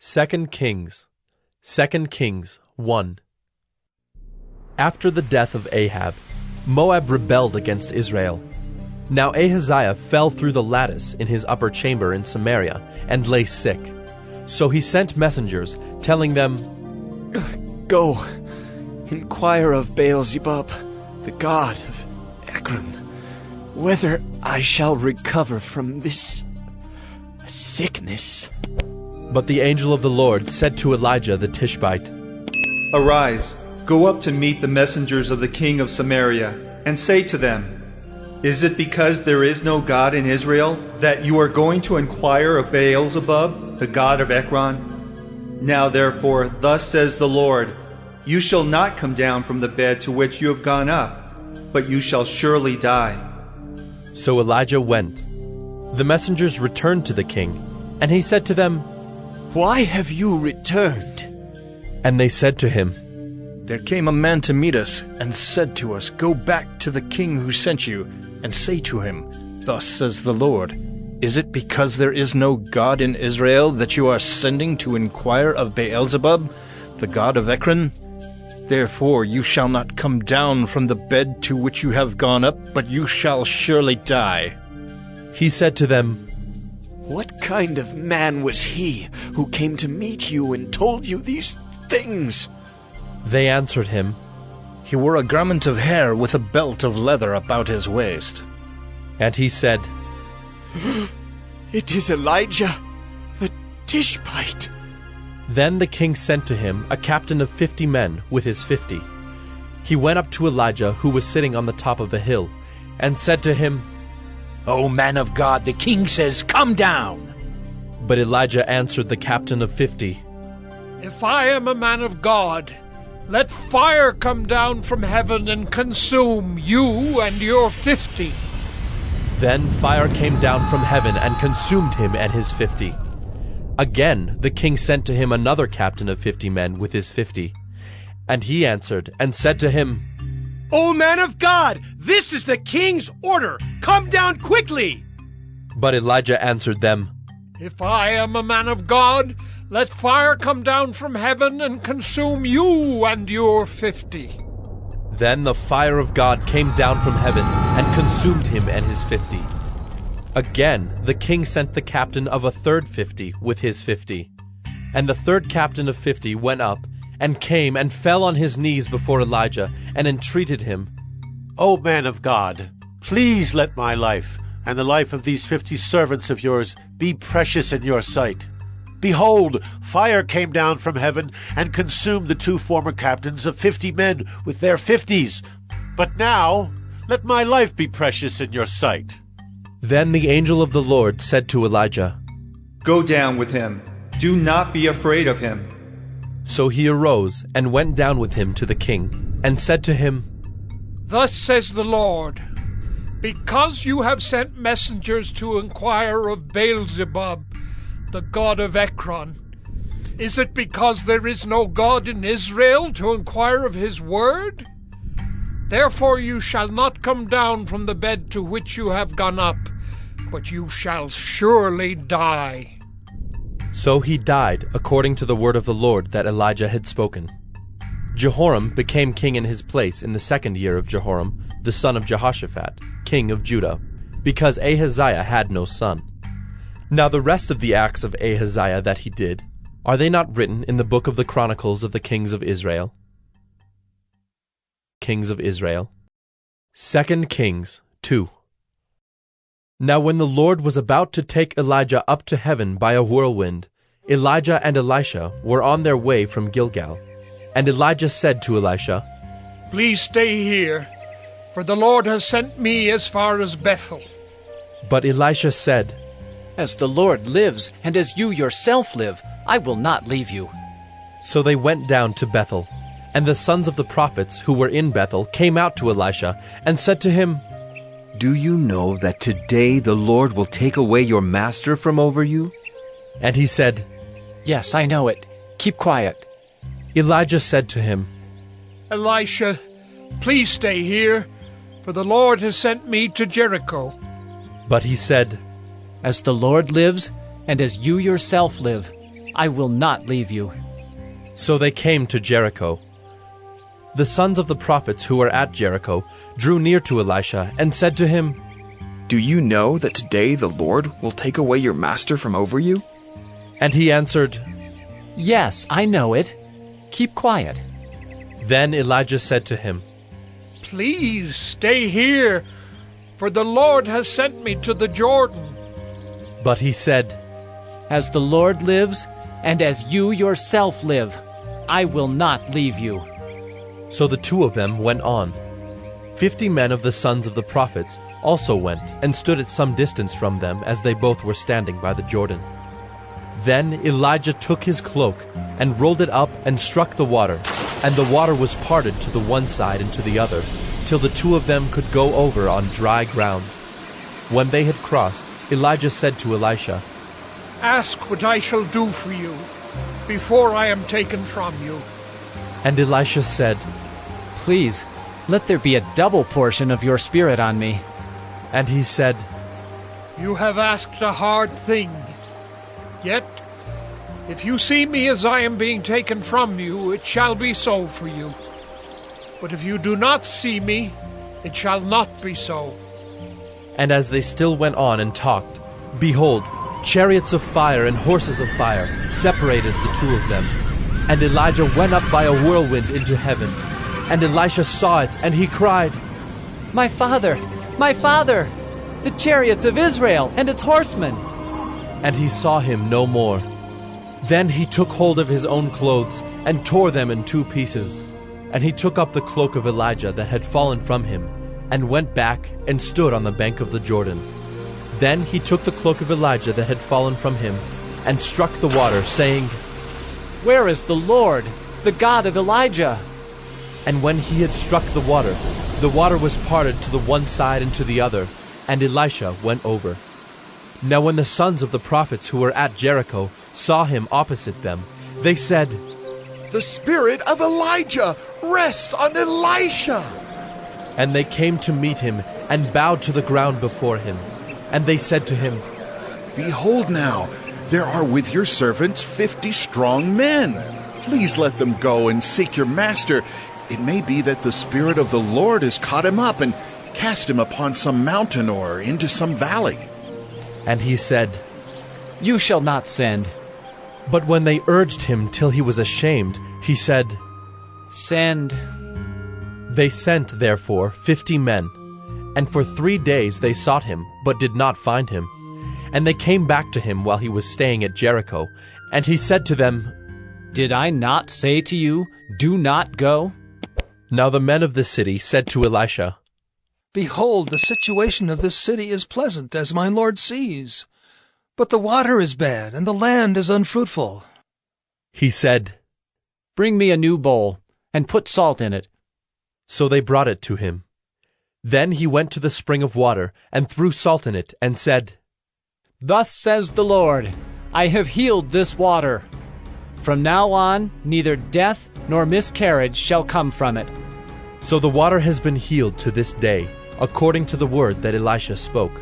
2 Kings 1. After the death of Ahab, Moab rebelled against Israel. Now Ahaziah fell through the lattice in his upper chamber in Samaria and lay sick. So he sent messengers, telling them, Go, inquire of Beelzebub, the god of Ekron, whether I shall recover from this sickness. But the angel of the Lord said to Elijah the Tishbite, Arise, go up to meet the messengers of the king of Samaria, and say to them, Is it because there is no God in Israel that you are going to inquire of Beelzebub, the god of Ekron? Now therefore, thus says the Lord, You shall not come down from the bed to which you have gone up, but you shall surely die. So Elijah went. The messengers returned to the king, and he said to them, Why have you returned? And they said to him, There came a man to meet us, and said to us, Go back to the king who sent you, and say to him, Thus says the Lord, Is it because there is no God in Israel that you are sending to inquire of Beelzebub, the god of Ekron? Therefore you shall not come down from the bed to which you have gone up, but you shall surely die. He said to them, What kind of man was he who came to meet you and told you these things? They answered him, He wore a garment of hair with a belt of leather about his waist. And he said, It is Elijah, the Tishbite. Then the king sent to him a captain of 50 men with his 50. He went up to Elijah, who was sitting on the top of a hill, and said to him, O man of God, the king says, Come down. But Elijah answered the captain of 50, If I am a man of God, let fire come down from heaven and consume you and your 50. Then fire came down from heaven and consumed him and his 50. Again the king sent to him another captain of 50 men with his 50. And he answered and said to him, O man of God, this is the king's order. Come down quickly. But Elijah answered them, If I am a man of God, let fire come down from heaven and consume you and your 50. Then the fire of God came down from heaven and consumed him and his 50. Again the king sent the captain of a third 50 with his 50. And the third captain of 50 went up and came and fell on his knees before Elijah and entreated him, O man of God, please let my life and the life of these 50 servants of yours be precious in your sight. Behold, fire came down from heaven and consumed the 2 former captains of 50 men with their 50s. But now, let my life be precious in your sight. Then the angel of the Lord said to Elijah, Go down with him. Do not be afraid of him. So he arose and went down with him to the king, and said to him, Thus says the Lord, Because you have sent messengers to inquire of Beelzebub, the god of Ekron, is it because there is no God in Israel to inquire of his word? Therefore you shall not come down from the bed to which you have gone up, but you shall surely die. So he died according to the word of the Lord that Elijah had spoken. Jehoram became king in his place in the 2nd year of Jehoram, the son of Jehoshaphat, king of Judah, because Ahaziah had no son. Now the rest of the acts of Ahaziah that he did, are they not written in the book of the Chronicles of the kings of Israel? Kings of Israel. 2 Kings 2. Now when the Lord was about to take Elijah up to heaven by a whirlwind, Elijah and Elisha were on their way from Gilgal. And Elijah said to Elisha, Please stay here, for the Lord has sent me as far as Bethel. But Elisha said, As the Lord lives, and as you yourself live, I will not leave you. So they went down to Bethel. And the sons of the prophets who were in Bethel came out to Elisha and said to him, Do you know that today the Lord will take away your master from over you? And he said, Yes, I know it. Keep quiet. Elijah said to him, Elisha, please stay here, for the Lord has sent me to Jericho. But he said, As the Lord lives, and as you yourself live, I will not leave you. So they came to Jericho. The sons of the prophets who were at Jericho drew near to Elisha and said to him, Do you know that today the Lord will take away your master from over you? And he answered, Yes, I know it. Keep quiet. Then Elijah said to him, Please stay here, for the Lord has sent me to the Jordan. But he said, As the Lord lives, and as you yourself live, I will not leave you. So the two of them went on. 50 men of the sons of the prophets also went and stood at some distance from them as they both were standing by the Jordan. Then Elijah took his cloak and rolled it up and struck the water, and the water was parted to the one side and to the other, till the two of them could go over on dry ground. When they had crossed, Elijah said to Elisha, Ask what I shall do for you before I am taken from you. And Elisha said, Please, let there be a double portion of your spirit on me. And he said, You have asked a hard thing. Yet, if you see me as I am being taken from you, it shall be so for you. But if you do not see me, it shall not be so. And as they still went on and talked, behold, chariots of fire and horses of fire separated the two of them. And Elijah went up by a whirlwind into heaven. And Elisha saw it, and he cried, My father! My father! The chariots of Israel and its horsemen! And he saw him no more. Then he took hold of his own clothes and tore them in two pieces. And he took up the cloak of Elijah that had fallen from him, and went back and stood on the bank of the Jordan. Then he took the cloak of Elijah that had fallen from him, and struck the water, saying, Where is the Lord, the God of Elijah? And when he had struck the water was parted to the one side and to the other, and Elisha went over. Now when the sons of the prophets who were at Jericho saw him opposite them, they said, The spirit of Elijah rests on Elisha. And they came to meet him and bowed to the ground before him. And they said to him, Behold now, there are with your servants 50 strong men. Please let them go and seek your master. It may be that the Spirit of the Lord has caught him up and cast him upon some mountain or into some valley. And he said, You shall not send. But when they urged him till he was ashamed, he said, Send. They sent, therefore, 50 men. And for 3 days they sought him, but did not find him. And they came back to him while he was staying at Jericho. And he said to them, Did I not say to you, Do not go? Now the men of the city said to Elisha, Behold, the situation of this city is pleasant, as my lord sees. But the water is bad, and the land is unfruitful. He said, Bring me a new bowl, and put salt in it. So they brought it to him. Then he went to the spring of water, and threw salt in it, and said, Thus says the Lord, I have healed this water. From now on, neither death nor miscarriage shall come from it. So the water has been healed to this day, according to the word that Elisha spoke.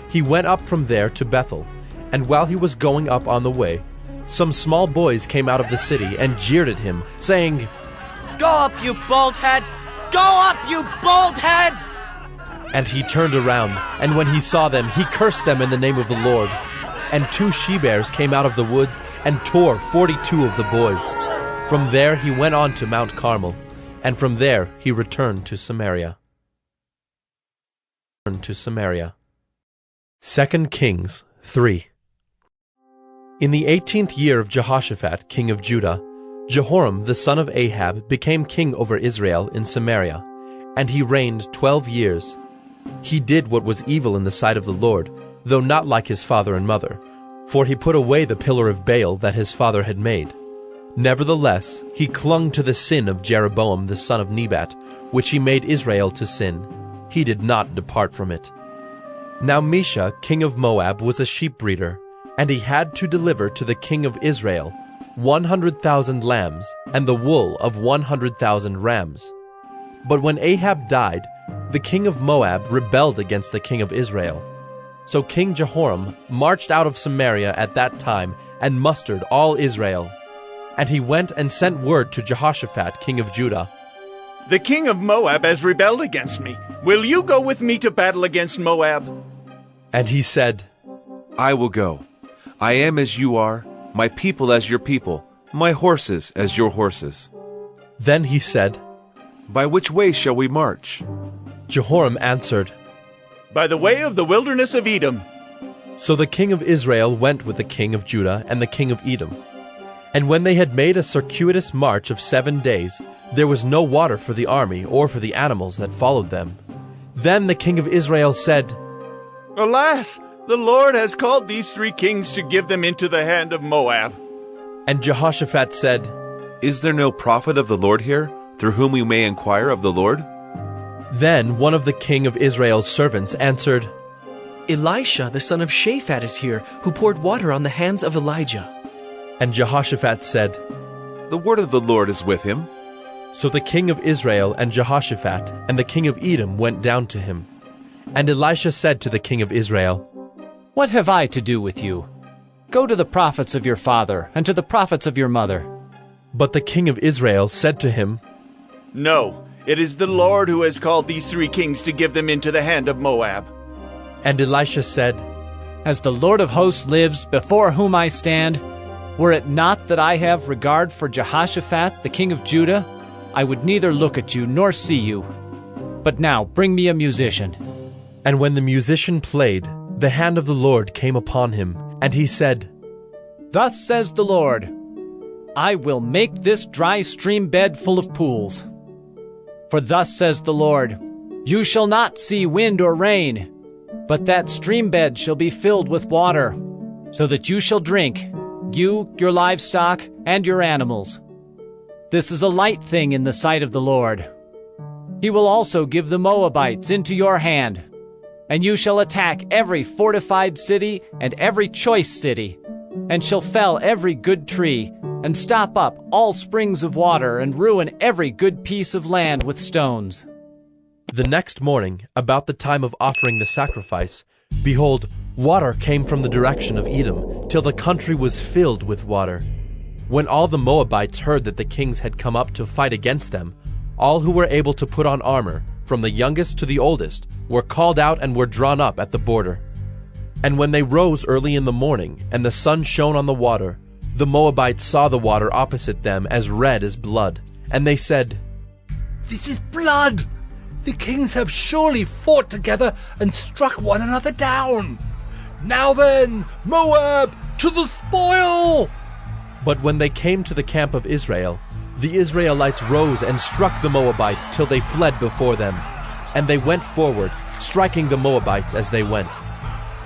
He went up from there to Bethel, and while he was going up on the way, some small boys came out of the city and jeered at him, saying, Go up, you bald head! Go up, you bald head! And he turned around, and when he saw them, he cursed them in the name of the Lord. And 2 she-bears came out of the woods and tore 42 of the boys. From there he went on to Mount Carmel, and from there he returned to Samaria. 2 Kings 3. In the 18th year of Jehoshaphat, king of Judah, Jehoram the son of Ahab became king over Israel in Samaria, and he reigned 12 years. He did what was evil in the sight of the Lord, though not like his father and mother, for he put away the pillar of Baal that his father had made. Nevertheless, he clung to the sin of Jeroboam the son of Nebat, which he made Israel to sin. He did not depart from it. Now Mesha, king of Moab, was a sheep breeder, and he had to deliver to the king of Israel 100,000 lambs and the wool of 100,000 rams. But when Ahab died, the king of Moab rebelled against the king of Israel. So King Jehoram marched out of Samaria at that time and mustered all Israel. And he went and sent word to Jehoshaphat, king of Judah. The king of Moab has rebelled against me. Will you go with me to battle against Moab? And he said, I will go. I am as you are, my people as your people, my horses as your horses. Then he said, By which way shall we march? Jehoram answered, By the way of the wilderness of Edom. So the king of Israel went with the king of Judah and the king of Edom. And when they had made a circuitous march of 7 days, there was no water for the army or for the animals that followed them. Then the king of Israel said, Alas, the Lord has called these 3 kings to give them into the hand of Moab. And Jehoshaphat said, Is there no prophet of the Lord here, through whom we may inquire of the Lord? Then one of the king of Israel's servants answered, Elisha, the son of Shaphat, is here, who poured water on the hands of Elijah. And Jehoshaphat said, The word of the Lord is with him. So the king of Israel and Jehoshaphat and the king of Edom went down to him. And Elisha said to the king of Israel, What have I to do with you? Go to the prophets of your father and to the prophets of your mother. But the king of Israel said to him, No, it is the Lord who has called these 3 kings to give them into the hand of Moab. And Elisha said, As the Lord of hosts lives, before whom I stand, were it not that I have regard for Jehoshaphat, the king of Judah, I would neither look at you nor see you. But now bring me a musician. And when the musician played, the hand of the Lord came upon him, and he said, Thus says the Lord, I will make this dry stream bed full of pools. For thus says the Lord, You shall not see wind or rain, but that stream bed shall be filled with water, so that you shall drink, you, your livestock, and your animals. This is a light thing in the sight of the Lord. He will also give the Moabites into your hand, and you shall attack every fortified city and every choice city, and shall fell every good tree, and stop up all springs of water, and ruin every good piece of land with stones. The next morning, about the time of offering the sacrifice, behold, water came from the direction of Edom, till the country was filled with water. When all the Moabites heard that the kings had come up to fight against them, all who were able to put on armor, from the youngest to the oldest, were called out and were drawn up at the border. And when they rose early in the morning, and the sun shone on the water, the Moabites saw the water opposite them as red as blood. And they said, This is blood! The kings have surely fought together and struck one another down. Now then, Moab, to the spoil! But when they came to the camp of Israel, the Israelites rose and struck the Moabites till they fled before them. And they went forward, striking the Moabites as they went.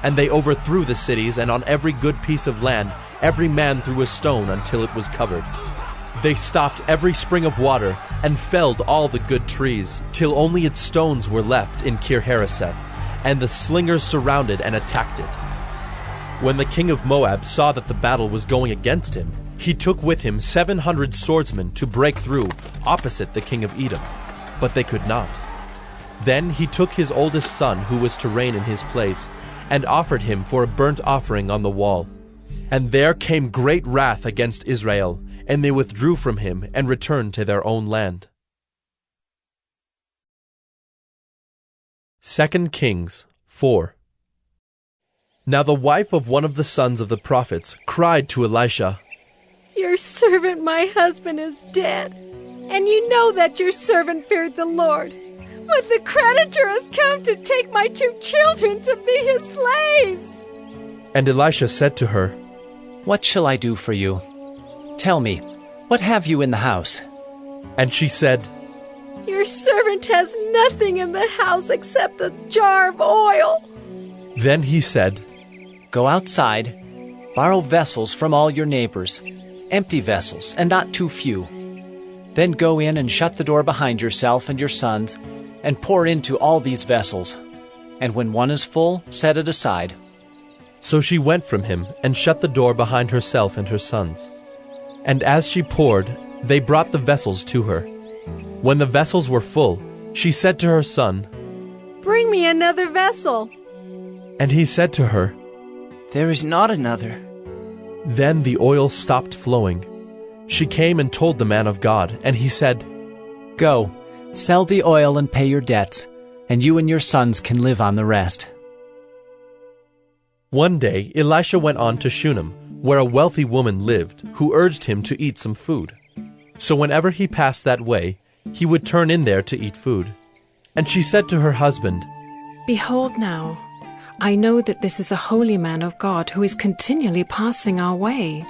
And they overthrew the cities, and on every good piece of land every man threw a stone until it was covered. They stopped every spring of water, and felled all the good trees, till only its stones were left in Kir-Hareseth, and the slingers surrounded and attacked it. When the king of Moab saw that the battle was going against him, he took with him 700 swordsmen to break through opposite the king of Edom, but they could not. Then he took his oldest son, who was to reign in his place, and offered him for a burnt offering on the wall. And there came great wrath against Israel, and they withdrew from him and returned to their own land. 2 Kings 4. Now the wife of one of the sons of the prophets cried to Elisha, Your servant, my husband, is dead, and you know that your servant feared the Lord. But the creditor has come to take my 2 children to be his slaves. And Elisha said to her, What shall I do for you? Tell me, what have you in the house? And she said, Your servant has nothing in the house except a jar of oil. Then he said, Go outside, borrow vessels from all your neighbors, empty vessels, and not too few. Then go in and shut the door behind yourself and your sons, and pour into all these vessels. And when one is full, set it aside. So she went from him, and shut the door behind herself and her sons. And as she poured, they brought the vessels to her. When the vessels were full, she said to her son, Bring me another vessel. And he said to her, There is not another. Then the oil stopped flowing. She came and told the man of God, and he said, Go, sell the oil and pay your debts, and you and your sons can live on the rest. One day Elisha went on to Shunem, where a wealthy woman lived, who urged him to eat some food. So whenever he passed that way, he would turn in there to eat food. And she said to her husband, Behold now, I know that this is a holy man of God who is continually passing our way.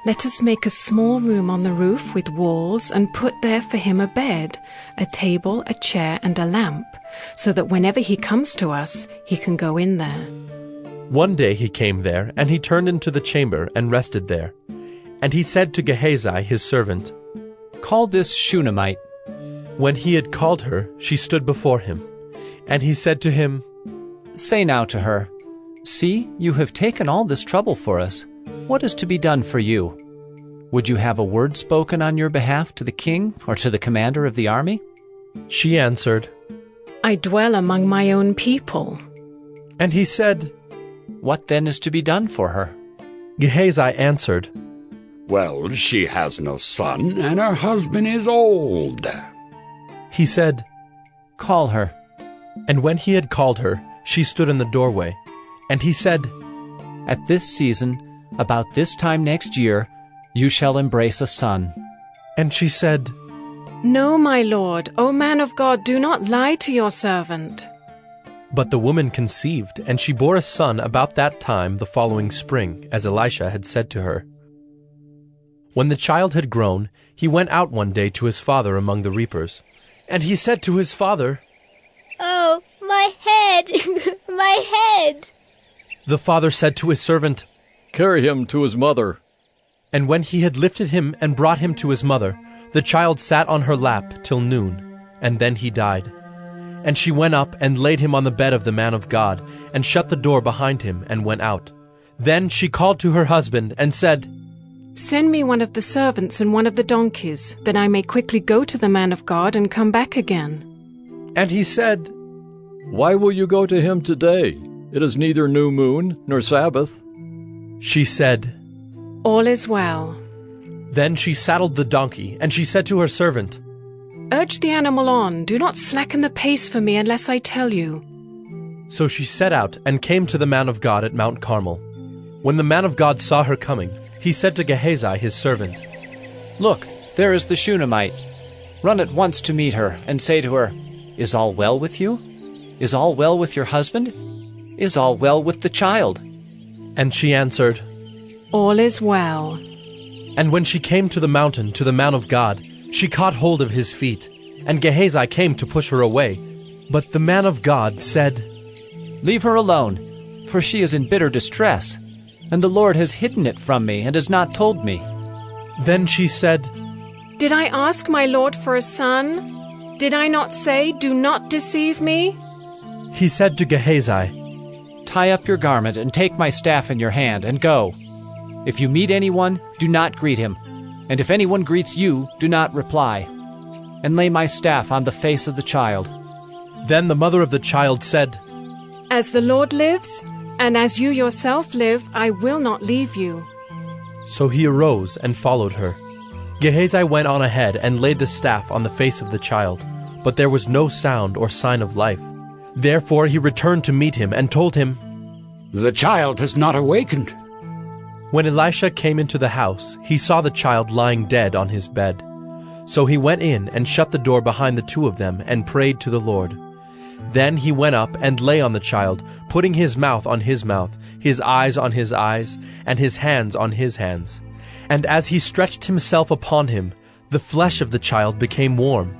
Let us make a small room on the roof with walls and put there for him a bed, a table, a chair, and a lamp, so that whenever he comes to us, he can go in there. One day he came there, and he turned into the chamber and rested there. And he said to Gehazi his servant, Call this Shunammite. When he had called her, she stood before him. And he said to him, Say now to her, See, you have taken all this trouble for us. What is to be done for you? Would you have a word spoken on your behalf to the king or to the commander of the army? She answered, I dwell among my own people. And he said, What then is to be done for her? Gehazi answered, Well, she has no son, and her husband is old. He said, Call her. And when he had called her, she stood in the doorway. And he said, At this season, about this time next year, you shall embrace a son. And she said, No, my lord, O man of God, do not lie to your servant. But the woman conceived, and she bore a son about that time the following spring, as Elisha had said to her. When the child had grown, he went out one day to his father among the reapers. And he said to his father, Oh, my head, my head. The father said to his servant, Carry him to his mother. And when he had lifted him and brought him to his mother, the child sat on her lap till noon, and then he died. And she went up and laid him on the bed of the man of God, and shut the door behind him, and went out. Then she called to her husband, and said, Send me one of the servants and one of the donkeys, that I may quickly go to the man of God and come back again. And he said, Why will you go to him today? It is neither new moon nor Sabbath. She said, All is well. Then she saddled the donkey, and she said to her servant, Urge the animal on, do not slacken the pace for me unless I tell you. So she set out and came to the man of God at Mount Carmel. When the man of God saw her coming, he said to Gehazi his servant, Look, there is the Shunammite. Run at once to meet her, and say to her, Is all well with you? Is all well with your husband? Is all well with the child? And she answered, All is well. And when she came to the mountain, to the man of God, she caught hold of his feet, and Gehazi came to push her away. But the man of God said, Leave her alone, for she is in bitter distress, and the Lord has hidden it from me and has not told me. Then she said, Did I ask my Lord for a son? Did I not say, Do not deceive me? He said to Gehazi, Tie up your garment and take my staff in your hand and go. If you meet anyone, do not greet him, and if anyone greets you, do not reply. And lay my staff on the face of the child. Then the mother of the child said, As the Lord lives, and as you yourself live, I will not leave you. So he arose and followed her. Gehazi went on ahead and laid the staff on the face of the child, but there was no sound or sign of life. Therefore he returned to meet him and told him, The child has not awakened. When Elisha came into the house, he saw the child lying dead on his bed. So he went in and shut the door behind the two of them and prayed to the Lord. Then he went up and lay on the child, putting his mouth on his mouth, his eyes on his eyes, and his hands on his hands. And as he stretched himself upon him, the flesh of the child became warm.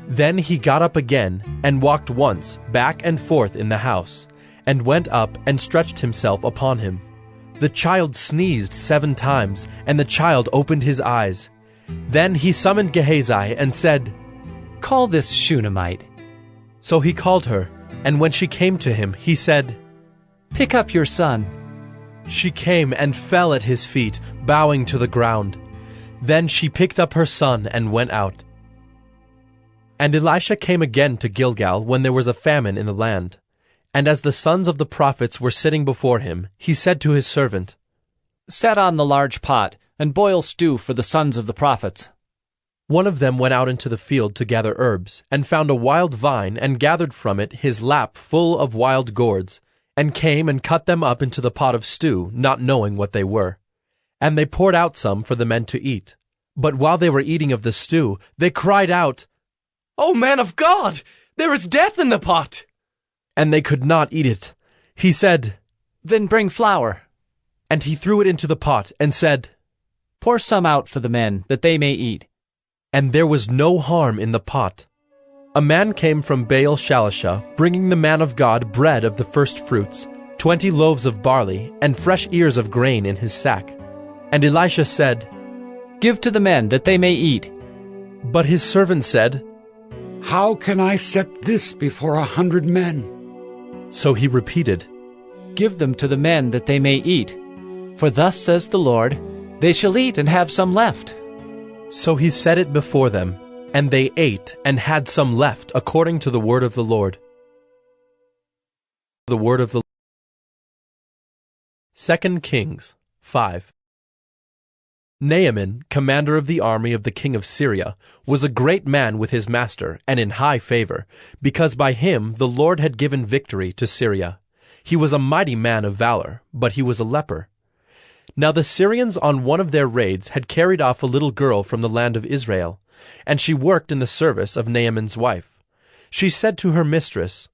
Then he got up again and walked once back and forth in the house, and went up and stretched himself upon him. The child sneezed 7 times, and the child opened his eyes. Then he summoned Gehazi and said, Call this Shunammite. So he called her, and when she came to him, he said, Pick up your son. She came and fell at his feet, bowing to the ground. Then she picked up her son and went out. And Elisha came again to Gilgal when there was a famine in the land. And as the sons of the prophets were sitting before him, he said to his servant, Set on the large pot, and boil stew for the sons of the prophets. One of them went out into the field to gather herbs, and found a wild vine, and gathered from it his lap full of wild gourds, and came and cut them up into the pot of stew, not knowing what they were. And they poured out some for the men to eat. But while they were eating of the stew, they cried out, "O man of God, there is death in the pot!" And they could not eat it. He said, "Then bring flour." And he threw it into the pot, and said, "Pour some out for the men, that they may eat." And there was no harm in the pot. A man came from Baal Shalisha, bringing the man of God bread of the first fruits, 20 loaves of barley, and fresh ears of grain in his sack. And Elisha said, "Give to the men, that they may eat." But his servant said, "How can I set this before 100 men?" So he repeated, "Give them to the men, that they may eat. For thus says the Lord, they shall eat and have some left." So he set it before them, and they ate and had some left, according to the word of the Lord. The word of the 2 Kings 5. Naaman, commander of the army of the king of Syria, was a great man with his master, and in high favor, because by him the Lord had given victory to Syria. He was a mighty man of valor, but he was a leper. Now the Syrians on one of their raids had carried off a little girl from the land of Israel, and she worked in the service of Naaman's wife. She said to her mistress,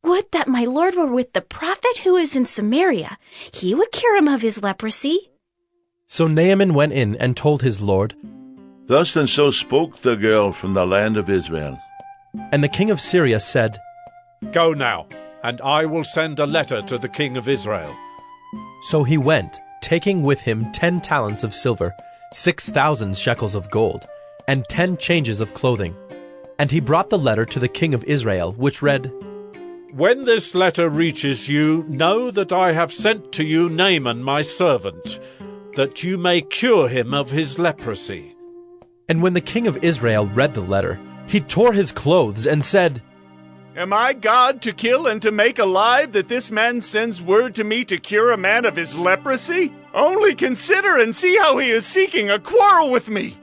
"Would that my lord were with the prophet who is in Samaria. He would cure him of his leprosy." So Naaman went in and told his lord, "Thus and so spoke the girl from the land of Israel." And the king of Syria said, "Go now, and I will send a letter to the king of Israel." So he went, taking with him 10 talents of silver, 6,000 shekels of gold, and 10 changes of clothing. And he brought the letter to the king of Israel, which read, "When this letter reaches you, know that I have sent to you Naaman my servant, that you may cure him of his leprosy." And when the king of Israel read the letter, he tore his clothes and said, "Am I God to kill and to make alive, that this man sends word to me to cure a man of his leprosy? Only consider and see how he is seeking a quarrel with me."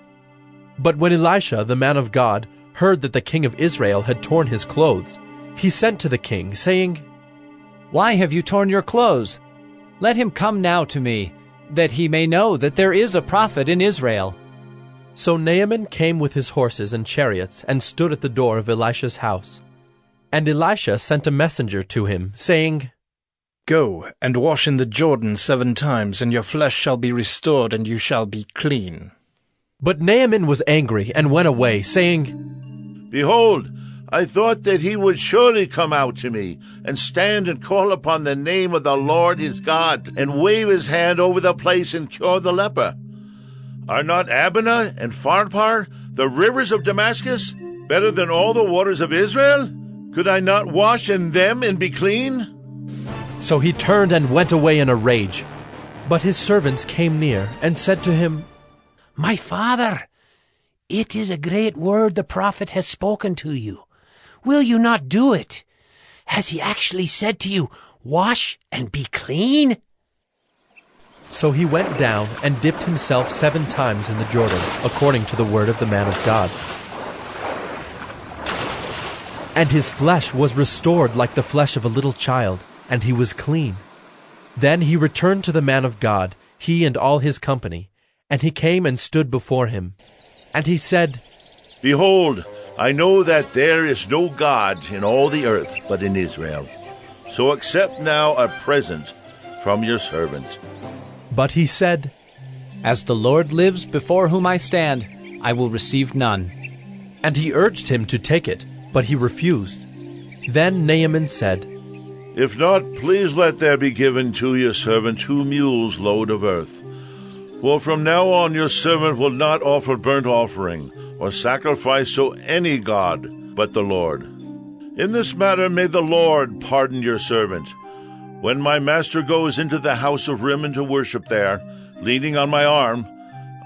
But when Elisha, the man of God, heard that the king of Israel had torn his clothes, he sent to the king, saying, "Why have you torn your clothes? Let him come now to me, that he may know that there is a prophet in Israel." So Naaman came with his horses and chariots, and stood at the door of Elisha's house. And Elisha sent a messenger to him, saying, "Go and wash in the Jordan 7 times, and your flesh shall be restored, and you shall be clean." But Naaman was angry, and went away, saying, "Behold, I thought that he would surely come out to me, and stand and call upon the name of the Lord his God, and wave his hand over the place and cure the leper. Are not Abana and Pharpar, the rivers of Damascus, better than all the waters of Israel? Could I not wash in them and be clean?" So he turned and went away in a rage. But his servants came near, and said to him, "My father, it is a great word the prophet has spoken to you. Will you not do it? Has he actually said to you, 'Wash and be clean'?" So he went down and dipped himself 7 times in the Jordan, according to the word of the man of God. And his flesh was restored like the flesh of a little child, and he was clean. Then he returned to the man of God, he and all his company, and he came and stood before him. And he said, "Behold, I know that there is no God in all the earth but in Israel. So accept now a present from your servant." But he said, "As the Lord lives before whom I stand, I will receive none." And he urged him to take it, but he refused. Then Naaman said, "If not, please let there be given to your servant 2 mules' load of earth. For from now on your servant will not offer burnt offering or sacrifice to any god but the Lord. In this matter may the Lord pardon your servant. When my master goes into the house of Rimmon to worship there, leaning on my arm,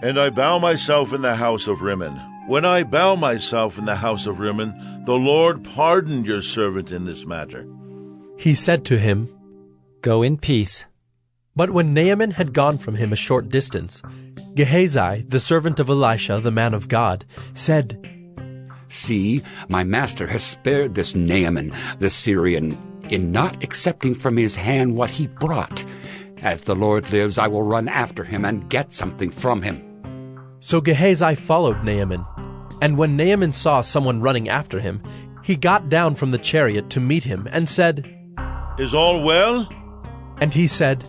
and I bow myself in the house of Rimmon. When I bow myself in the house of Rimmon, the Lord pardon your servant in this matter." He said to him, "Go in peace." But when Naaman had gone from him a short distance, Gehazi, the servant of Elisha, the man of God, said, See, my master has spared this Naaman, the Syrian, in not accepting from his hand what he brought. As the Lord lives, I will run after him and get something from him. So Gehazi followed Naaman. And when Naaman saw someone running after him, he got down from the chariot to meet him and said, Is all well? And he said,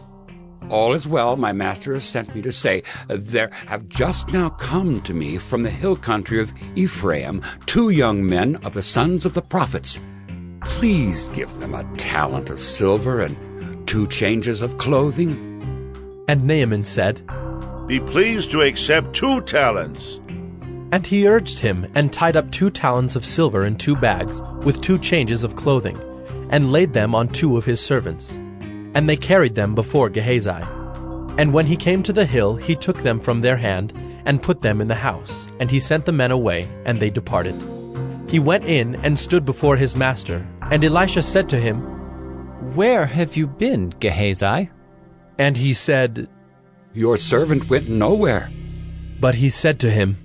All is well, my master has sent me to say, there have just now come to me from the hill country of Ephraim 2 young men of the sons of the prophets. Please give them a talent of silver and 2 changes of clothing. And Naaman said, Be pleased to accept 2 talents. And he urged him, and tied up 2 talents of silver in 2 bags, with 2 changes of clothing, and laid them on 2 of his servants. And they carried them before Gehazi. And when he came to the hill, he took them from their hand, and put them in the house. And he sent the men away, and they departed. He went in, and stood before his master. And Elisha said to him, Where have you been, Gehazi? And he said, Your servant went nowhere. But he said to him,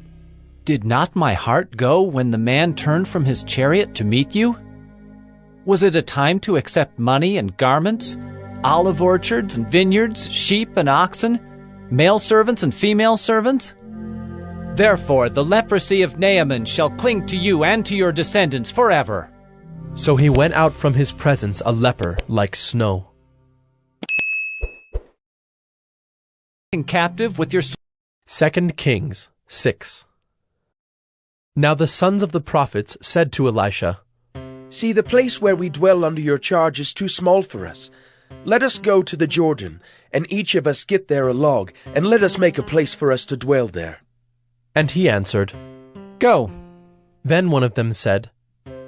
Did not my heart go when the man turned from his chariot to meet you? Was it a time to accept money and garments, olive orchards and vineyards, sheep and oxen, male servants and female servants? Therefore the leprosy of Naaman shall cling to you and to your descendants forever. So he went out from his presence a leper like snow. Captive with your 2 Kings 6. Now the sons of the prophets said to Elisha, See, the place where we dwell under your charge is too small for us. Let us go to the Jordan, and each of us get there a log, and let us make a place for us to dwell there. And he answered, Go. Then one of them said,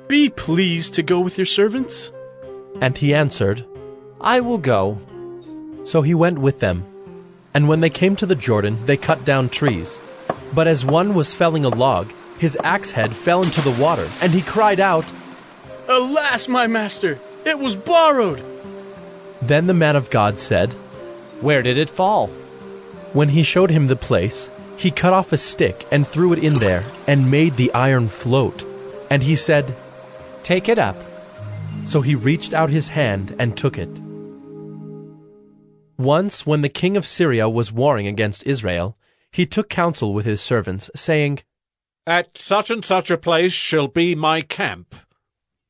Be pleased to go with your servants. And he answered, I will go. So he went with them. And when they came to the Jordan, they cut down trees. But as one was felling a log, his axe head fell into the water, and he cried out, Alas, my master, it was borrowed. Then the man of God said, Where did it fall? When he showed him the place, he cut off a stick and threw it in there, and made the iron float. And he said, Take it up. So he reached out his hand and took it. Once, when the king of Syria was warring against Israel, he took counsel with his servants, saying, At such and such a place shall be my camp.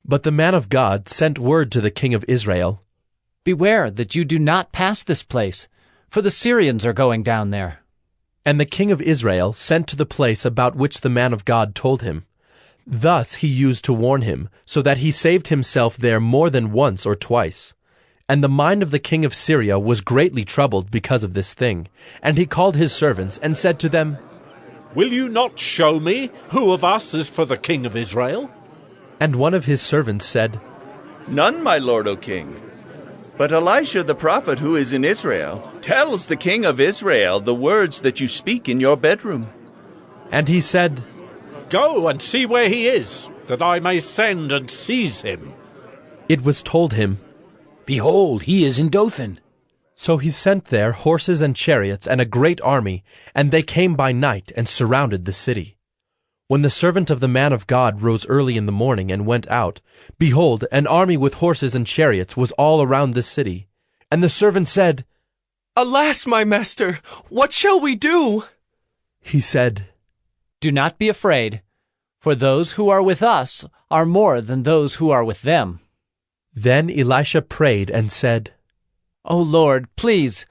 But the man of God sent word to the king of Israel, Beware that you do not pass this place, for the Syrians are going down there. And the king of Israel sent to the place about which the man of God told him. Thus he used to warn him, so that he saved himself there more than once or twice. And the mind of the king of Syria was greatly troubled because of this thing. And he called his servants and said to them, Will you not show me who of us is for the king of Israel? And one of his servants said, None, my lord, O king. But Elisha the prophet who is in Israel tells the king of Israel the words that you speak in your bedroom. And he said, Go and see where he is, that I may send and seize him. It was told him, Behold, he is in Dothan. So he sent there horses and chariots and a great army, and they came by night and surrounded the city. When the servant of the man of God rose early in the morning and went out, behold, an army with horses and chariots was all around the city. And the servant said, Alas, my master, what shall we do? He said, Do not be afraid, for those who are with us are more than those who are with them. Then Elisha prayed and said, O Lord, please,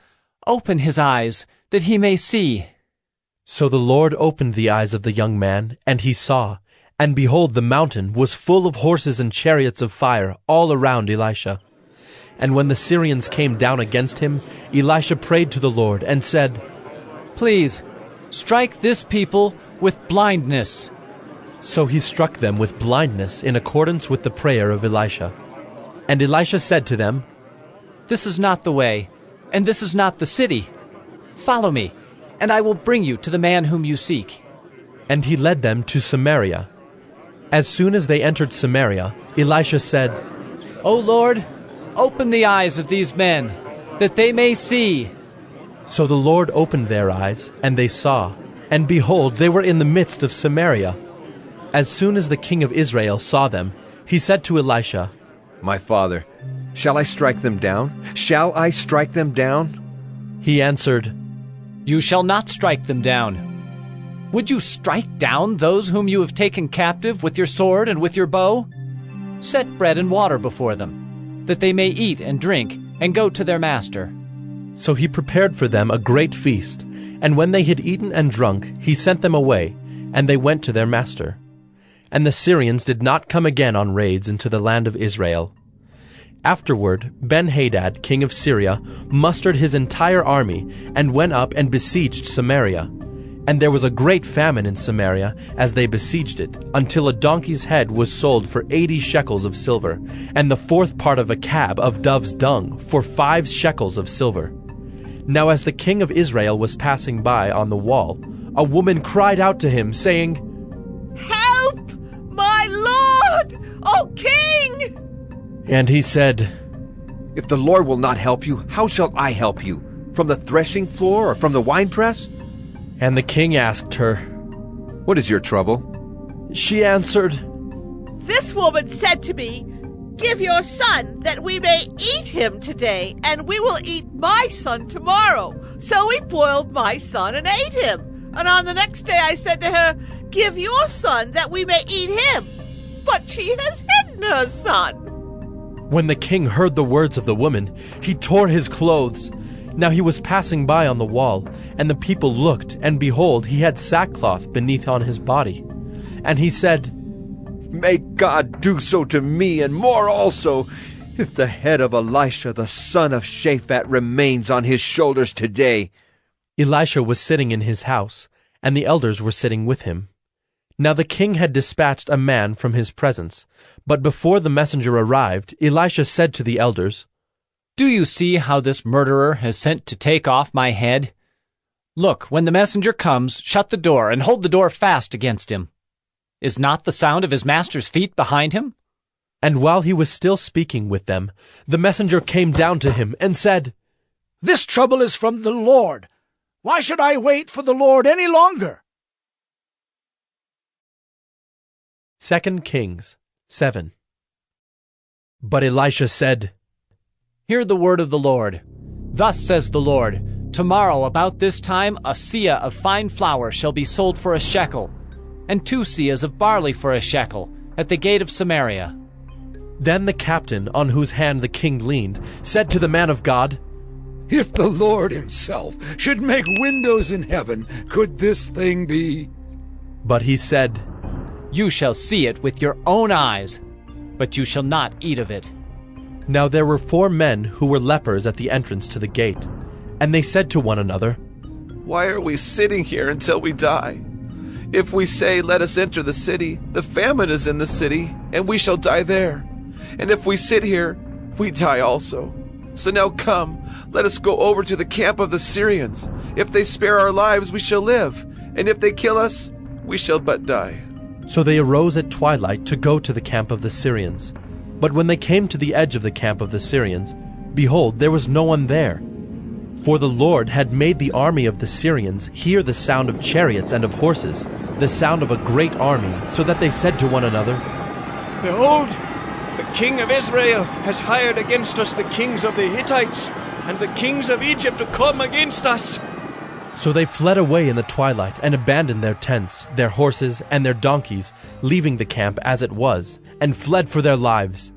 open his eyes, that he may see. So the Lord opened the eyes of the young man, and he saw, and behold, the mountain was full of horses and chariots of fire all around Elisha. And when the Syrians came down against him, Elisha prayed to the Lord and said, Please, strike this people with blindness. So he struck them with blindness in accordance with the prayer of Elisha. And Elisha said to them, This is not the way, and this is not the city. Follow me, and I will bring you to the man whom you seek. And he led them to Samaria. As soon as they entered Samaria, Elisha said, O Lord, open the eyes of these men. that they may see. So the Lord opened their eyes, and they saw. And behold, they were in the midst of Samaria. As soon as the king of Israel saw them, he said to Elisha, My father, shall I strike them down? Shall I strike them down? He answered, You shall not strike them down. Would you strike down those whom you have taken captive with your sword and with your bow? Set bread and water before them, that they may eat and drink, and go to their master. So he prepared for them a great feast, and when they had eaten and drunk, he sent them away, and they went to their master. And the Syrians did not come again on raids into the land of Israel. Afterward, Ben-Hadad, king of Syria, mustered his entire army, and went up and besieged Samaria. And there was a great famine in Samaria as they besieged it, until a donkey's head was sold for 80 shekels of silver, and the fourth part of a cab of dove's dung for 5 shekels of silver. Now as the king of Israel was passing by on the wall, a woman cried out to him, saying, Help, my lord, O king! And he said, If the Lord will not help you, how shall I help you? From the threshing floor or from the winepress? And the king asked her, What is your trouble? She answered, This woman said to me, Give your son, that we may eat him today, and we will eat my son tomorrow. So we boiled my son and ate him. And on the next day I said to her, Give your son, that we may eat him. But she has hidden her son. When the king heard the words of the woman, he tore his clothes. Now he was passing by on the wall, and the people looked, and behold, he had sackcloth beneath on his body. And he said, May God do so to me, and more also, if the head of Elisha the son of Shaphat remains on his shoulders today. Elisha was sitting in his house, and the elders were sitting with him. Now the king had dispatched a man from his presence, but before the messenger arrived, Elisha said to the elders, Do you see how this murderer has sent to take off my head? Look, when the messenger comes, shut the door, and hold the door fast against him. Is not the sound of his master's feet behind him? And while he was still speaking with them, the messenger came down to him and said, This trouble is from the Lord. Why should I wait for the Lord any longer? 2 Kings 7. But Elisha said, Hear the word of the Lord. Thus says the Lord, Tomorrow about this time a seah of fine flour shall be sold for a shekel, and 2 seahs of barley for a shekel, at the gate of Samaria. Then the captain, on whose hand the king leaned, said to the man of God, If the Lord himself should make windows in heaven, could this thing be? But he said, You shall see it with your own eyes, but you shall not eat of it. Now there were 4 men who were lepers at the entrance to the gate, and they said to one another, Why are we sitting here until we die? If we say, Let us enter the city, the famine is in the city, and we shall die there. And if we sit here, we die also. So now come, let us go over to the camp of the Syrians. If they spare our lives, we shall live, and if they kill us, we shall but die. So they arose at twilight to go to the camp of the Syrians. But when they came to the edge of the camp of the Syrians, behold, there was no one there. For the Lord had made the army of the Syrians hear the sound of chariots and of horses, the sound of a great army, so that they said to one another, Behold, the king of Israel has hired against us the kings of the Hittites and the kings of Egypt to come against us. So they fled away in the twilight and abandoned their tents, their horses, and their donkeys, leaving the camp as it was, and fled for their lives.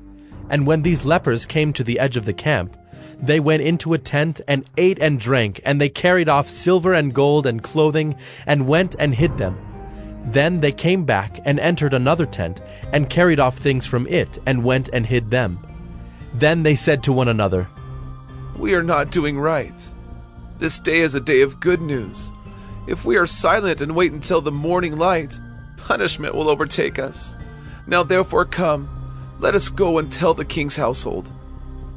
And when these lepers came to the edge of the camp, they went into a tent and ate and drank, and they carried off silver and gold and clothing, and went and hid them. Then they came back and entered another tent, and carried off things from it, and went and hid them. Then they said to one another, We are not doing right. This day is a day of good news. If we are silent and wait until the morning light, punishment will overtake us. Now therefore come, let us go and tell the king's household.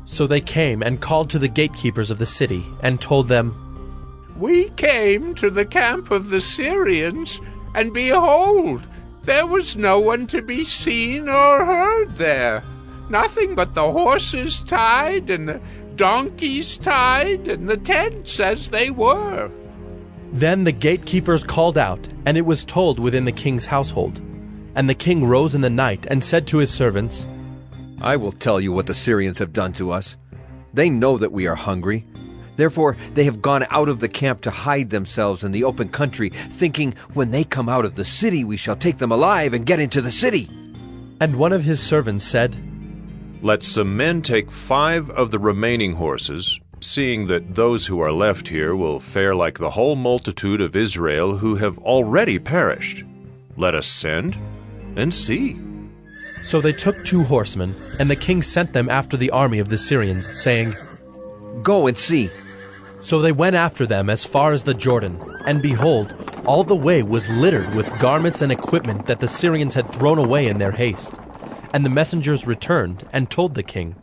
So they came and called to the gatekeepers of the city, and told them, We came to the camp of the Syrians, and behold, there was no one to be seen or heard there. Nothing but the horses tied and the donkeys tied, and the tents as they were. Then the gatekeepers called out, and it was told within the king's household. And the king rose in the night and said to his servants, I will tell you what the Syrians have done to us. They know that we are hungry. Therefore they have gone out of the camp to hide themselves in the open country, thinking, when they come out of the city, we shall take them alive and get into the city. And one of his servants said, Let some men take 5 of the remaining horses, seeing that those who are left here will fare like the whole multitude of Israel who have already perished. Let us send and see. So they took 2 horsemen, and the king sent them after the army of the Syrians, saying, Go and see. So they went after them as far as the Jordan, and behold, all the way was littered with garments and equipment that the Syrians had thrown away in their haste. And the messengers returned and told the king.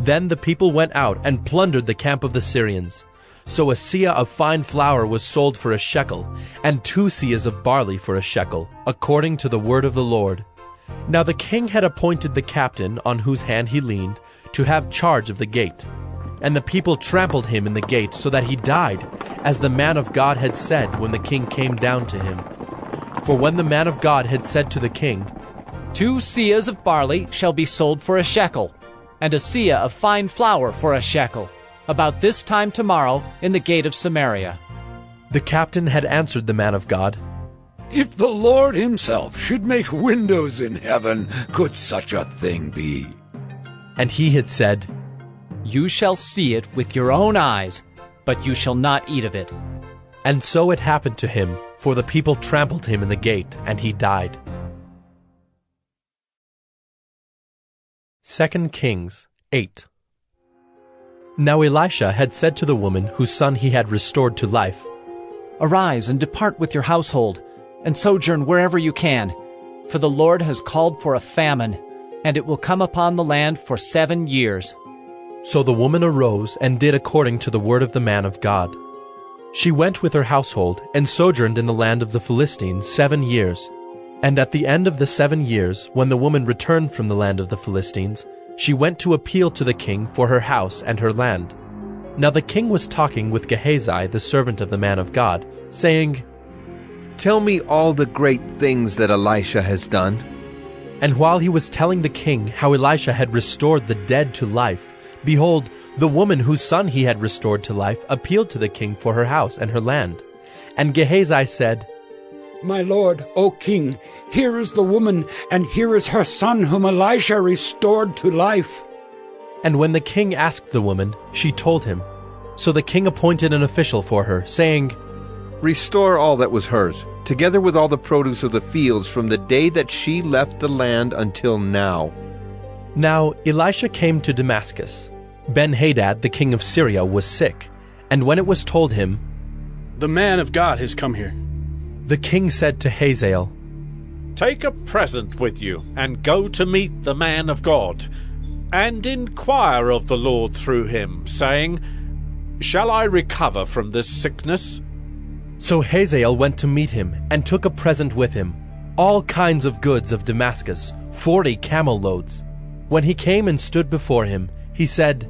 Then the people went out and plundered the camp of the Syrians. So a seah of fine flour was sold for a shekel, and 2 seahs of barley for a shekel, according to the word of the Lord. Now the king had appointed the captain, on whose hand he leaned, to have charge of the gate. And the people trampled him in the gate, so that he died, as the man of God had said when the king came down to him. For when the man of God had said to the king, 2 seahs of barley shall be sold for a shekel, and a seah of fine flour for a shekel, about this time tomorrow in the gate of Samaria. The captain had answered the man of God, If the Lord himself should make windows in heaven, could such a thing be? And he had said, You shall see it with your own eyes, but you shall not eat of it. And so it happened to him, for the people trampled him in the gate, and he died. 2 Kings 8. Now Elisha had said to the woman whose son he had restored to life, Arise and depart with your household, and sojourn wherever you can, for the Lord has called for a famine, and it will come upon the land for 7 years. So the woman arose and did according to the word of the man of God. She went with her household and sojourned in the land of the Philistines 7 years. And at the end of the 7 years, when the woman returned from the land of the Philistines, she went to appeal to the king for her house and her land. Now the king was talking with Gehazi, the servant of the man of God, saying, Tell me all the great things that Elisha has done. And while he was telling the king how Elisha had restored the dead to life, behold, the woman whose son he had restored to life appealed to the king for her house and her land. And Gehazi said, My lord, O king, here is the woman, and here is her son whom Elisha restored to life. And when the king asked the woman, she told him. So the king appointed an official for her, saying, Restore all that was hers, together with all the produce of the fields from the day that she left the land until now. Now Elisha came to Damascus. Ben-Hadad, the king of Syria, was sick, and when it was told him, The man of God has come here, the king said to Hazael, Take a present with you, and go to meet the man of God, and inquire of the Lord through him, saying, Shall I recover from this sickness? So Hazael went to meet him, and took a present with him, all kinds of goods of Damascus, 40 camel loads. When he came and stood before him, he said,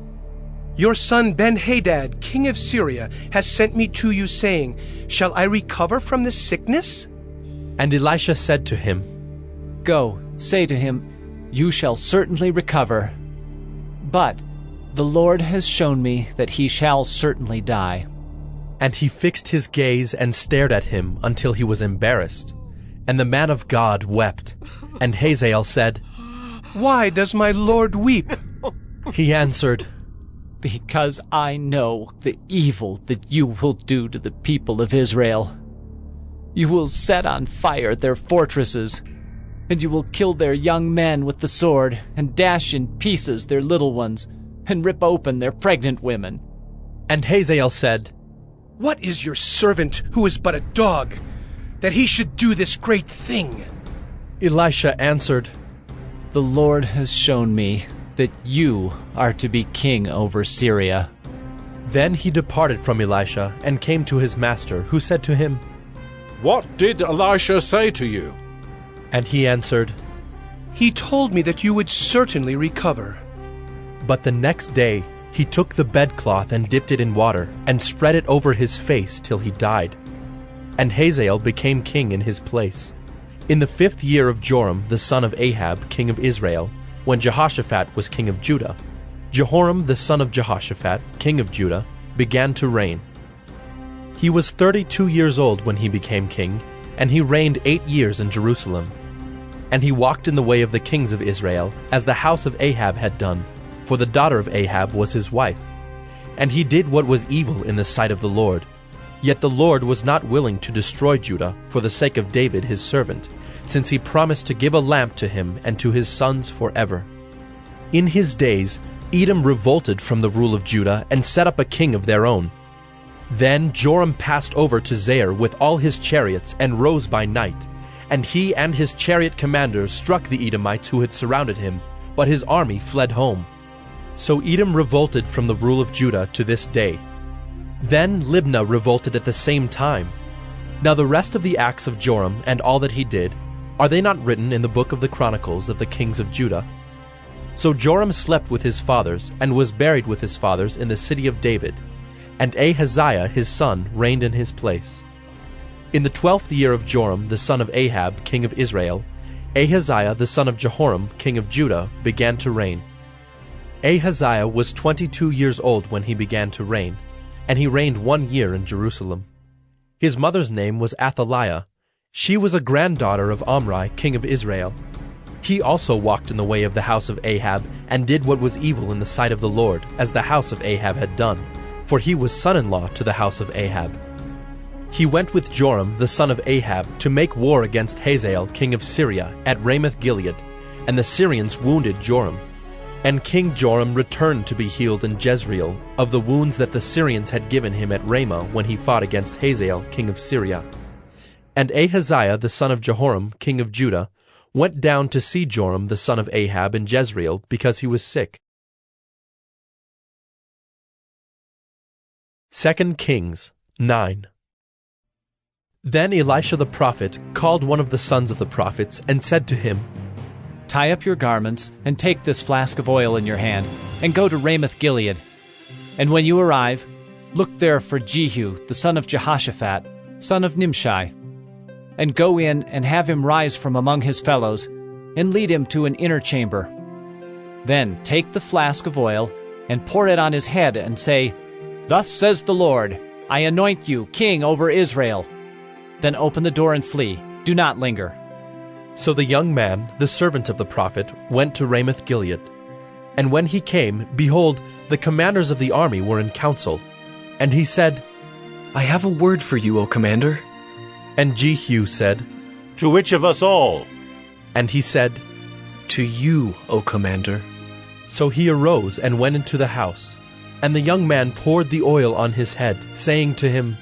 Your son Ben-Hadad, king of Syria, has sent me to you, saying, Shall I recover from this sickness? And Elisha said to him, Go, say to him, You shall certainly recover. But the Lord has shown me that he shall certainly die. And he fixed his gaze and stared at him until he was embarrassed. And the man of God wept. And Hazael said, Why does my lord weep? He answered, Because I know the evil that you will do to the people of Israel. You will set on fire their fortresses, and you will kill their young men with the sword, and dash in pieces their little ones, and rip open their pregnant women. And Hazael said, What is your servant, who is but a dog, that he should do this great thing? Elisha answered, The Lord has shown me that you are to be king over Syria. Then he departed from Elisha and came to his master, who said to him, What did Elisha say to you? And he answered, He told me that you would certainly recover. But the next day He took the bedcloth and dipped it in water, and spread it over his face till he died. And Hazael became king in his place. In the 5th year of Joram the son of Ahab, king of Israel, when Jehoshaphat was king of Judah, Jehoram the son of Jehoshaphat, king of Judah, began to reign. He was 32 years old when he became king, and he reigned 8 years in Jerusalem. And he walked in the way of the kings of Israel, as the house of Ahab had done, for the daughter of Ahab was his wife. And he did what was evil in the sight of the Lord. Yet the Lord was not willing to destroy Judah for the sake of David his servant, since he promised to give a lamp to him and to his sons forever. In his days Edom revolted from the rule of Judah and set up a king of their own. Then Joram passed over to Zair with all his chariots and rose by night, and he and his chariot commanders struck the Edomites who had surrounded him, but his army fled home. So Edom revolted from the rule of Judah to this day. Then Libnah revolted at the same time. Now the rest of the acts of Joram and all that he did, are they not written in the book of the Chronicles of the kings of Judah? So Joram slept with his fathers, and was buried with his fathers in the city of David, and Ahaziah his son reigned in his place. In the 12th year of Joram the son of Ahab, king of Israel, Ahaziah the son of Jehoram, king of Judah, began to reign. Ahaziah was 22 years old when he began to reign, and he reigned 1 year in Jerusalem. His mother's name was Athaliah. She was a granddaughter of Omri, king of Israel. He also walked in the way of the house of Ahab, and did what was evil in the sight of the Lord, as the house of Ahab had done, for he was son-in-law to the house of Ahab. He went with Joram the son of Ahab to make war against Hazael king of Syria at Ramoth-Gilead, and the Syrians wounded Joram. And King Joram returned to be healed in Jezreel of the wounds that the Syrians had given him at Ramah when he fought against Hazael king of Syria. And Ahaziah the son of Jehoram king of Judah went down to see Joram the son of Ahab in Jezreel, because he was sick. 2 Kings 9. Then Elisha the prophet called one of the sons of the prophets, and said to him, Tie up your garments, and take this flask of oil in your hand, and go to Ramoth-Gilead. And when you arrive, look there for Jehu the son of Jehoshaphat, son of Nimshi, and go in and have him rise from among his fellows, and lead him to an inner chamber. Then take the flask of oil, and pour it on his head, and say, Thus says the Lord, I anoint you king over Israel. Then open the door and flee. Do not linger. So the young man, the servant of the prophet, went to Ramoth-Gilead. And when he came, behold, the commanders of the army were in council. And he said, I have a word for you, O commander. And Jehu said, To which of us all? And he said, To you, O commander. So he arose and went into the house. And the young man poured the oil on his head, saying to him,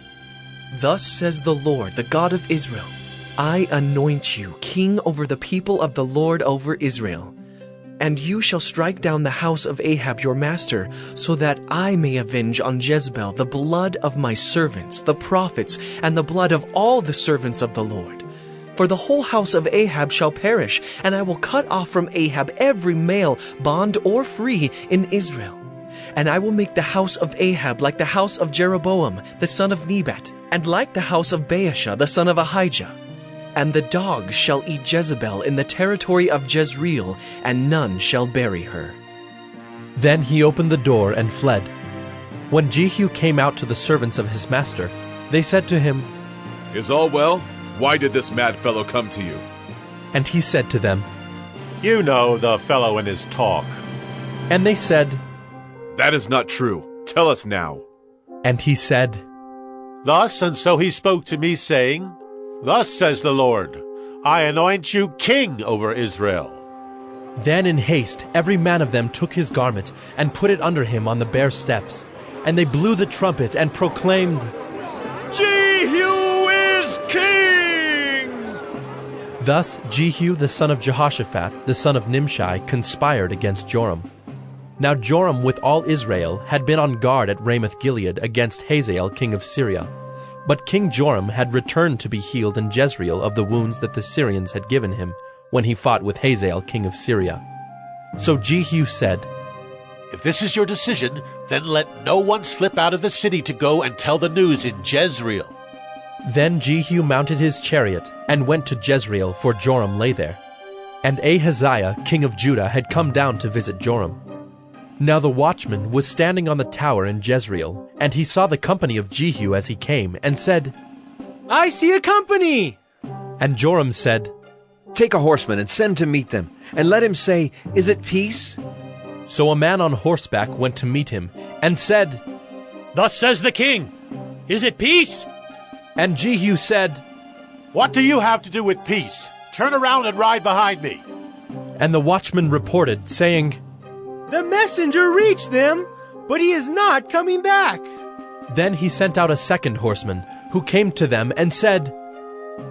Thus says the Lord, the God of Israel, I anoint you king over the people of the Lord over Israel. And you shall strike down the house of Ahab your master, so that I may avenge on Jezebel the blood of my servants, the prophets, and the blood of all the servants of the Lord. For the whole house of Ahab shall perish, and I will cut off from Ahab every male, bond or free, in Israel. And I will make the house of Ahab like the house of Jeroboam, the son of Nebat, and like the house of Baasha, the son of Ahijah. And the dogs shall eat Jezebel in the territory of Jezreel, and none shall bury her. Then he opened the door and fled. When Jehu came out to the servants of his master, they said to him, Is all well? Why did this mad fellow come to you? And he said to them, You know the fellow and his talk. And they said, That is not true. Tell us now. And he said, Thus and so he spoke to me, saying, Thus says the Lord, I anoint you king over Israel. Then in haste every man of them took his garment, and put it under him on the bare steps. And they blew the trumpet, and proclaimed, Jehu is king! Thus Jehu the son of Jehoshaphat, the son of Nimshi, conspired against Joram. Now Joram with all Israel had been on guard at Ramoth-Gilead against Hazael king of Syria. But King Joram had returned to be healed in Jezreel of the wounds that the Syrians had given him when he fought with Hazael king of Syria. So Jehu said, If this is your decision, then let no one slip out of the city to go and tell the news in Jezreel. Then Jehu mounted his chariot and went to Jezreel, for Joram lay there. And Ahaziah, king of Judah, had come down to visit Joram. Now the watchman was standing on the tower in Jezreel, and he saw the company of Jehu as he came, and said, I see a company! And Joram said, Take a horseman and send to meet them, and let him say, Is it peace? So a man on horseback went to meet him, and said, Thus says the king, Is it peace? And Jehu said, What do you have to do with peace? Turn around and ride behind me. And the watchman reported, saying, The messenger reached them, but he is not coming back. Then he sent out a second horseman, who came to them and said,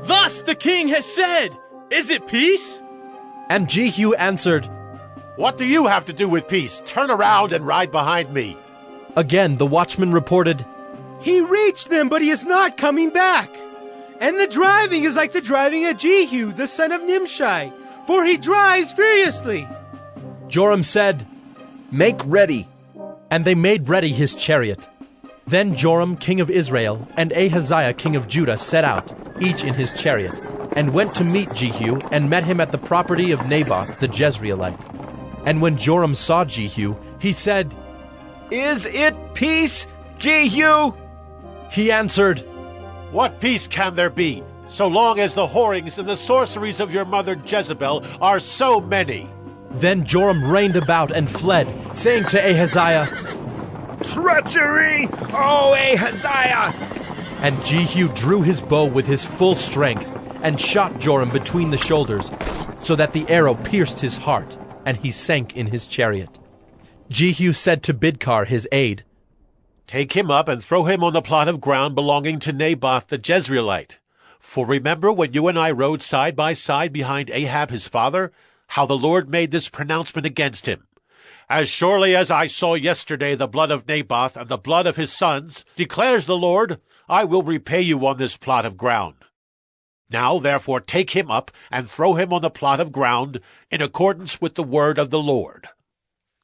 Thus the king has said, Is it peace? And Jehu answered, What do you have to do with peace? Turn around and ride behind me. Again the watchman reported, He reached them, but he is not coming back. And the driving is like the driving of Jehu, the son of Nimshi, for he drives furiously. Joram said, Make ready. And they made ready his chariot. Then Joram, king of Israel, and Ahaziah, king of Judah, set out, each in his chariot, and went to meet Jehu, and met him at the property of Naboth the Jezreelite. And when Joram saw Jehu, he said, Is it peace, Jehu? He answered, What peace can there be, so long as the whorings and the sorceries of your mother Jezebel are so many? Then Joram reined about and fled, saying to Ahaziah, Treachery, O Ahaziah! And Jehu drew his bow with his full strength, and shot Joram between the shoulders, so that the arrow pierced his heart, and he sank in his chariot. Jehu said to Bidkar his aide, Take him up and throw him on the plot of ground belonging to Naboth the Jezreelite. For remember when you and I rode side by side behind Ahab his father, how the Lord made this pronouncement against him. As surely as I saw yesterday the blood of Naboth and the blood of his sons, declares the Lord, I will repay you on this plot of ground. Now therefore take him up and throw him on the plot of ground in accordance with the word of the Lord.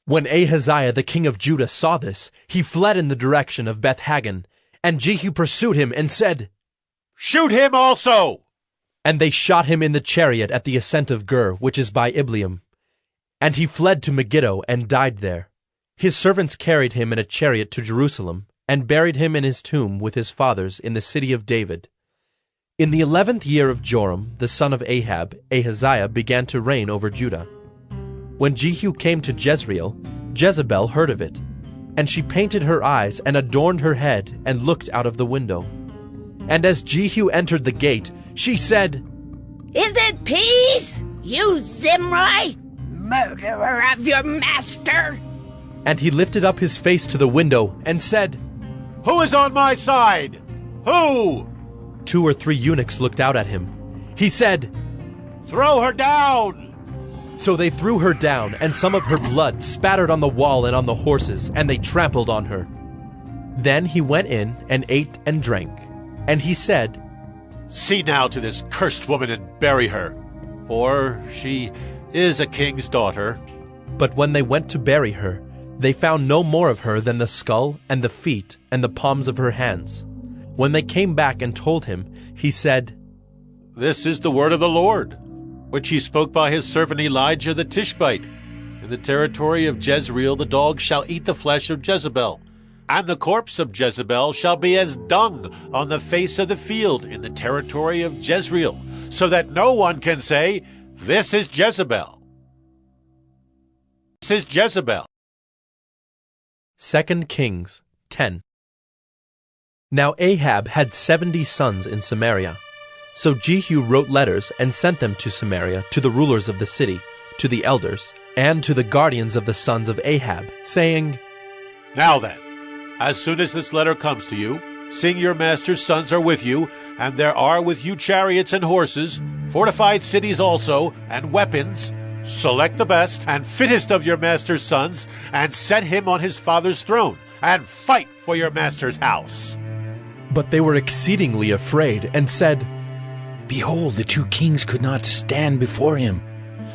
When Ahaziah the king of Judah saw this, he fled in the direction of Beth-Hagan, and Jehu pursued him and said, Shoot him also! And they shot him in the chariot at the ascent of Gur, which is by Ibleam. And he fled to Megiddo and died there. His servants carried him in a chariot to Jerusalem, and buried him in his tomb with his fathers in the city of David. In the 11th year of Joram, the son of Ahab, Ahaziah began to reign over Judah. When Jehu came to Jezreel, Jezebel heard of it, and she painted her eyes and adorned her head and looked out of the window. And as Jehu entered the gate, she said, Is it peace, you Zimri, murderer of your master? And he lifted up his face to the window and said, Who is on my side? Who? 2 or 3 eunuchs looked out at him. He said, Throw her down! So they threw her down, and some of her blood spattered on the wall and on the horses, and they trampled on her. Then he went in and ate and drank. And he said, See now to this cursed woman and bury her, for she is a king's daughter. But when they went to bury her, they found no more of her than the skull and the feet and the palms of her hands. When they came back and told him, he said, This is the word of the Lord, which he spoke by his servant Elijah the Tishbite. In the territory of Jezreel the dogs shall eat the flesh of Jezebel, and the corpse of Jezebel shall be as dung on the face of the field in the territory of Jezreel, so that no one can say, This is Jezebel. This is Jezebel. 2 Kings 10. Now Ahab had 70 sons in Samaria. So Jehu wrote letters and sent them to Samaria, to the rulers of the city, to the elders, and to the guardians of the sons of Ahab, saying, Now then, as soon as this letter comes to you, seeing your master's sons are with you, and there are with you chariots and horses, fortified cities also, and weapons, select the best and fittest of your master's sons, and set him on his father's throne, and fight for your master's house. But they were exceedingly afraid, and said, Behold, the 2 kings could not stand before him.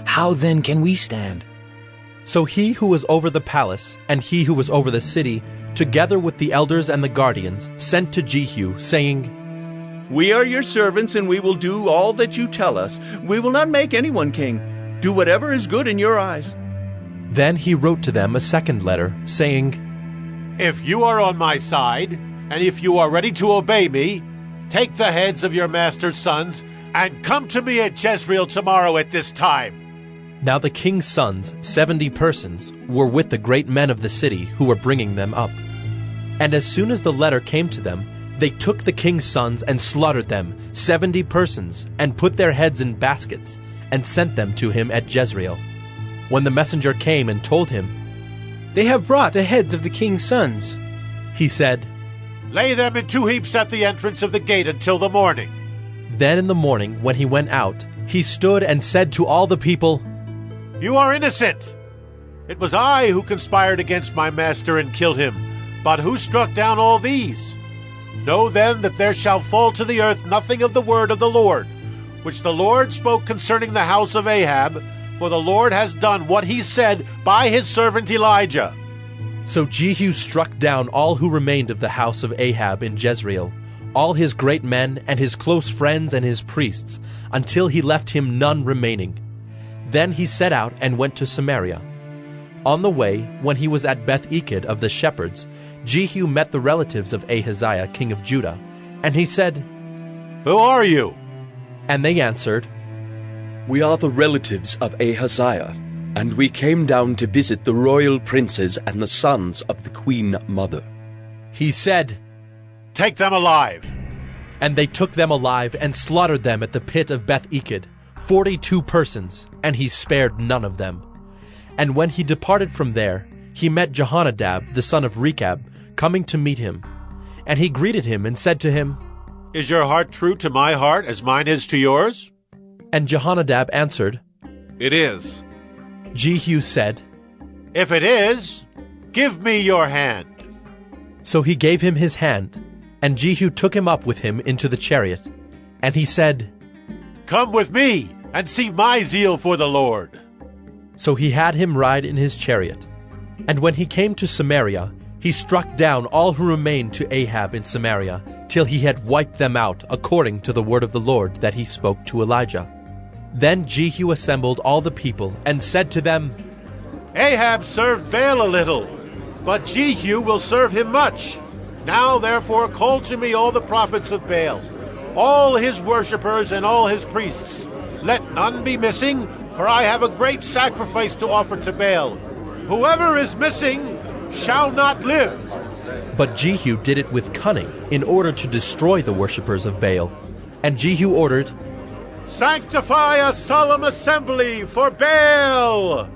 How then can we stand? So he who was over the palace and he who was over the city, together with the elders and the guardians, sent to Jehu, saying, We are your servants, and we will do all that you tell us. We will not make anyone king. Do whatever is good in your eyes. Then he wrote to them a second letter, saying, If you are on my side, and if you are ready to obey me, take the heads of your master's sons, and come to me at Jezreel tomorrow at this time. Now the king's sons, 70 persons, were with the great men of the city who were bringing them up. And as soon as the letter came to them, they took the king's sons and slaughtered them, 70 persons, and put their heads in baskets, and sent them to him at Jezreel. When the messenger came and told him, They have brought the heads of the king's sons, he said, Lay them in 2 heaps at the entrance of the gate until the morning. Then in the morning, when he went out, he stood and said to all the people, You are innocent. It was I who conspired against my master and killed him. But who struck down all these? Know then that there shall fall to the earth nothing of the word of the Lord, which the Lord spoke concerning the house of Ahab, for the Lord has done what he said by his servant Elijah. So Jehu struck down all who remained of the house of Ahab in Jezreel, all his great men and his close friends and his priests, until he left him none remaining. Then he set out and went to Samaria. On the way, when he was at Beth-Eked of the shepherds, Jehu met the relatives of Ahaziah, king of Judah, and he said, Who are you? And they answered, We are the relatives of Ahaziah, and we came down to visit the royal princes and the sons of the queen mother. He said, Take them alive. And they took them alive and slaughtered them at the pit of Beth-Eked, 42 persons, and he spared none of them. And when he departed from there, he met Jehonadab, the son of Rechab, coming to meet him. And he greeted him and said to him, Is your heart true to my heart as mine is to yours? And Jehonadab answered, It is. Jehu said, If it is, give me your hand. So he gave him his hand, and Jehu took him up with him into the chariot. And he said, Come with me, and see my zeal for the Lord. So he had him ride in his chariot. And when he came to Samaria, he struck down all who remained to Ahab in Samaria, till he had wiped them out, according to the word of the Lord that he spoke to Elijah. Then Jehu assembled all the people, and said to them, Ahab served Baal a little, but Jehu will serve him much. Now therefore call to me all the prophets of Baal, all his worshippers and all his priests. Let none be missing, for I have a great sacrifice to offer to Baal. Whoever is missing shall not live. But Jehu did it with cunning, in order to destroy the worshippers of Baal. And Jehu ordered, Sanctify a solemn assembly for Baal!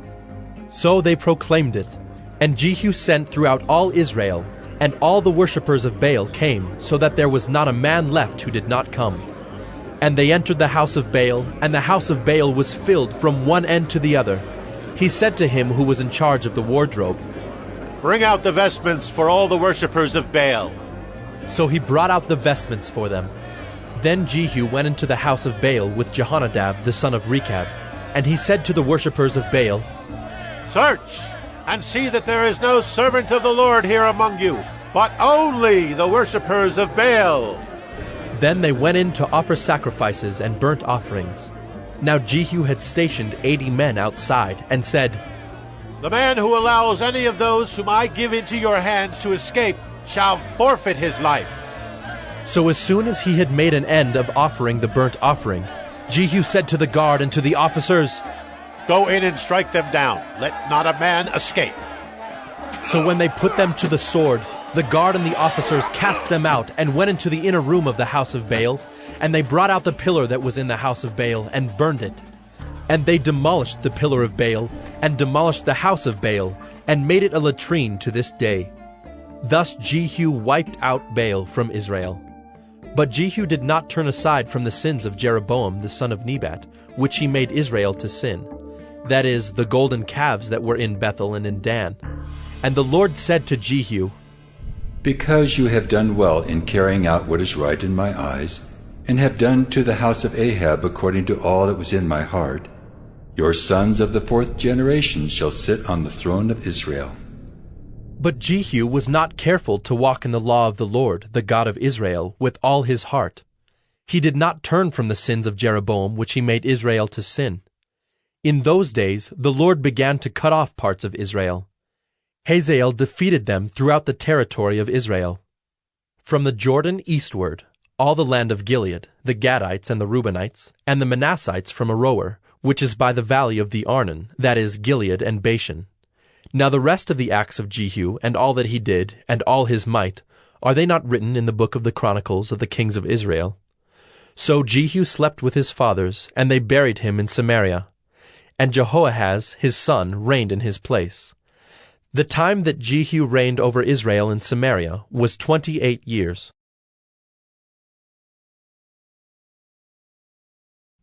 So they proclaimed it. And Jehu sent throughout all Israel, and all the worshippers of Baal came, so that there was not a man left who did not come. And they entered the house of Baal, and the house of Baal was filled from one end to the other. He said to him who was in charge of the wardrobe, Bring out the vestments for all the worshippers of Baal. So he brought out the vestments for them. Then Jehu went into the house of Baal with Jehonadab the son of Rechab, and he said to the worshippers of Baal, Search, and see that there is no servant of the Lord here among you, but only the worshippers of Baal. Then they went in to offer sacrifices and burnt offerings. Now Jehu had stationed 80 men outside, and said, The man who allows any of those whom I give into your hands to escape shall forfeit his life. So as soon as he had made an end of offering the burnt offering, Jehu said to the guard and to the officers, Go in and strike them down. Let not a man escape. So when they put them to the sword, the guard and the officers cast them out and went into the inner room of the house of Baal, and they brought out the pillar that was in the house of Baal and burned it. And they demolished the pillar of Baal and demolished the house of Baal and made it a latrine to this day. Thus Jehu wiped out Baal from Israel. But Jehu did not turn aside from the sins of Jeroboam the son of Nebat, which he made Israel to sin, that is, the golden calves that were in Bethel and in Dan. And the Lord said to Jehu, Because you have done well in carrying out what is right in my eyes, and have done to the house of Ahab according to all that was in my heart, Your sons of the 4th generation shall sit on the throne of Israel. But Jehu was not careful to walk in the law of the Lord, the God of Israel, with all his heart. He did not turn from the sins of Jeroboam, which he made Israel to sin. In those days the Lord began to cut off parts of Israel. Hazael defeated them throughout the territory of Israel. From the Jordan eastward, all the land of Gilead, the Gadites and the Reubenites, and the Manassites from Aroer, which is by the valley of the Arnon, that is, Gilead and Bashan. Now the rest of the acts of Jehu, and all that he did, and all his might, are they not written in the book of the Chronicles of the kings of Israel? So Jehu slept with his fathers, and they buried him in Samaria. And Jehoahaz his son reigned in his place. The time that Jehu reigned over Israel in Samaria was 28 years.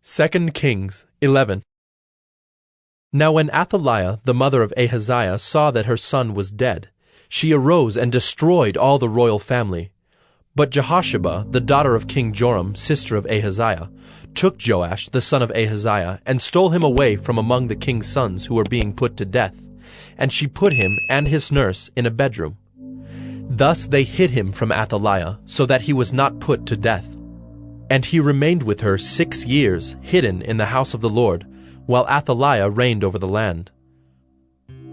2 Kings 11. Now when Athaliah, the mother of Ahaziah, saw that her son was dead, she arose and destroyed all the royal family. But Jehosheba, the daughter of King Joram, sister of Ahaziah, took Joash, the son of Ahaziah, and stole him away from among the king's sons who were being put to death, and she put him and his nurse in a bedroom. Thus they hid him from Athaliah, so that he was not put to death. And he remained with her 6 years, hidden in the house of the Lord, while Athaliah reigned over the land.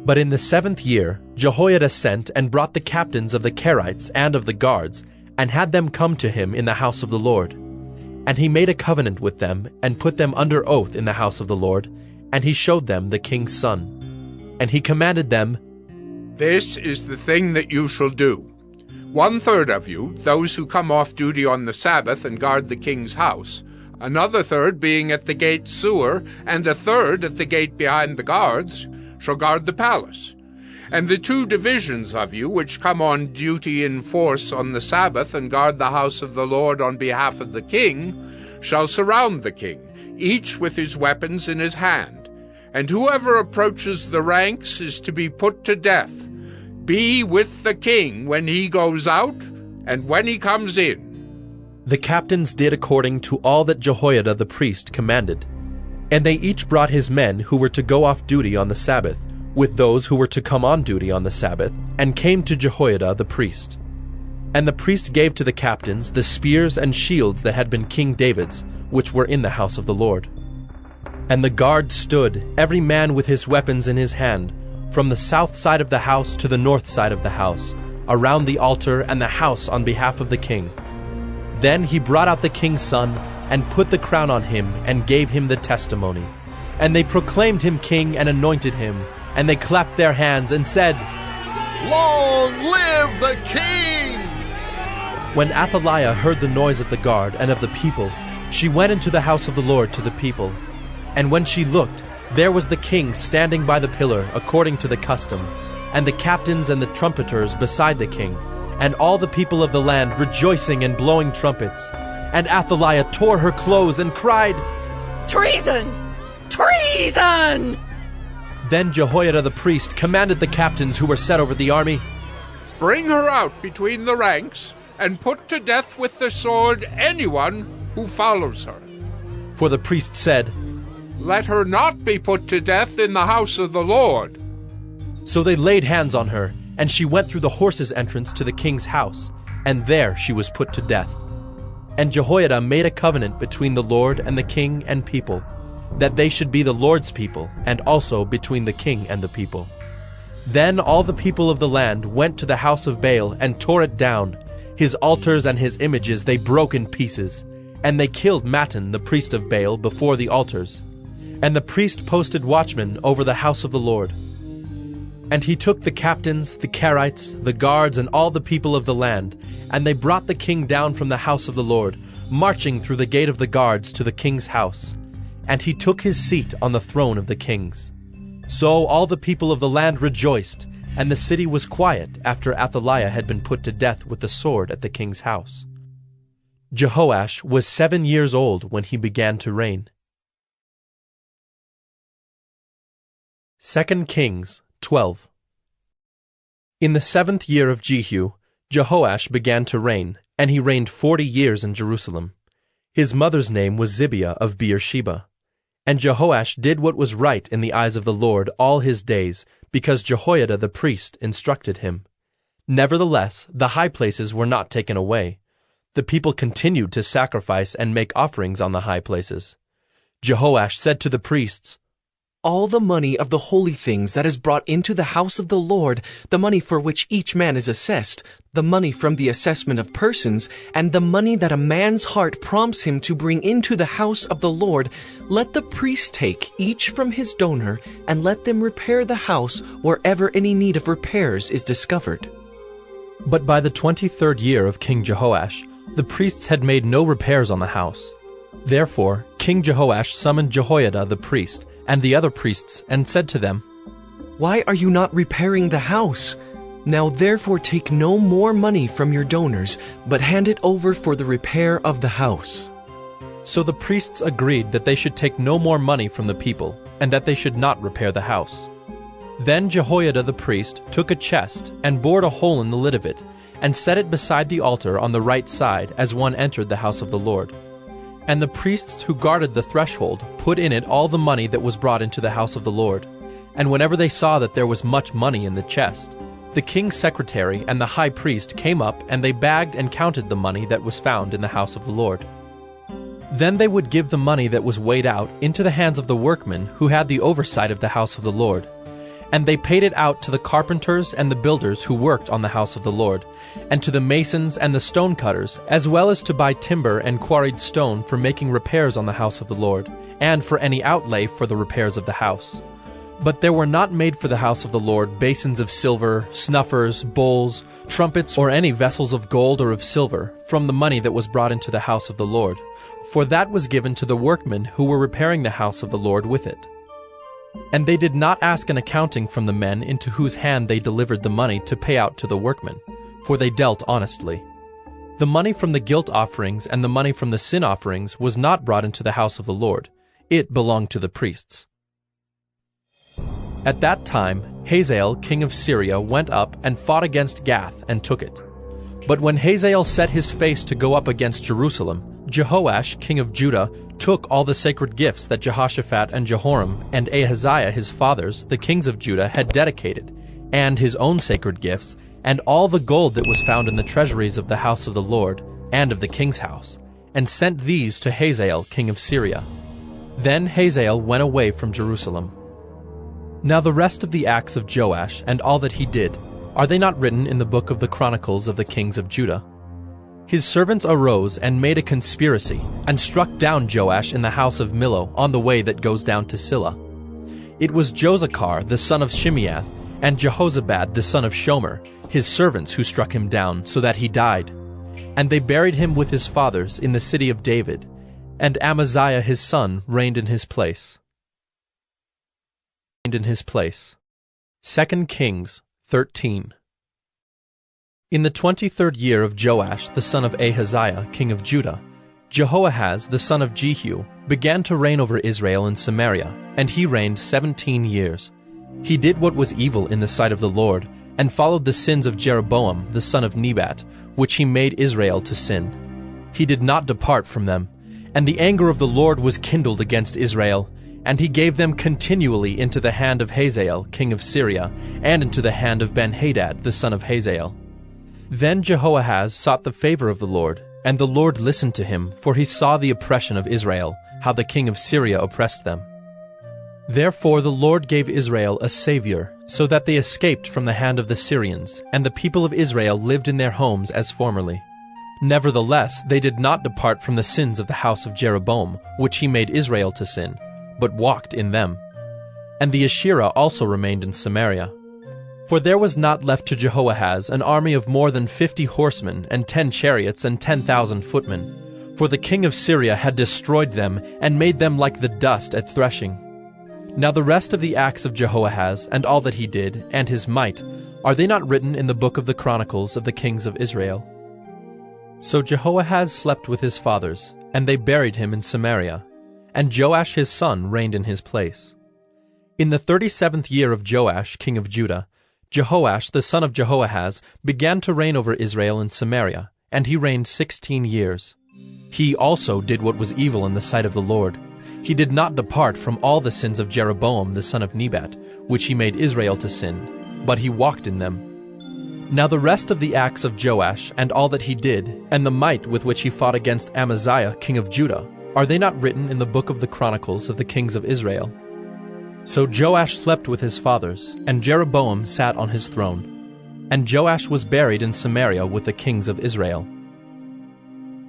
But in the 7th year Jehoiada sent and brought the captains of the Chariots and of the guards, and had them come to him in the house of the Lord. And he made a covenant with them, and put them under oath in the house of the Lord, and he showed them the king's son. And he commanded them, This is the thing that you shall do. 1/3 of you, those who come off duty on the Sabbath and guard the king's house, another third being at the gate sewer, and a third at the gate behind the guards, shall guard the palace. And the 2 divisions of you, which come on duty in force on the Sabbath and guard the house of the Lord on behalf of the king, shall surround the king, each with his weapons in his hand. And whoever approaches the ranks is to be put to death. Be with the king when he goes out and when he comes in. The captains did according to all that Jehoiada the priest commanded. And they each brought his men who were to go off duty on the Sabbath, with those who were to come on duty on the Sabbath, and came to Jehoiada the priest. And the priest gave to the captains the spears and shields that had been King David's, which were in the house of the Lord. And the guard stood, every man with his weapons in his hand, from the south side of the house to the north side of the house, around the altar and the house on behalf of the king. Then he brought out the king's son, and put the crown on him, and gave him the testimony. And they proclaimed him king and anointed him, and they clapped their hands and said, Long live the king! When Athaliah heard the noise of the guard and of the people, she went into the house of the Lord to the people. And when she looked, there was the king standing by the pillar according to the custom, and the captains and the trumpeters beside the king, and all the people of the land rejoicing and blowing trumpets. And Athaliah tore her clothes and cried, Treason! Treason! Then Jehoiada the priest commanded the captains who were set over the army, Bring her out between the ranks, and put to death with the sword anyone who follows her. For the priest said, Let her not be put to death in the house of the Lord. So they laid hands on her, and she went through the horses' entrance to the king's house, and there she was put to death. And Jehoiada made a covenant between the Lord and the king and people, that they should be the Lord's people, and also between the king and the people. Then all the people of the land went to the house of Baal and tore it down. His altars and his images they broke in pieces, and they killed Mattan the priest of Baal before the altars. And the priest posted watchmen over the house of the Lord. And he took the captains, the Chariots, the guards, and all the people of the land, and they brought the king down from the house of the Lord, marching through the gate of the guards to the king's house. And he took his seat on the throne of the kings. So all the people of the land rejoiced, and the city was quiet after Athaliah had been put to death with the sword at the king's house. Jehoash was 7 years old when he began to reign. 2 Kings 12. In the 7th year of Jehu, Jehoash began to reign, and he reigned 40 years in Jerusalem. His mother's name was Zibiah of Beersheba. And Jehoash did what was right in the eyes of the Lord all his days, because Jehoiada the priest instructed him. Nevertheless, the high places were not taken away. The people continued to sacrifice and make offerings on the high places. Jehoash said to the priests, "All the money of the holy things that is brought into the house of the Lord, the money for which each man is assessed, the money from the assessment of persons, and the money that a man's heart prompts him to bring into the house of the Lord, let the priests take, each from his donor, and let them repair the house wherever any need of repairs is discovered." But by the 23rd year of King Jehoash, the priests had made no repairs on the house. Therefore, King Jehoash summoned Jehoiada the priest and the other priests and said to them, "Why are you not repairing the house? Now therefore take no more money from your donors, but hand it over for the repair of the house." So the priests agreed that they should take no more money from the people, and that they should not repair the house. Then Jehoiada the priest took a chest and bored a hole in the lid of it, and set it beside the altar on the right side as one entered the house of the Lord. And the priests who guarded the threshold put in it all the money that was brought into the house of the Lord. And whenever they saw that there was much money in the chest, the king's secretary and the high priest came up, and they bagged and counted the money that was found in the house of the Lord. Then they would give the money that was weighed out into the hands of the workmen who had the oversight of the house of the Lord. And they paid it out to the carpenters and the builders who worked on the house of the Lord, and to the masons and the stone cutters, as well as to buy timber and quarried stone for making repairs on the house of the Lord, and for any outlay for the repairs of the house. But there were not made for the house of the Lord basins of silver, snuffers, bowls, trumpets, or any vessels of gold or of silver, from the money that was brought into the house of the Lord, for that was given to the workmen who were repairing the house of the Lord with it. And they did not ask an accounting from the men into whose hand they delivered the money to pay out to the workmen, for they dealt honestly. The money from the guilt offerings and the money from the sin offerings was not brought into the house of the Lord. It belonged to the priests. At that time, Hazael, king of Syria, went up and fought against Gath and took it. But when Hazael set his face to go up against Jerusalem, Jehoash, king of Judah, took all the sacred gifts that Jehoshaphat and Jehoram and Ahaziah his fathers, the kings of Judah, had dedicated, and his own sacred gifts, and all the gold that was found in the treasuries of the house of the Lord, and of the king's house, and sent these to Hazael, king of Syria. Then Hazael went away from Jerusalem. Now the rest of the acts of Joash, and all that he did, are they not written in the book of the Chronicles of the kings of Judah? His servants arose and made a conspiracy, and struck down Joash in the house of Millo on the way that goes down to Silla. It was Josachar the son of Shimeath, and Jehozabad the son of Shomer, his servants, who struck him down, so that he died. And they buried him with his fathers in the city of David, and Amaziah his son reigned in his place. 2 Kings 13. In the 23rd year of Joash the son of Ahaziah, king of Judah, Jehoahaz the son of Jehu began to reign over Israel in Samaria, and he reigned 17 years. He did what was evil in the sight of the Lord, and followed the sins of Jeroboam the son of Nebat, which he made Israel to sin. He did not depart from them, and the anger of the Lord was kindled against Israel, and he gave them continually into the hand of Hazael, king of Syria, and into the hand of Ben-Hadad the son of Hazael. Then Jehoahaz sought the favor of the Lord, and the Lord listened to him, for he saw the oppression of Israel, how the king of Syria oppressed them. Therefore the Lord gave Israel a savior, so that they escaped from the hand of the Syrians, and the people of Israel lived in their homes as formerly. Nevertheless, they did not depart from the sins of the house of Jeroboam, which he made Israel to sin, but walked in them. And the Asherah also remained in Samaria. For there was not left to Jehoahaz an army of more than 50 horsemen, and 10 chariots, and 10,000 footmen. For the king of Syria had destroyed them, and made them like the dust at threshing. Now the rest of the acts of Jehoahaz, and all that he did, and his might, are they not written in the book of the Chronicles of the kings of Israel? So Jehoahaz slept with his fathers, and they buried him in Samaria, and Joash his son reigned in his place. In the 37th year of Joash king of Judah, Jehoash the son of Jehoahaz began to reign over Israel in Samaria, and he reigned 16 years. He also did what was evil in the sight of the Lord. He did not depart from all the sins of Jeroboam the son of Nebat, which he made Israel to sin, but he walked in them. Now the rest of the acts of Joash, and all that he did, and the might with which he fought against Amaziah king of Judah, are they not written in the book of the Chronicles of the kings of Israel? So Joash slept with his fathers, and Jeroboam sat on his throne. And Joash was buried in Samaria with the kings of Israel.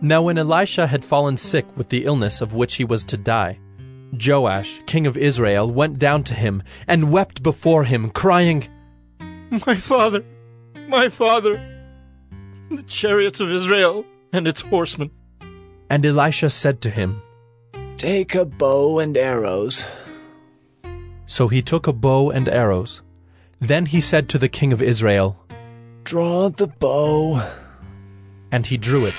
Now when Elisha had fallen sick with the illness of which he was to die, Joash, king of Israel, went down to him and wept before him, crying, My father, the chariots of Israel and its horsemen. And Elisha said to him, Take a bow and arrows. So he took a bow and arrows. Then he said to the king of Israel, Draw the bow. And he drew it.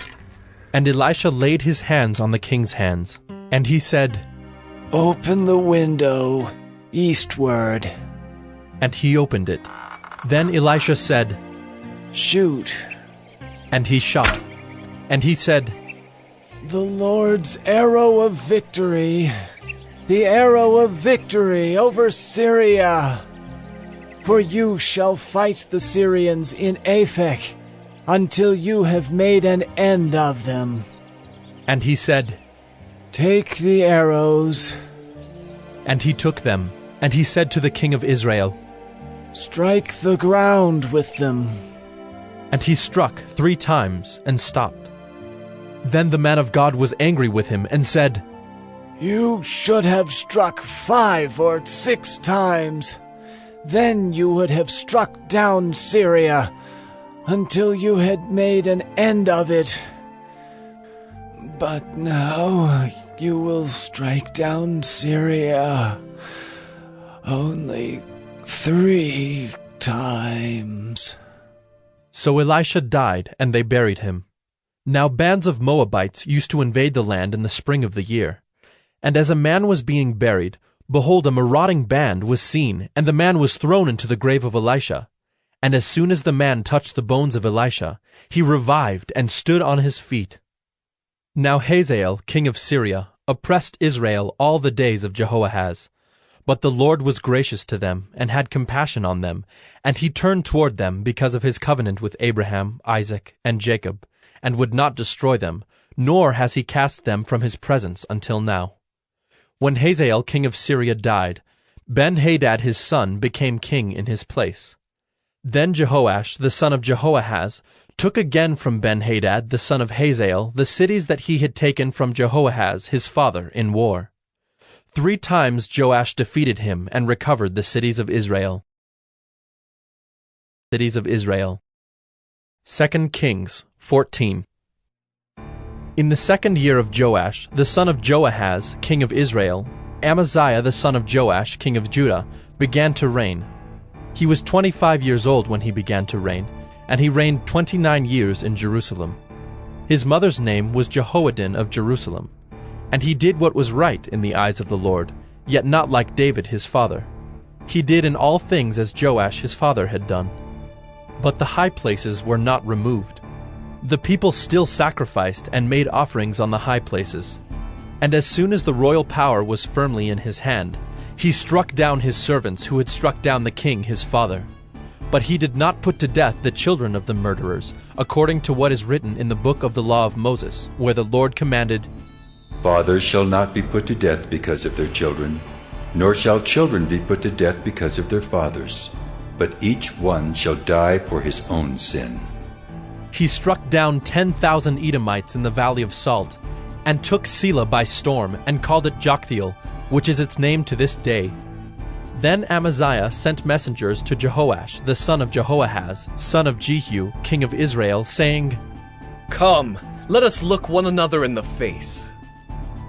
And Elisha laid his hands on the king's hands. And he said, Open the window eastward. And he opened it. Then Elisha said, Shoot. And he shot. And he said, The Lord's arrow of victory, the arrow of victory over Syria. For you shall fight the Syrians in Aphek until you have made an end of them. And he said, Take the arrows. And he took them. And he said to the king of Israel, Strike the ground with them. And he struck 3 times and stopped. Then the man of God was angry with him and said, You should have struck 5 or 6 times. Then you would have struck down Syria until you had made an end of it. But now you will strike down Syria only 3 times. So Elisha died, and they buried him. Now bands of Moabites used to invade the land in the spring of the year. And as a man was being buried, behold, a marauding band was seen, and the man was thrown into the grave of Elisha. And as soon as the man touched the bones of Elisha, he revived and stood on his feet. Now Hazael, king of Syria, oppressed Israel all the days of Jehoahaz. But the Lord was gracious to them, and had compassion on them, and he turned toward them because of his covenant with Abraham, Isaac, and Jacob, and would not destroy them, nor has he cast them from his presence until now. When Hazael king of Syria died, Ben-Hadad his son became king in his place. Then Jehoash the son of Jehoahaz took again from Ben-Hadad the son of Hazael the cities that he had taken from Jehoahaz his father in war. 3 times Joash defeated him and recovered the cities of Israel. 2 Kings 14. In the 2nd year of Joash, the son of Joahaz, king of Israel, Amaziah the son of Joash, king of Judah, began to reign. He was 25 years old when he began to reign, and he reigned 29 years in Jerusalem. His mother's name was Jehoaddin of Jerusalem. And he did what was right in the eyes of the Lord, yet not like David his father. He did in all things as Joash his father had done. But the high places were not removed. The people still sacrificed and made offerings on the high places. And as soon as the royal power was firmly in his hand, he struck down his servants who had struck down the king his father. But he did not put to death the children of the murderers, according to what is written in the book of the law of Moses, where the Lord commanded, Fathers shall not be put to death because of their children, nor shall children be put to death because of their fathers, but each one shall die for his own sin. He struck down 10,000 Edomites in the valley of Salt, and took Selah by storm, and called it Joktheel, which is its name to this day. Then Amaziah sent messengers to Jehoash, the son of Jehoahaz, son of Jehu, king of Israel, saying, Come, let us look one another in the face.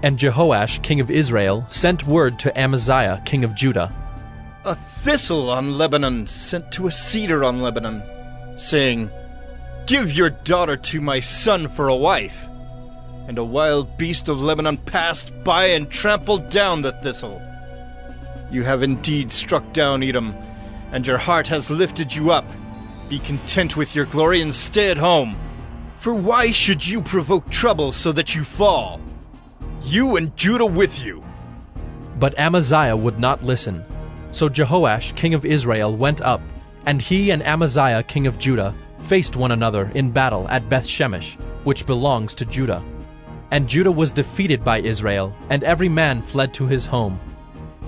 And Jehoash, king of Israel, sent word to Amaziah, king of Judah, A thistle on Lebanon sent to a cedar on Lebanon, saying, Give your daughter to my son for a wife. And a wild beast of Lebanon passed by and trampled down the thistle. You have indeed struck down Edom, and your heart has lifted you up. Be content with your glory and stay at home. For why should you provoke trouble so that you fall? You and Judah with you. But Amaziah would not listen. So Jehoash, king of Israel, went up, and he and Amaziah, king of Judah, faced one another in battle at Beth-shemesh, which belongs to Judah. And Judah was defeated by Israel, and every man fled to his home.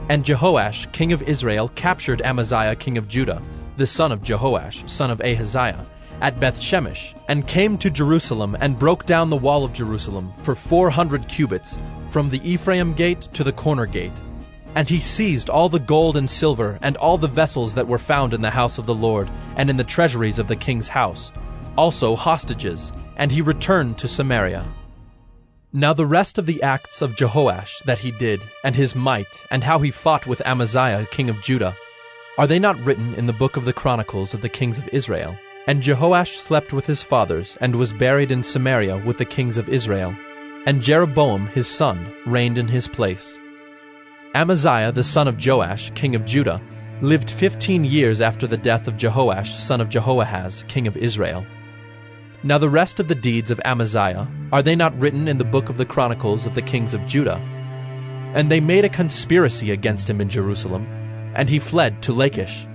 And Jehoash, king of Israel, captured Amaziah, king of Judah, the son of Jehoash, son of Ahaziah, at Beth-shemesh, and came to Jerusalem and broke down the wall of Jerusalem for 400 cubits, from the Ephraim gate to the corner gate. And he seized all the gold and silver and all the vessels that were found in the house of the Lord and in the treasuries of the king's house, also hostages, and he returned to Samaria. Now the rest of the acts of Jehoash that he did, and his might, and how he fought with Amaziah king of Judah, are they not written in the book of the Chronicles of the kings of Israel? And Jehoash slept with his fathers, and was buried in Samaria with the kings of Israel. And Jeroboam his son reigned in his place. Amaziah the son of Joash, king of Judah, lived 15 years after the death of Jehoash son of Jehoahaz, king of Israel. Now the rest of the deeds of Amaziah, are they not written in the book of the Chronicles of the kings of Judah? And they made a conspiracy against him in Jerusalem, and he fled to Lachish.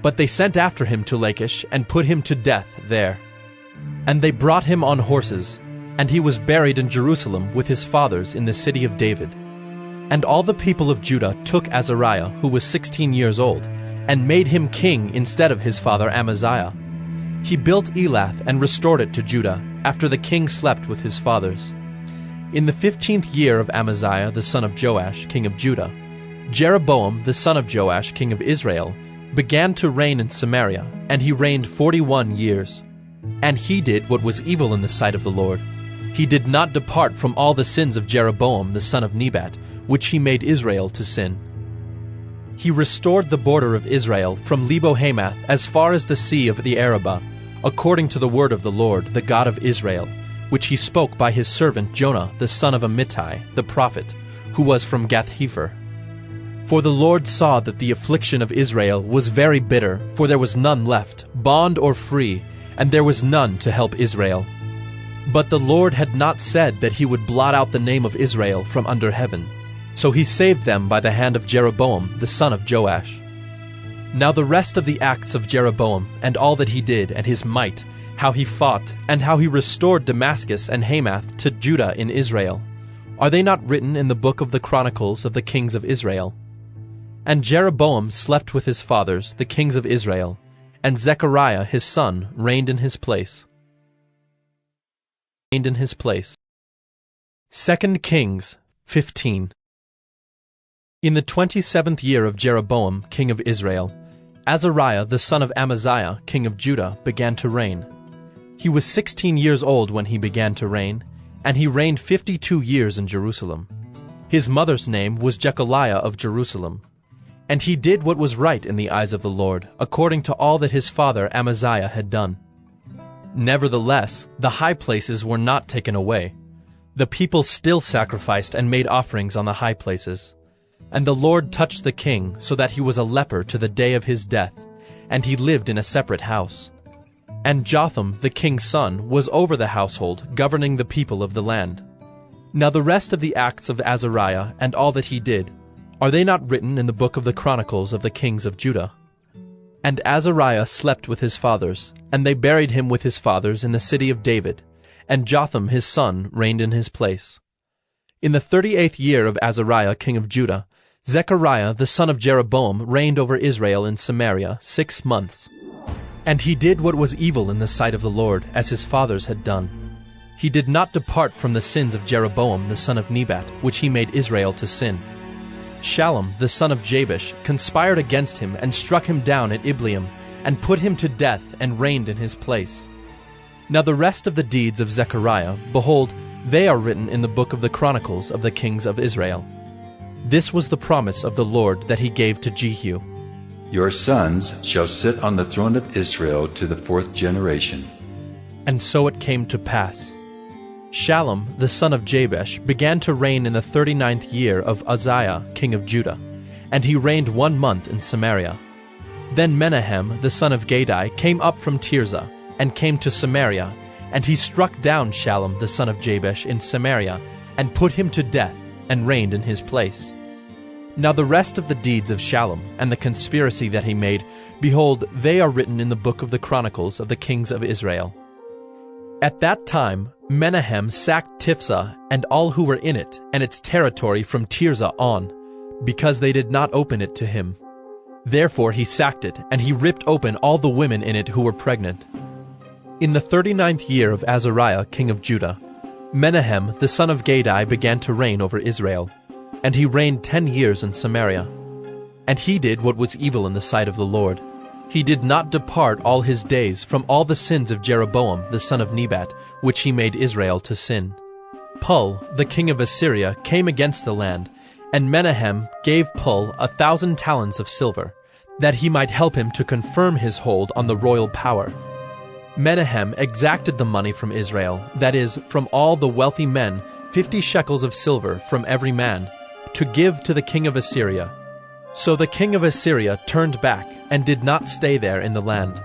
But they sent after him to Lachish, and put him to death there. And they brought him on horses, and he was buried in Jerusalem with his fathers in the city of David. And all the people of Judah took Azariah, who was 16 years old, and made him king instead of his father Amaziah. He built Elath and restored it to Judah, after the king slept with his fathers. In the 15th year of Amaziah the son of Joash, king of Judah, Jeroboam the son of Joash, king of Israel, began to reign in Samaria, and he reigned 41 years. And he did what was evil in the sight of the Lord. He did not depart from all the sins of Jeroboam the son of Nebat, which he made Israel to sin. He restored the border of Israel from Lebo-Hamath as far as the sea of the Arabah, according to the word of the Lord, the God of Israel, which he spoke by his servant Jonah the son of Amittai, the prophet, who was from Gath-hepher. For the Lord saw that the affliction of Israel was very bitter, for there was none left, bond or free, and there was none to help Israel. But the Lord had not said that he would blot out the name of Israel from under heaven. So he saved them by the hand of Jeroboam the son of Joash. Now the rest of the acts of Jeroboam, and all that he did, and his might, how he fought, and how he restored Damascus and Hamath to Judah in Israel, are they not written in the book of the Chronicles of the kings of Israel? And Jeroboam slept with his fathers, the kings of Israel, and Zechariah his son reigned in his place. 2 Kings 15. In the 27th year of Jeroboam, king of Israel, Azariah the son of Amaziah, king of Judah, began to reign. He was 16 years old when he began to reign, and he reigned 52 years in Jerusalem. His mother's name was Jechaliah of Jerusalem. And he did what was right in the eyes of the Lord, according to all that his father Amaziah had done. Nevertheless, the high places were not taken away. The people still sacrificed and made offerings on the high places. And the Lord touched the king, so that he was a leper to the day of his death, and he lived in a separate house. And Jotham, the king's son, was over the household, governing the people of the land. Now the rest of the acts of Azariah, and all that he did, are they not written in the book of the Chronicles of the kings of Judah? And Azariah slept with his fathers, and they buried him with his fathers in the city of David, and Jotham his son reigned in his place. In the 38th year of Azariah king of Judah, Zechariah the son of Jeroboam reigned over Israel in Samaria 6 months. And he did what was evil in the sight of the Lord, as his fathers had done. He did not depart from the sins of Jeroboam the son of Nebat, which he made Israel to sin. Shallum the son of Jabesh conspired against him and struck him down at Ibleam, and put him to death and reigned in his place. Now the rest of the deeds of Zechariah, behold, they are written in the book of the Chronicles of the kings of Israel. This was the promise of the Lord that he gave to Jehu. Your sons shall sit on the throne of Israel to the 4th generation. And so it came to pass. Shallum the son of Jabesh began to reign in the 39th year of Uzziah king of Judah, and he reigned 1 month in Samaria. Then Menahem the son of Gadai came up from Tirzah, and came to Samaria, and he struck down Shallum the son of Jabesh in Samaria, and put him to death, and reigned in his place. Now the rest of the deeds of Shallum, and the conspiracy that he made, behold, they are written in the book of the Chronicles of the kings of Israel. At that time Menahem sacked Tifsah and all who were in it, and its territory from Tirzah on, because they did not open it to him. Therefore he sacked it, and he ripped open all the women in it who were pregnant. In the 39th year of Azariah king of Judah, Menahem the son of Gadai began to reign over Israel, and he reigned 10 years in Samaria. And he did what was evil in the sight of the Lord. He did not depart all his days from all the sins of Jeroboam the son of Nebat, which he made Israel to sin. Pul, the king of Assyria, came against the land, and Menahem gave Pul 1,000 talents of silver, that he might help him to confirm his hold on the royal power. Menahem exacted the money from Israel, that is, from all the wealthy men, 50 shekels of silver from every man, to give to the king of Assyria. So the king of Assyria turned back, and did not stay there in the land.